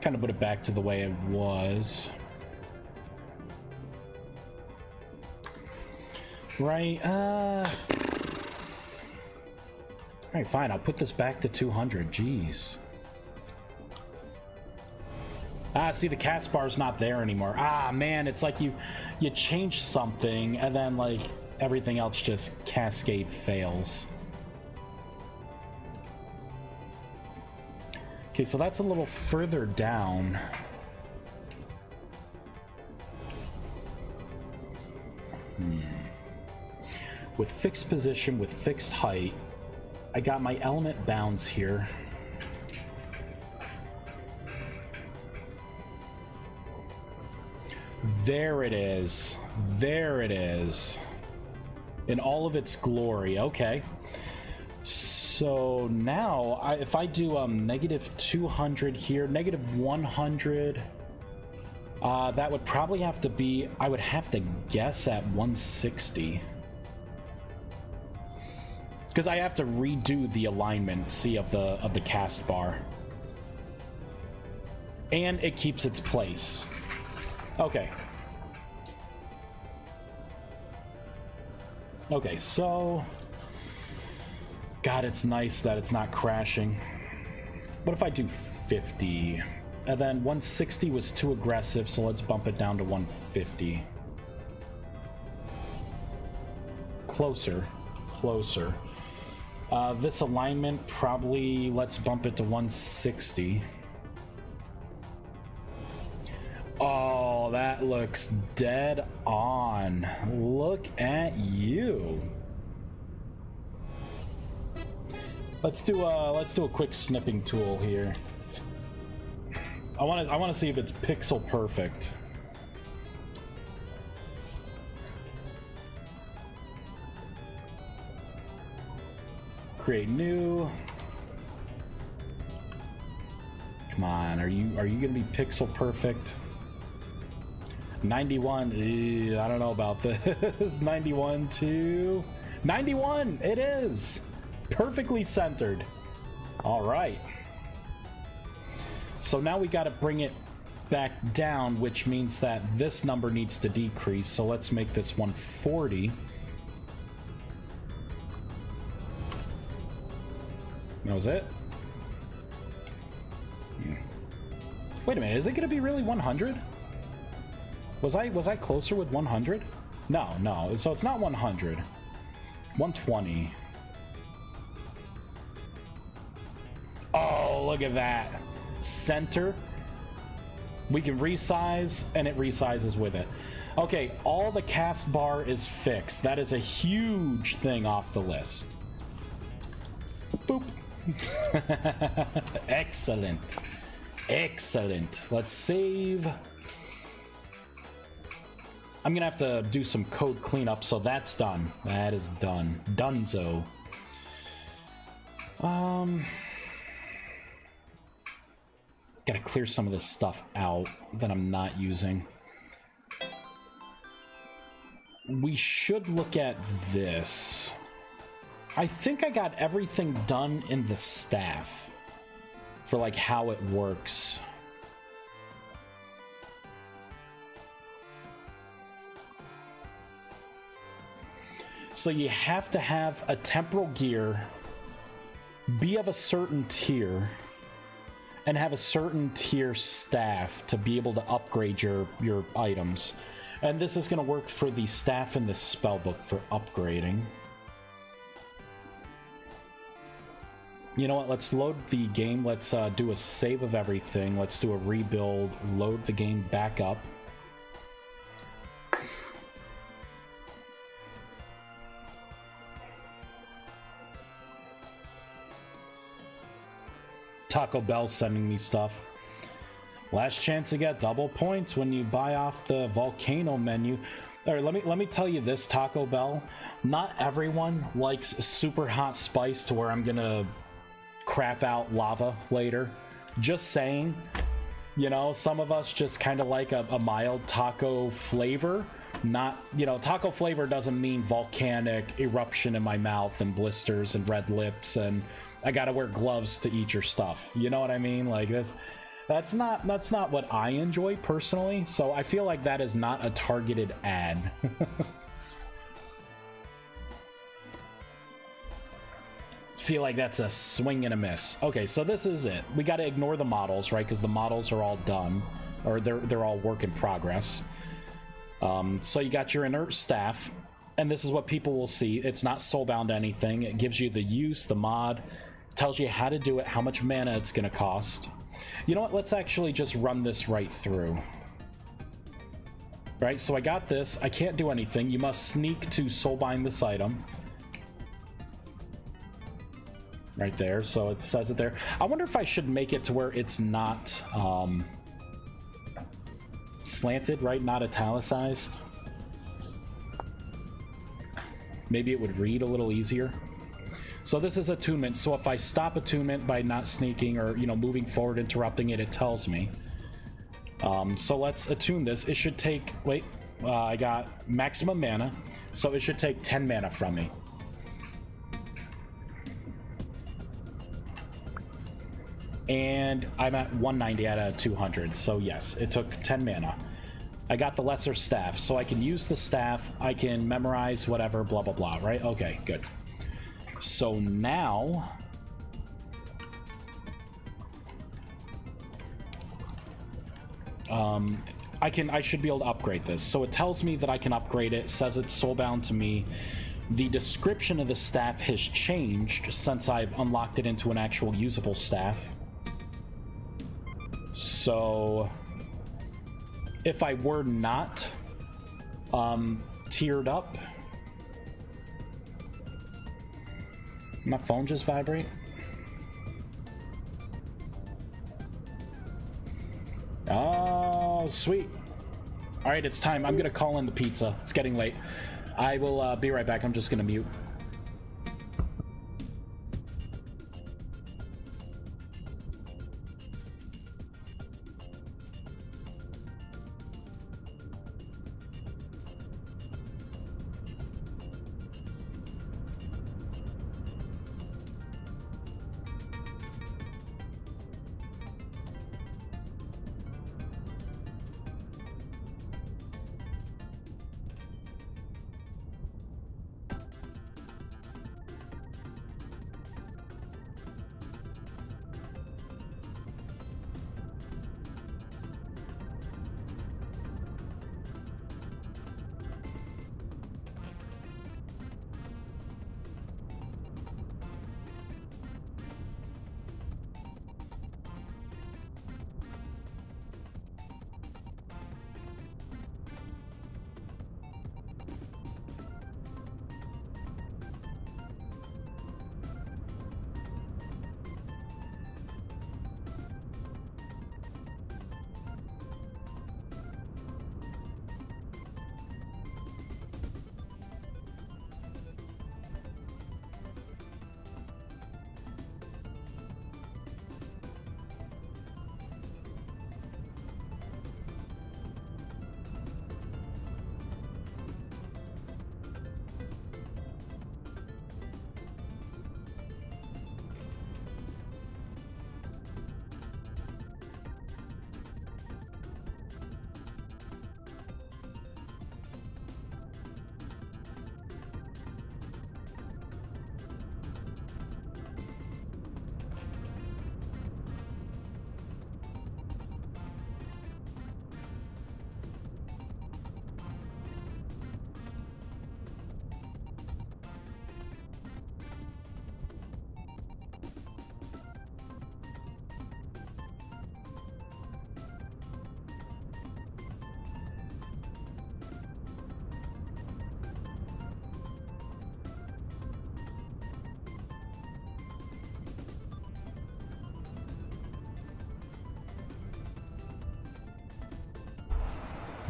Kind of put it back to the way it was. Right, alright, fine, I'll put this back to 200, jeez. Ah, see, the cast bar's not there anymore. Ah, man, it's like you change something, and then, like, everything else just cascade fails. Okay, so that's a little further down. With fixed position, with fixed height, I got my element bounds here. There it is. There it is. In all of its glory. Okay. So now, if I do negative 200 here, negative 100, that would probably have to be, I would have to guess at 160. Because I have to redo the alignment, see, of the cast bar. And it keeps its place. Okay. Okay, so... God, it's nice that it's not crashing. What if I do 50? And then 160 was too aggressive, so let's bump it down to 150. Closer. Closer. This alignment, probably, let's bump it to 160. Oh, that looks dead on. Look at you. Let's do a quick snipping tool here. I want to see if it's pixel perfect. Create new. Come on, are you gonna be pixel perfect? 91. I don't know about this. 91 to 91. It is perfectly centered. All right. So now we got to bring it back down, which means that this number needs to decrease. So let's make this 140. That was it. Wait a minute, is it going to be really 100? Was I closer with 100? No. So it's not 100. 120. Oh, look at that. Center. We can resize, and it resizes with it. Okay, all the cast bar is fixed. That is a huge thing off the list. Boop. Excellent. Excellent. Let's save. I'm gonna have to do some code cleanup, so that's done. That is done. Dunzo. Gotta clear some of this stuff out that I'm not using. We should look at this. I think I got everything done in the staff. for like how it works. So you have to have a temporal gear, be of a certain tier, and have a certain tier staff to be able to upgrade your items. And this is going to work for the staff in the spellbook for upgrading. You know what? Let's load the game. Let's do a save of everything. Let's do a rebuild. Load the game back up. Taco Bell sending me stuff. Last chance to get double points when you buy off the volcano menu. All right, let me tell you this, Taco Bell. Not everyone likes super hot spice to where I'm gonna crap out lava later. Just saying. You know, some of us just kind of like a mild taco flavor. Not, you know, taco flavor doesn't mean volcanic eruption in my mouth and blisters and red lips and I gotta wear gloves to eat your stuff. You know what I mean? Like that's not what I enjoy personally. So I feel like that is not a targeted ad. Feel like that's a swing and a miss. Okay, so this is it. We got to ignore the models, right? Because the models are all done, or they're all work in progress. So you got your inert staff, and this is what people will see. It's not soulbound to anything. It gives you the use, the mod, tells you how to do it, how much mana it's going to cost. You know what? Let's actually just run this right through. Right, so I got this. I can't do anything. You must sneak to soulbind this item. Right there, so it says it there. I wonder if I should make it to where it's not slanted, right? Not italicized. Maybe it would read a little easier. So this is attunement, so if I stop attunement by not sneaking or, you know, moving forward, interrupting it, it tells me. So let's attune this. It should take, wait, I got maximum mana, so it should take 10 mana from me. And I'm at 190 out of 200, so yes, it took 10 mana. I got the lesser staff, so I can use the staff, I can memorize whatever, blah, blah, blah, right? Okay, good. So now... I should be able to upgrade this. So it tells me that I can upgrade it, says it's soulbound to me. The description of the staff has changed since I've unlocked it into an actual usable staff. So if I were not tiered up, my phone just vibrate. Oh, sweet. All right, it's time. I'm gonna call in the pizza. It's getting late. I will be right back. I'm just gonna mute.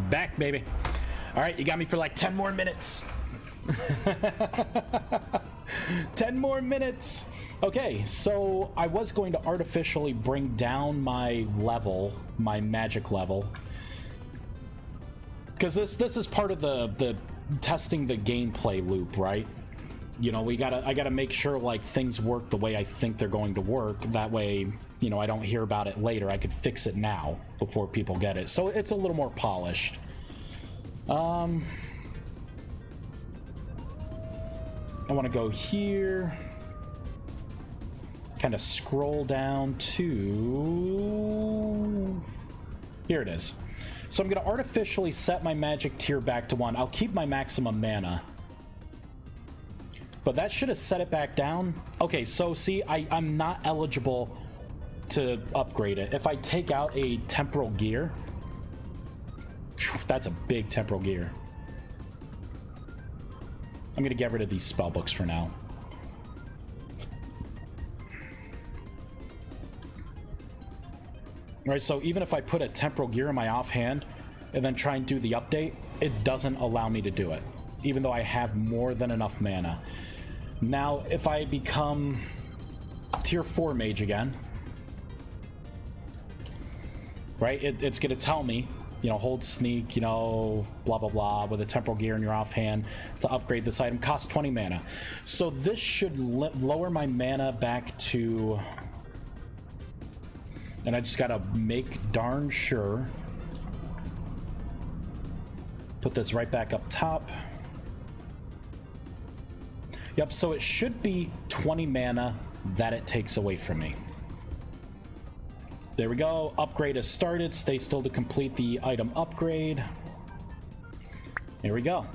Back, baby. All right, you got me for like 10 more minutes. 10 more minutes. Okay, so I was going to artificially bring down my level, my magic level, because this is part of the testing the gameplay loop, right? You know, I gotta make sure like things work the way I think they're going to work. That way, you know, I don't hear about it later. I could fix it now before people get it. So it's a little more polished. I want to go here, kind of scroll down to here. It is. So I'm going to artificially set my magic tier back to 1. I'll keep my maximum mana, but that should have set it back down. Okay, so see, I'm not eligible to upgrade it. If I take out a temporal gear, that's a big temporal gear. I'm gonna get rid of these spell books for now. Right, so even if I put a temporal gear in my offhand and then try and do the update, it doesn't allow me to do it, even though I have more than enough mana. Now, if I become tier 4 mage again, right, it's gonna tell me, you know, hold sneak, you know, blah, blah, blah, with a temporal gear in your offhand to upgrade this item. Costs 20 mana. So this should lower my mana back to... And I just gotta make darn sure. Put this right back up top. Yep, so it should be 20 mana that it takes away from me. There we go. Upgrade has started. Stay still to complete the item upgrade. There we go.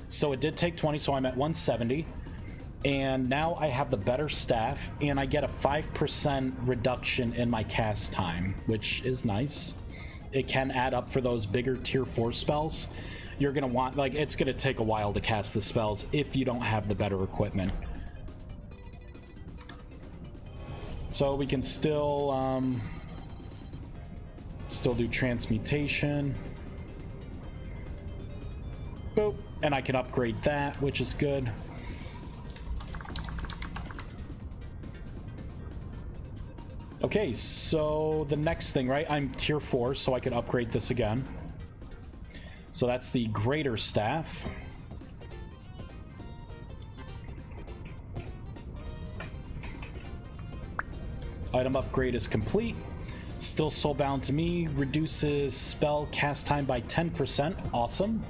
So it did take 20, so I'm at 170. And now I have the better staff, and I get a 5% reduction in my cast time, which is nice. It can add up for those bigger tier 4 spells. You're going to want, like, it's going to take a while to cast the spells if you don't have the better equipment. So we can still do transmutation. Boop. And I can upgrade that, which is good. Okay, so the next thing, right? I'm tier 4, so I could upgrade this again. So that's the greater staff. Item upgrade is complete. Still soulbound to me. Reduces spell cast time by 10%. Awesome.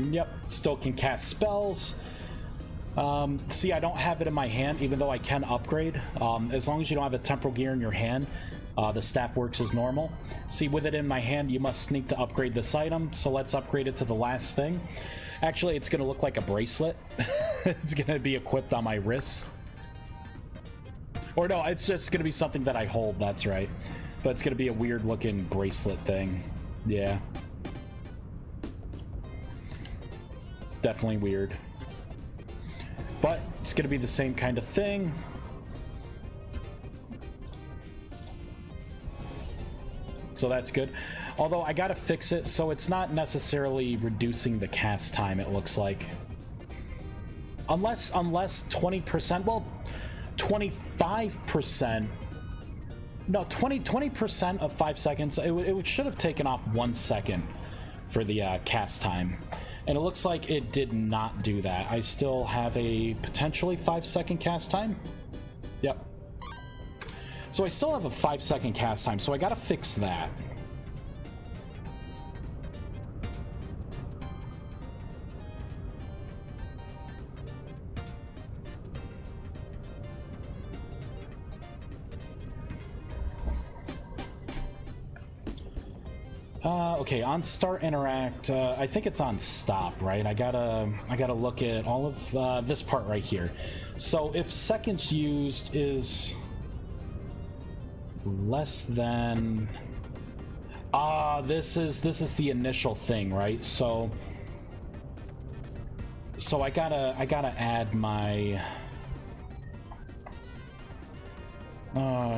Yep, still can cast spells. See, I don't have it in my hand, even though I can upgrade. As long as you don't have a temporal gear in your hand, the staff works as normal. See, with it in my hand, you must sneak to upgrade this item. So let's upgrade it to the last thing. Actually, it's going to look like a bracelet. It's going to be equipped on my wrist. Or no, it's just going to be something that I hold, that's right. But it's going to be a weird looking bracelet thing. Yeah. Definitely weird. But it's going to be the same kind of thing. So that's good. Although I got to fix it so it's not necessarily reducing the cast time, it looks like. Unless 20%, well, 25%. No, 20% of 5 seconds. It should have taken off 1 second for the cast time. And it looks like it did not do that. I still have a potentially 5-second cast time. Yep. So I still have a 5-second cast time, so I gotta fix that. Okay, on start interact, I think it's on stop, right? I gotta look at all of this part right here. So if seconds used is less than, this is the initial thing, right? So So I gotta add my...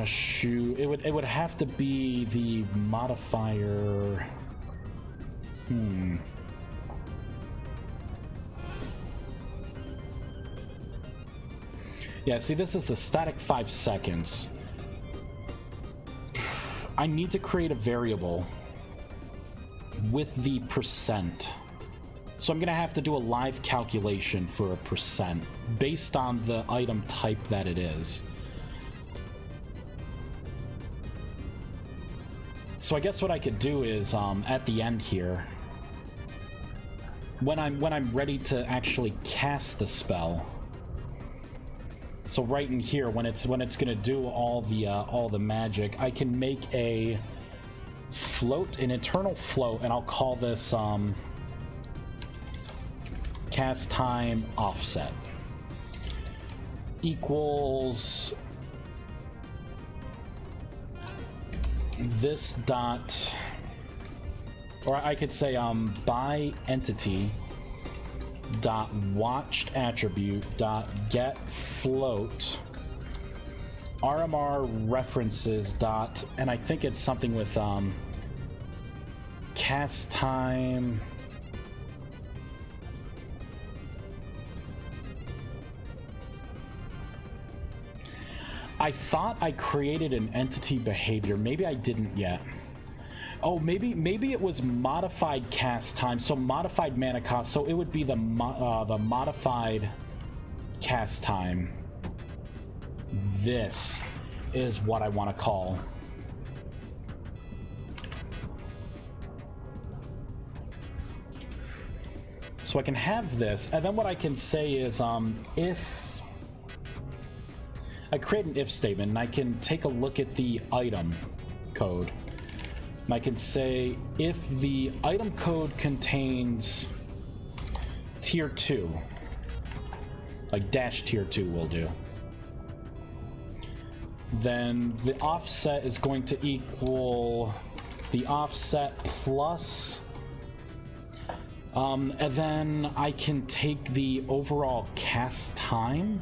shoot. It would have to be the modifier... Yeah, see, this is the static 5 seconds. I need to create a variable with the percent. So I'm gonna have to do a live calculation for a percent based on the item type that it is. So I guess what I could do is at the end here, when I'm ready to actually cast the spell. So right in here, when it's gonna do all the magic, I can make an internal float, and I'll call this cast time offset equals this dot, or I could say by entity dot watched attribute dot get float RMR references dot, and I think it's something with cast time. I thought I created an entity behavior. Maybe I didn't yet. Oh, maybe it was modified cast time. So modified mana cost. So it would be the modified cast time. This is what I want to call. So I can have this, and then what I can say is if I create an if statement, and I can take a look at the item code. And I can say if the item code contains tier 2, like dash tier 2 will do, then the offset is going to equal the offset plus, and then I can take the overall cast time.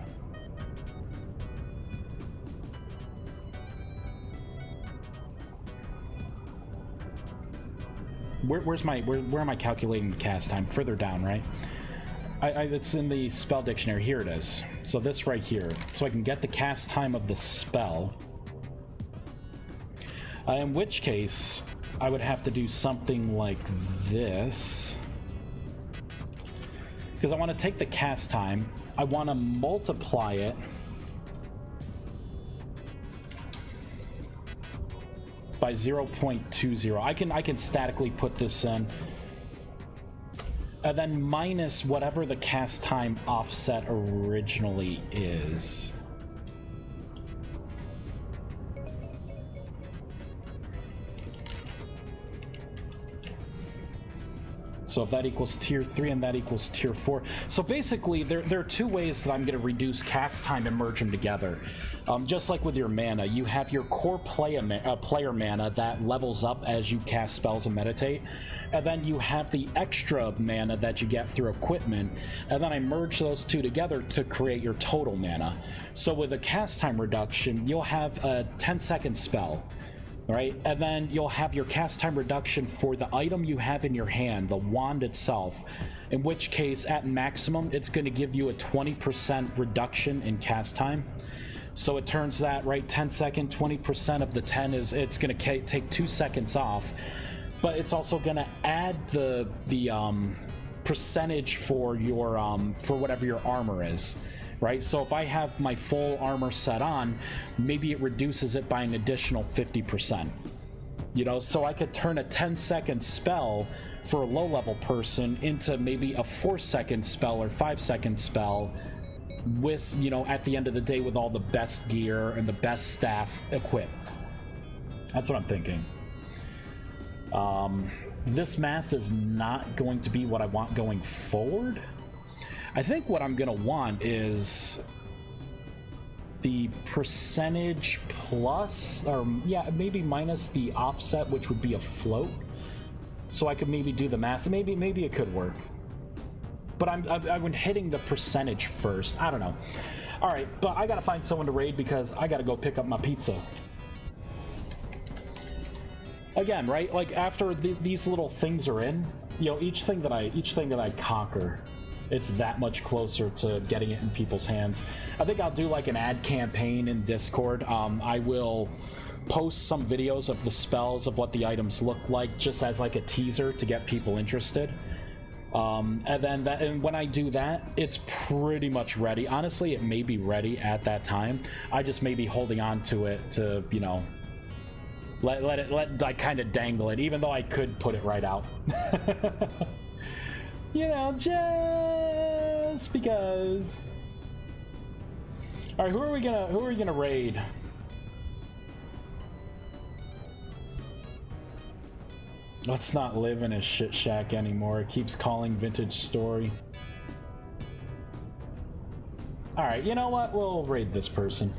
Where am I calculating the cast time? Further down, right? It's in the spell dictionary. Here it is. So this right here. So I can get the cast time of the spell. In which case, I would have to do something like this. Because I want to take the cast time. I want to multiply it by 0.20. I can statically put this in, and then minus whatever the cast time offset originally is. So if that equals tier 3 and that equals tier 4. So basically, there are two ways that I'm going to reduce cast time and merge them together. Just like with your mana, you have your core player mana that levels up as you cast spells and meditate. And then you have the extra mana that you get through equipment. And then I merge those two together to create your total mana. So with a cast time reduction, you'll have a 10-second spell. Right, and then you'll have your cast time reduction for the item you have in your hand, the wand itself, in which case at maximum it's going to give you a 20% reduction in cast time. So it turns that, right, 10 second, 20% of the 10 is, it's going to take 2 seconds off, but it's also going to add the percentage for your for whatever your armor is. Right, so if I have my full armor set on, maybe it reduces it by an additional 50%. You know, so I could turn a 10-second spell for a low-level person into maybe a 4-second spell or 5-second spell with, you know, at the end of the day with all the best gear and the best staff equipped. That's what I'm thinking. This math is not going to be what I want going forward. I think what I'm going to want is the percentage plus, or yeah, maybe minus the offset, which would be a float. So I could maybe do the math. Maybe it could work. but I'm hitting the percentage first. I don't know. All right, but I gotta find someone to raid because I gotta go pick up my pizza. Again, right? Like after these little things are in, you know, each thing that I conquer, it's that much closer to getting it in people's hands. I think I'll do like an ad campaign in Discord. I will post some videos of the spells of what the items look like, just as like a teaser to get people interested. And when I do that, it's pretty much ready. Honestly, it may be ready at that time. I just may be holding on to it to, you know, let like kind of dangle it, even though I could put it right out. You know, just because. All right, who are we gonna raid? Let's not live in a shit shack anymore. It keeps calling Vintage Story. All right, you know what? We'll raid this person.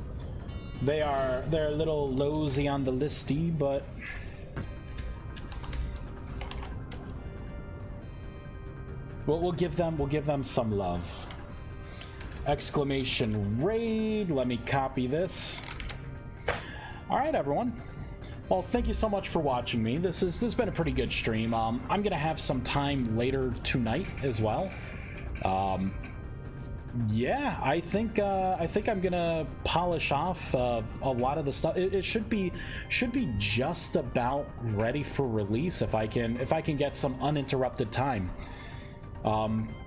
They're a little lowsy on the listy, but we'll give them some love. Exclamation raid. Let me copy this. All right, everyone. Well, thank you so much for watching me. This has been a pretty good stream. I'm gonna have some time later tonight as well. Yeah, I think I'm gonna polish off a lot of the stuff. It should be just about ready for release if I can get some uninterrupted time.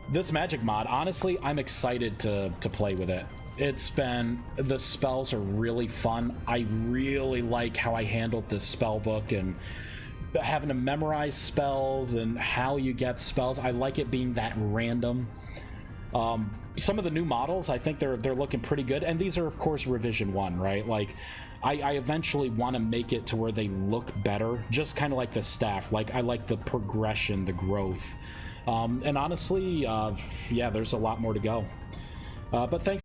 This magic mod, honestly, I'm excited to play with it. The spells are really fun. I really like how I handled this spell book and having to memorize spells and how you get spells. I like it being that random. Some of the new models, I think they're looking pretty good, and these are of course revision 1, right? Like I eventually want to make it to where they look better, just kind of like the staff. Like I like the progression, the growth, and honestly, yeah, there's a lot more to go. But thanks